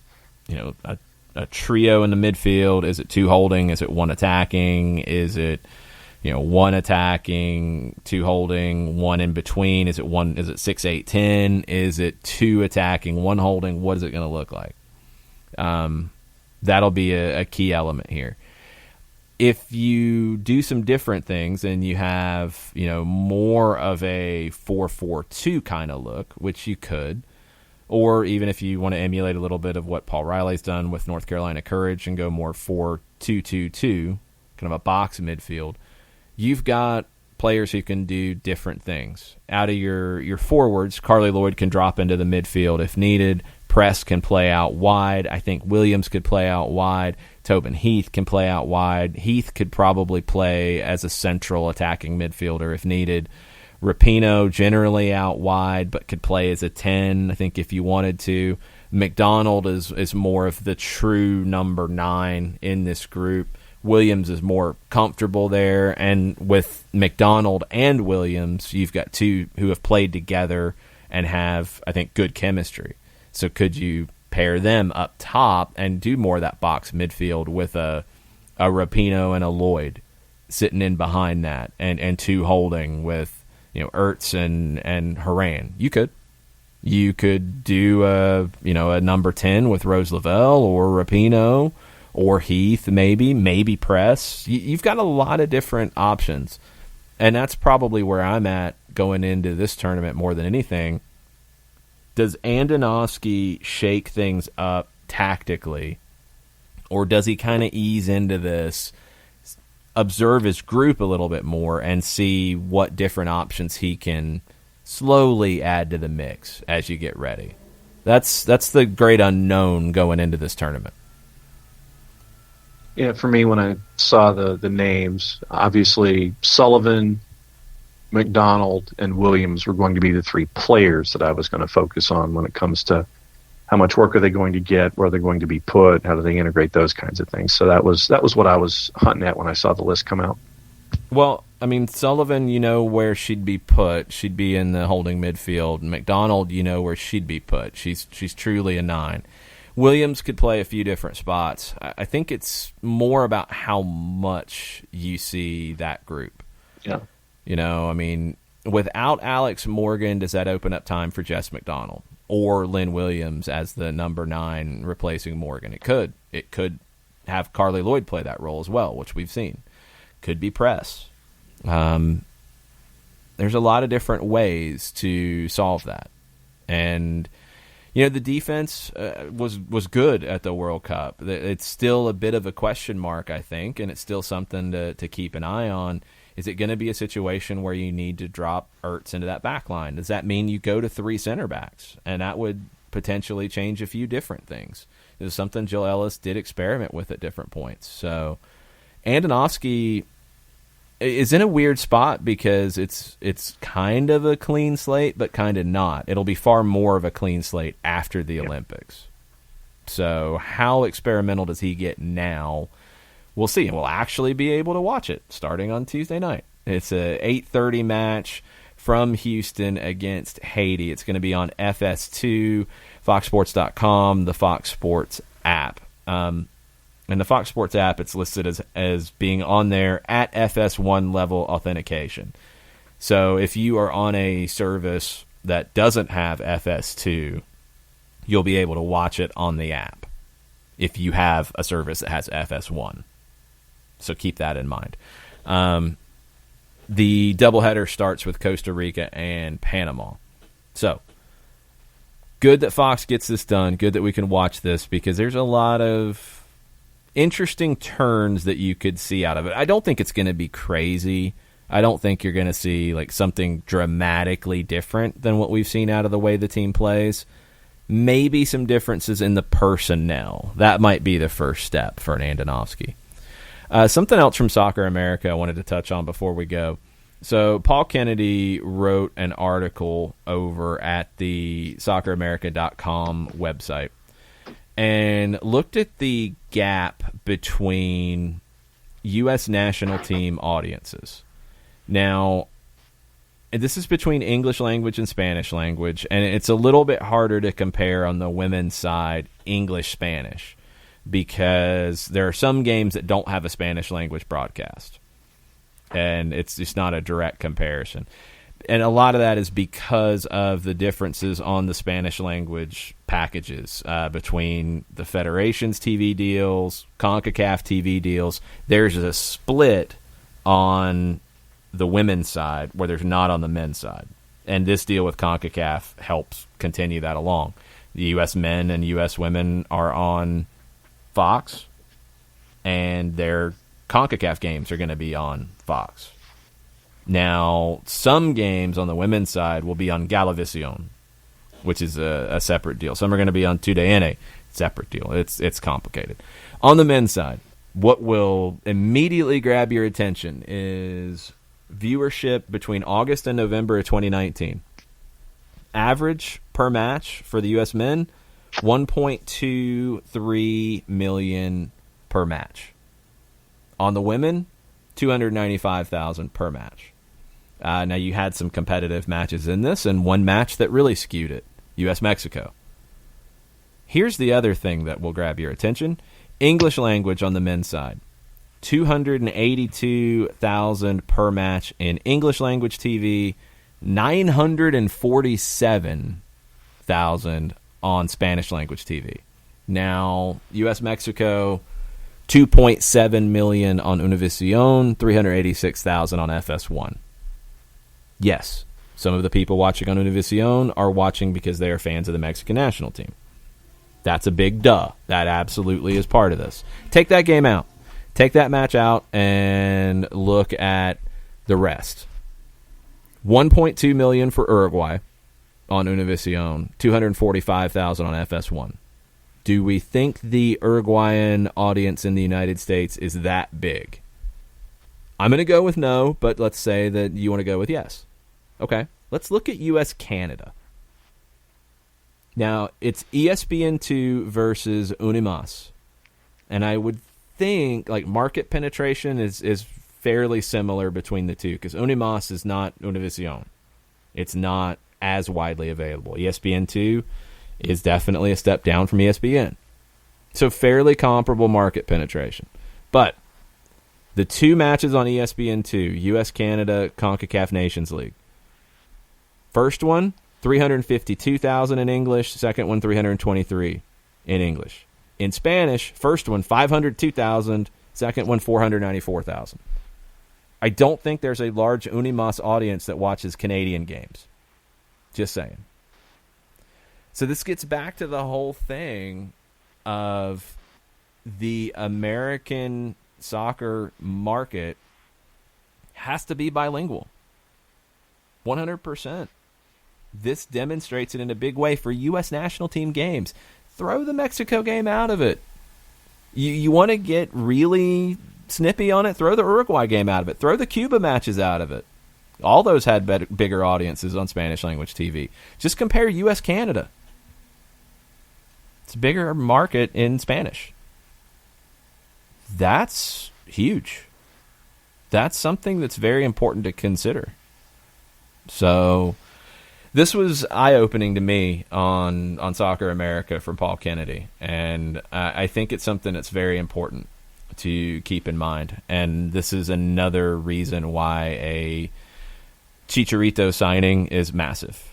a trio in the midfield? Is it 2 holding? Is it 1 attacking? Is it, 1 attacking, 2 holding, 1 in between? Is it 6-8-10? Is it 2 attacking, 1 holding? What is it going to look like? That'll be a key element here. if you do some different things and you have, more of a 4-4-2 kind of look, which you could, or even if you want to emulate a little bit of what Paul Riley's done with North Carolina Courage and go more 4-2-2-2, kind of a box midfield, you've got players who can do different things. Out of your forwards, Carly Lloyd can drop into the midfield if needed. Press can play out wide. I think Williams could play out wide. Tobin Heath can play out wide. Heath could probably play as a central attacking midfielder if needed. Rapinoe generally out wide, but could play as a 10, I think, if you wanted to. McDonald is more of the true number 9 in this group. Williams is more comfortable there, and with McDonald and Williams, you've got two who have played together and have, I think, good chemistry. So could you pair them up top and do more of that box midfield with a Rapinoe and a Lloyd sitting in behind that, and two holding with Ertz and Horan? You could do a number 10 with Rose Lavelle or Rapinoe or Heath, maybe Press. You've got a lot of different options, and that's probably where I'm at going into this tournament more than anything. Does Andonovski shake things up tactically, or does he kind of ease into this, observe his group a little bit more, and see what different options he can slowly add to the mix as you get ready? That's the great unknown going into this tournament. Yeah, for me, when I saw the names, obviously Sullivan, McDonald, and Williams were going to be the 3 players that I was going to focus on when it comes to how much work are they going to get, where they're going to be put, how do they integrate, those kinds of things. So that was what I was hunting at when I saw the list come out. Well, I mean, Sullivan, where she'd be put. She'd be in the holding midfield. McDonald, where she'd be put. She's truly a 9. Williams could play a few different spots. I think it's more about how much you see that group. Yeah. I mean, without Alex Morgan, does that open up time for Jess McDonald or Lynn Williams as the number 9 replacing Morgan? It could. It could have Carly Lloyd play that role as well, which we've seen. Could be Press. There's a lot of different ways to solve that. And the defense was good at the World Cup. It's still a bit of a question mark, I think, and it's still something to keep an eye on. Is it going to be a situation where you need to drop Ertz into that back line? Does that mean you go to 3 center backs? And that would potentially change a few different things. It was something Jill Ellis did experiment with at different points. So Andonovski is in a weird spot because it's kind of a clean slate, but kind of not. It'll be far more of a clean slate after the Olympics. So how experimental does he get now? We'll see, and we'll actually be able to watch it starting on Tuesday night. It's a 8:30 match from Houston against Haiti. It's going to be on FS2, FoxSports.com, the Fox Sports app. In the Fox Sports app, it's listed as being on there at FS1 level authentication. So if you are on a service that doesn't have FS2, you'll be able to watch it on the app if you have a service that has FS1. So keep that in mind. The doubleheader starts with Costa Rica and Panama. So good that Fox gets this done. Good that we can watch this because there's a lot of interesting turns that you could see out of it. I don't think it's going to be crazy. I don't think you're going to see like something dramatically different than what we've seen out of the way the team plays. Maybe some differences in the personnel. That might be the first step for an Andonovski. Something else from Soccer America I wanted to touch on before we go. So Paul Kennedy wrote an article over at the SoccerAmerica.com website and looked at the gap between U.S. national team audiences. Now, this is between English language and Spanish language, and it's a little bit harder to compare on the women's side English-Spanish because there are some games that don't have a Spanish language broadcast, and it's just not a direct comparison. And a lot of that is because of the differences on the Spanish language packages between the Federation's TV deals, CONCACAF TV deals. There's a split on the women's side where there's not on the men's side. And this deal with CONCACAF helps continue that along. The U.S. men and U.S. women are on Fox, and their CONCACAF games are going to be on Fox. Now, some games on the women's side will be on Galavisión, which is a separate deal. Some are going to be on TUDN, separate deal. It's complicated. On the men's side, what will immediately grab your attention is viewership between August and November of 2019. Average per match for the U.S. men, 1.23 million per match. On the women, 295,000 per match. Now, you had some competitive matches in this, and one match that really skewed it, U.S.-Mexico. Here's the other thing that will grab your attention. English language on the men's side. 282,000 per match in English language TV, 947,000 on Spanish language TV. Now, U.S.-Mexico, 2.7 million on Univision, 386,000 on FS1. Yes, some of the people watching on Univision are watching because they are fans of the Mexican national team. That's a big duh. That absolutely is part of this. Take that game out. Take that match out and look at the rest. 1.2 million for Uruguay on Univision, 245,000 on FS1. Do we think the Uruguayan audience in the United States is that big? I'm going to go with no, but let's say that you want to go with yes. Okay, let's look at U.S.-Canada. Now, it's ESPN2 versus Unimas. And I would think like market penetration is fairly similar between the two because Unimas is not Univision. It's not as widely available. ESPN2 is definitely a step down from ESPN. So fairly comparable market penetration. But the two matches on ESPN2, U.S.-Canada, CONCACAF Nations League. First one, 352,000 in English. Second one, 323 in English. In Spanish, first one, 502,000. Second one, 494,000. I don't think there's a large Unimas audience that watches Canadian games. Just saying. So this gets back to the whole thing of the American soccer market has to be bilingual. 100%. This demonstrates it in a big way for U.S. national team games. Throw the Mexico game out of it. You want to get really snippy on it? Throw the Uruguay game out of it. Throw the Cuba matches out of it. All those had bigger audiences on Spanish language TV. Just compare U.S.-Canada. It's a bigger market in Spanish. That's huge. That's something that's very important to consider. So this was eye-opening to me on Soccer America from Paul Kennedy, and I think it's something that's very important to keep in mind. And this is another reason why a Chicharito signing is massive.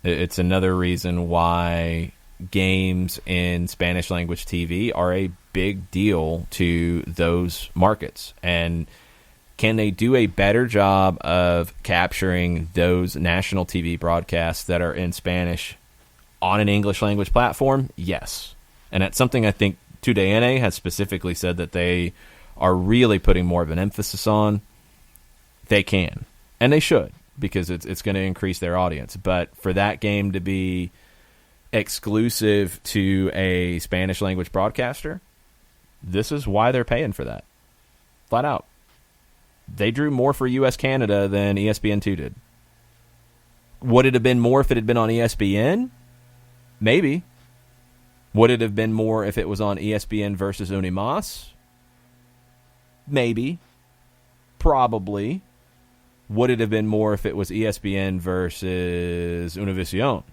It's another reason why games in Spanish language TV are a big deal to those markets. And can they do a better job of capturing those national TV broadcasts that are in Spanish on an English language platform? Yes. And that's something I think TUDN has specifically said that they are really putting more of an emphasis on. They can. And they should, because it's going to increase their audience. But for that game to be exclusive to a Spanish language broadcaster, this is why they're paying for that. Flat out. They drew more for U.S.-Canada than ESPN2 did. Would it have been more if it had been on ESPN? Maybe. Would it have been more if it was on ESPN versus Unimas? Maybe. Probably. Would it have been more if it was ESPN versus Univision?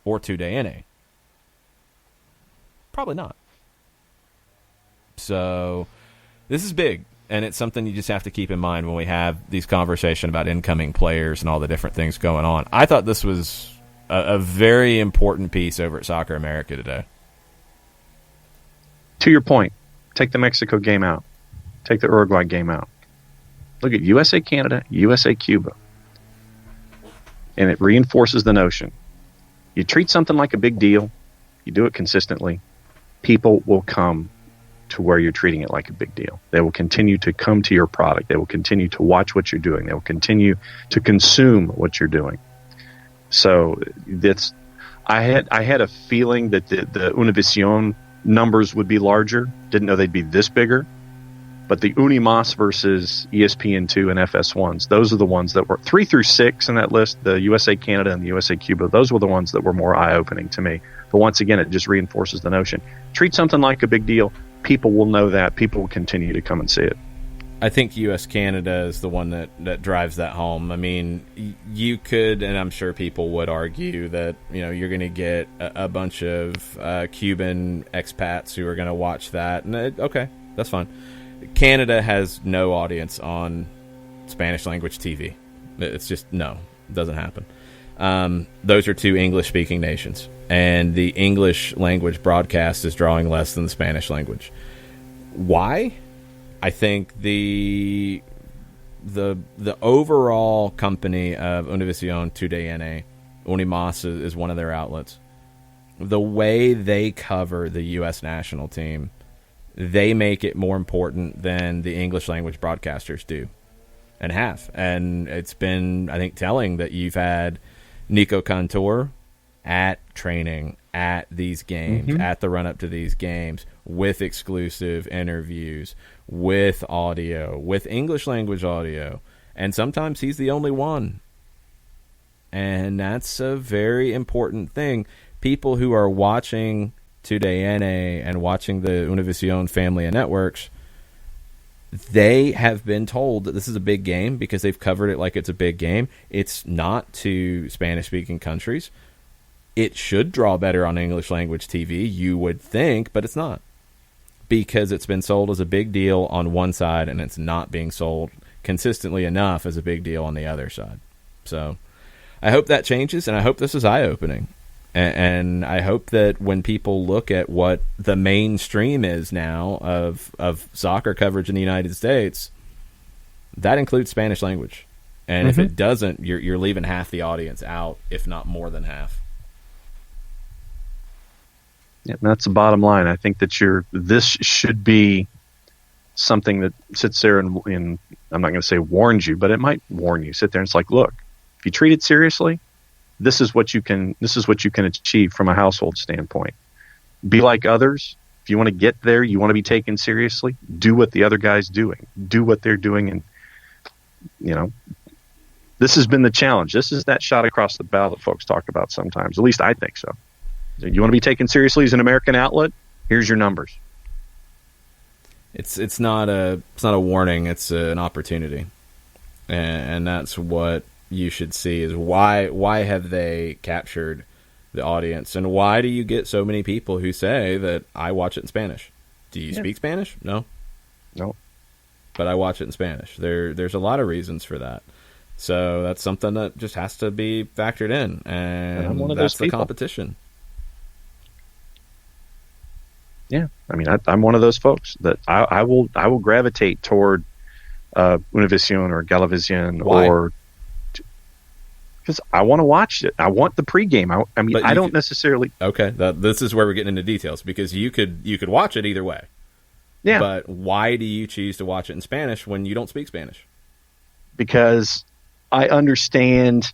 Or TUDN? Probably not. So, this is big. and it's something you just have to keep in mind when we have these conversations about incoming players and all the different things going on. I thought this was a very important piece over at Soccer America today. To your point, take the Mexico game out. Take the Uruguay game out. Look at USA Canada, USA Cuba. And it reinforces the notion. You treat something like a big deal, you do it consistently, people will come to where you're treating it like a big deal. They will continue to come to your product. They will continue to watch what you're doing. They will continue to consume what you're doing. So I had a feeling that the Univision numbers would be larger. Didn't know they'd be this bigger. But the Unimas versus ESPN2 and FS1s, those are the ones that were 3 through 6 in that list, the USA Canada and the USA Cuba. Those were the ones that were more eye-opening to me. But once again, it just reinforces the notion. Treat something like a big deal. People will know that. People will continue to come and see it. I think US-Canada is the one that drives that home. I mean, you could, and I'm sure people would argue that, you're going to get a bunch of Cuban expats who are going to watch that. And okay, that's fine. Canada has no audience on Spanish-language TV. It's just, no, it doesn't happen. Those are two English-speaking nations, and the English-language broadcast is drawing less than the Spanish language. Why? I think the overall company of Univision TUDN, Unimas is one of their outlets. The way they cover the U.S. national team, they make it more important than the English language broadcasters do and have. And it's been, I think, telling that you've had Nico Cantor at training, at these games, at the run-up to these games, with exclusive interviews, with audio, with English language audio. And sometimes he's the only one. And that's a very important thing. People who are watching TUDN and watching the Univision family of networks, they have been told that this is a big game because they've covered it like it's a big game. It's not to Spanish-speaking countries. It should draw better on English language TV, you would think, but it's not, because it's been sold as a big deal on one side and it's not being sold consistently enough as a big deal on the other side. So I hope that changes, and I hope this is eye-opening. And I hope that when people look at what the mainstream is now of soccer coverage in the United States, that includes Spanish language. And if it doesn't, you're leaving half the audience out, if not more than half. Yeah, that's the bottom line. I think that this should be something that sits there and I'm not going to say warns you, but it might warn you. Sit there and it's like, look, if you treat it seriously, this is what you can achieve from a household standpoint. Be like others. If you want to get there, you want to be taken seriously, do what the other guy's doing. Do what they're doing. And, this has been the challenge. This is that shot across the bow that folks talk about sometimes. At least I think so. You want to be taken seriously as an American outlet? Here's your numbers. It's not a warning. It's an opportunity. And that's what you should see, is why have they captured the audience, and why do you get so many people who say that I watch it in Spanish? Do you speak Spanish? No, but I watch it in Spanish. There's a lot of reasons for that, so that's something that just has to be factored in, and that's the competition. Yeah, I mean, I'm one of those folks that I will gravitate toward Univision or Galavision. Why? Or because I want to watch it. I want the pregame. I mean, I don't necessarily. Okay, this is where we're getting into details, because you could watch it either way. Yeah. But why do you choose to watch it in Spanish when you don't speak Spanish? Because I understand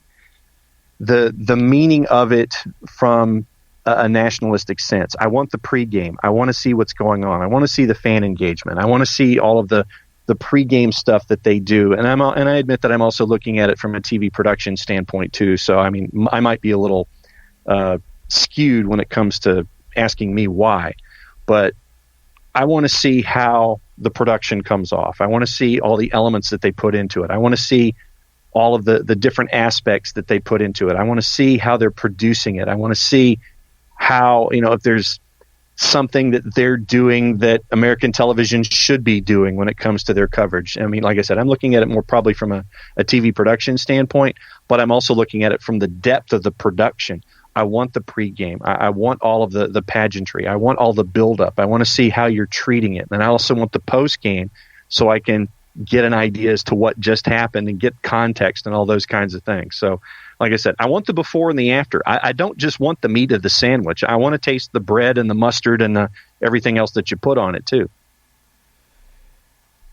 the meaning of it from a nationalistic sense. I want the pregame. I want to see what's going on. I want to see the fan engagement. I want to see all of the pregame stuff that they do. And I admit that I'm also looking at it from a TV production standpoint too. So, I mean, I might be a little skewed when it comes to asking me why, but I want to see how the production comes off. I want to see all the elements that they put into it. I want to see all of the different aspects that they put into it. I want to see how they're producing it. I want to see how, if there's something that they're doing that American television should be doing when it comes to their coverage. I mean, like I said, I'm looking at it more probably from a TV production standpoint, but I'm also looking at it from the depth of the production. I want the pregame. I want all of the pageantry. I want all the buildup. I want to see how you're treating it. And I also want the postgame so I can get an idea as to what just happened and get context and all those kinds of things. So, like I said, I want the before and the after. I don't just want the meat of the sandwich. I want to taste the bread and the mustard and everything else that you put on it, too.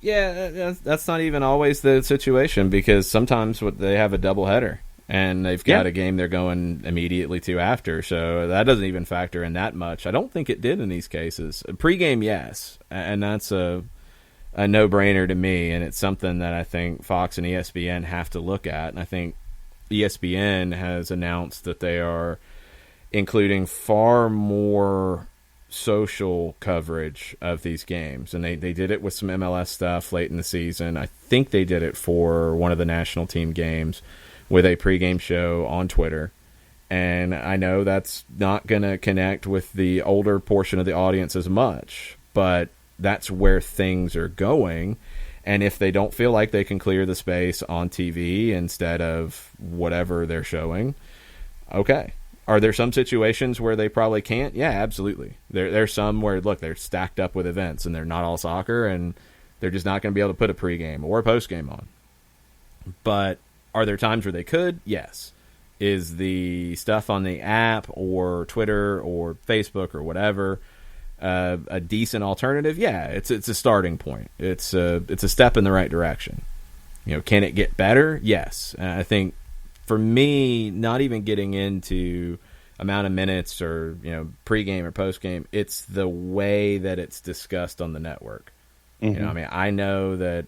Yeah, that's not even always the situation, because sometimes they have a doubleheader and they've got a game they're going immediately to after. So that doesn't even factor in that much. I don't think it did in these cases. Pre-game, yes, and that's a no-brainer to me, and it's something that I think Fox and ESPN have to look at. And I think ESPN has announced that they are including far more social coverage of these games, and they did it with some MLS stuff late in the season. I think they did it for one of the national team games with a pregame show on Twitter. And I know that's not going to connect with the older portion of the audience as much, but that's where things are going. And if they don't feel like they can clear the space on TV instead of whatever they're showing, okay. Are there some situations where they probably can't? Yeah, absolutely. There's some where, look, they're stacked up with events and they're not all soccer, and they're just not going to be able to put a pregame or a postgame on. But are there times where they could? Yes. Is the stuff on the app or Twitter or Facebook or whatever a decent alternative? Yeah, it's a starting point. It's a step in the right direction. Can it get better? Yes. I think for me, not even getting into amount of minutes or pregame or postgame, it's the way that it's discussed on the network. Mm-hmm. I know that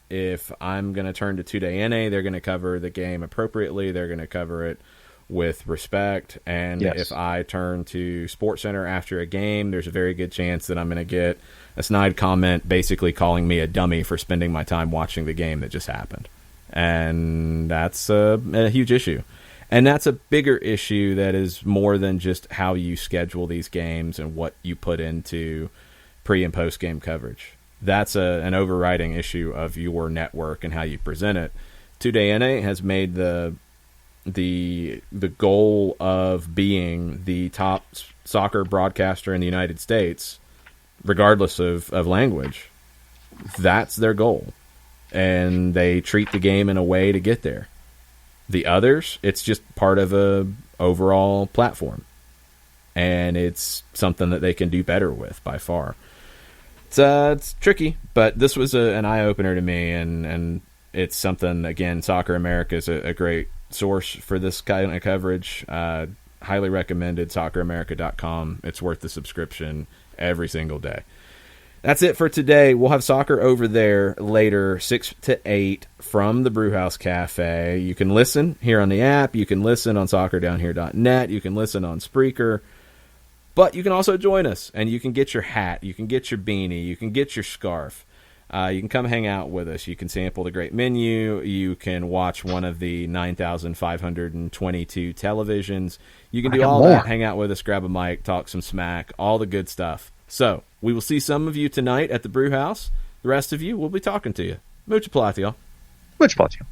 if I'm going to turn to 2Day NA, they're going to cover the game appropriately. They're going to cover it with respect. And if I turn to SportsCenter after a game, there's a very good chance that I'm going to get a snide comment basically calling me a dummy for spending my time watching the game that just happened. And that's a huge issue. And that's a bigger issue that is more than just how you schedule these games and what you put into pre- and post-game coverage. That's an overriding issue of your network and how you present it. 2Day NA has made the goal of being the top soccer broadcaster in the United States, regardless of language. That's their goal. And they treat the game in a way to get there. The others, it's just part of a overall platform. And it's something that they can do better with by far. It's tricky, but this was an eye-opener to me, and it's something, again, Soccer America is a great source for this kind of coverage. Highly recommended, socceramerica.com. It's worth the subscription every single day. That's it for today. We'll have soccer over there later, 6 to 8 from the Brewhouse Cafe. You can listen here on the app. You can listen on soccerdownhere.net. You can listen on Spreaker. But you can also join us, and you can get your hat. You can get your beanie. You can get your scarf. You can come hang out with us. You can sample the great menu. You can watch one of the 9,522 televisions. You can do all that. Hang out with us, grab a mic, talk some smack, all the good stuff. So, we will see some of you tonight at the Brew House. The rest of you, we'll be talking to you. Mucho platico. Mucho platico.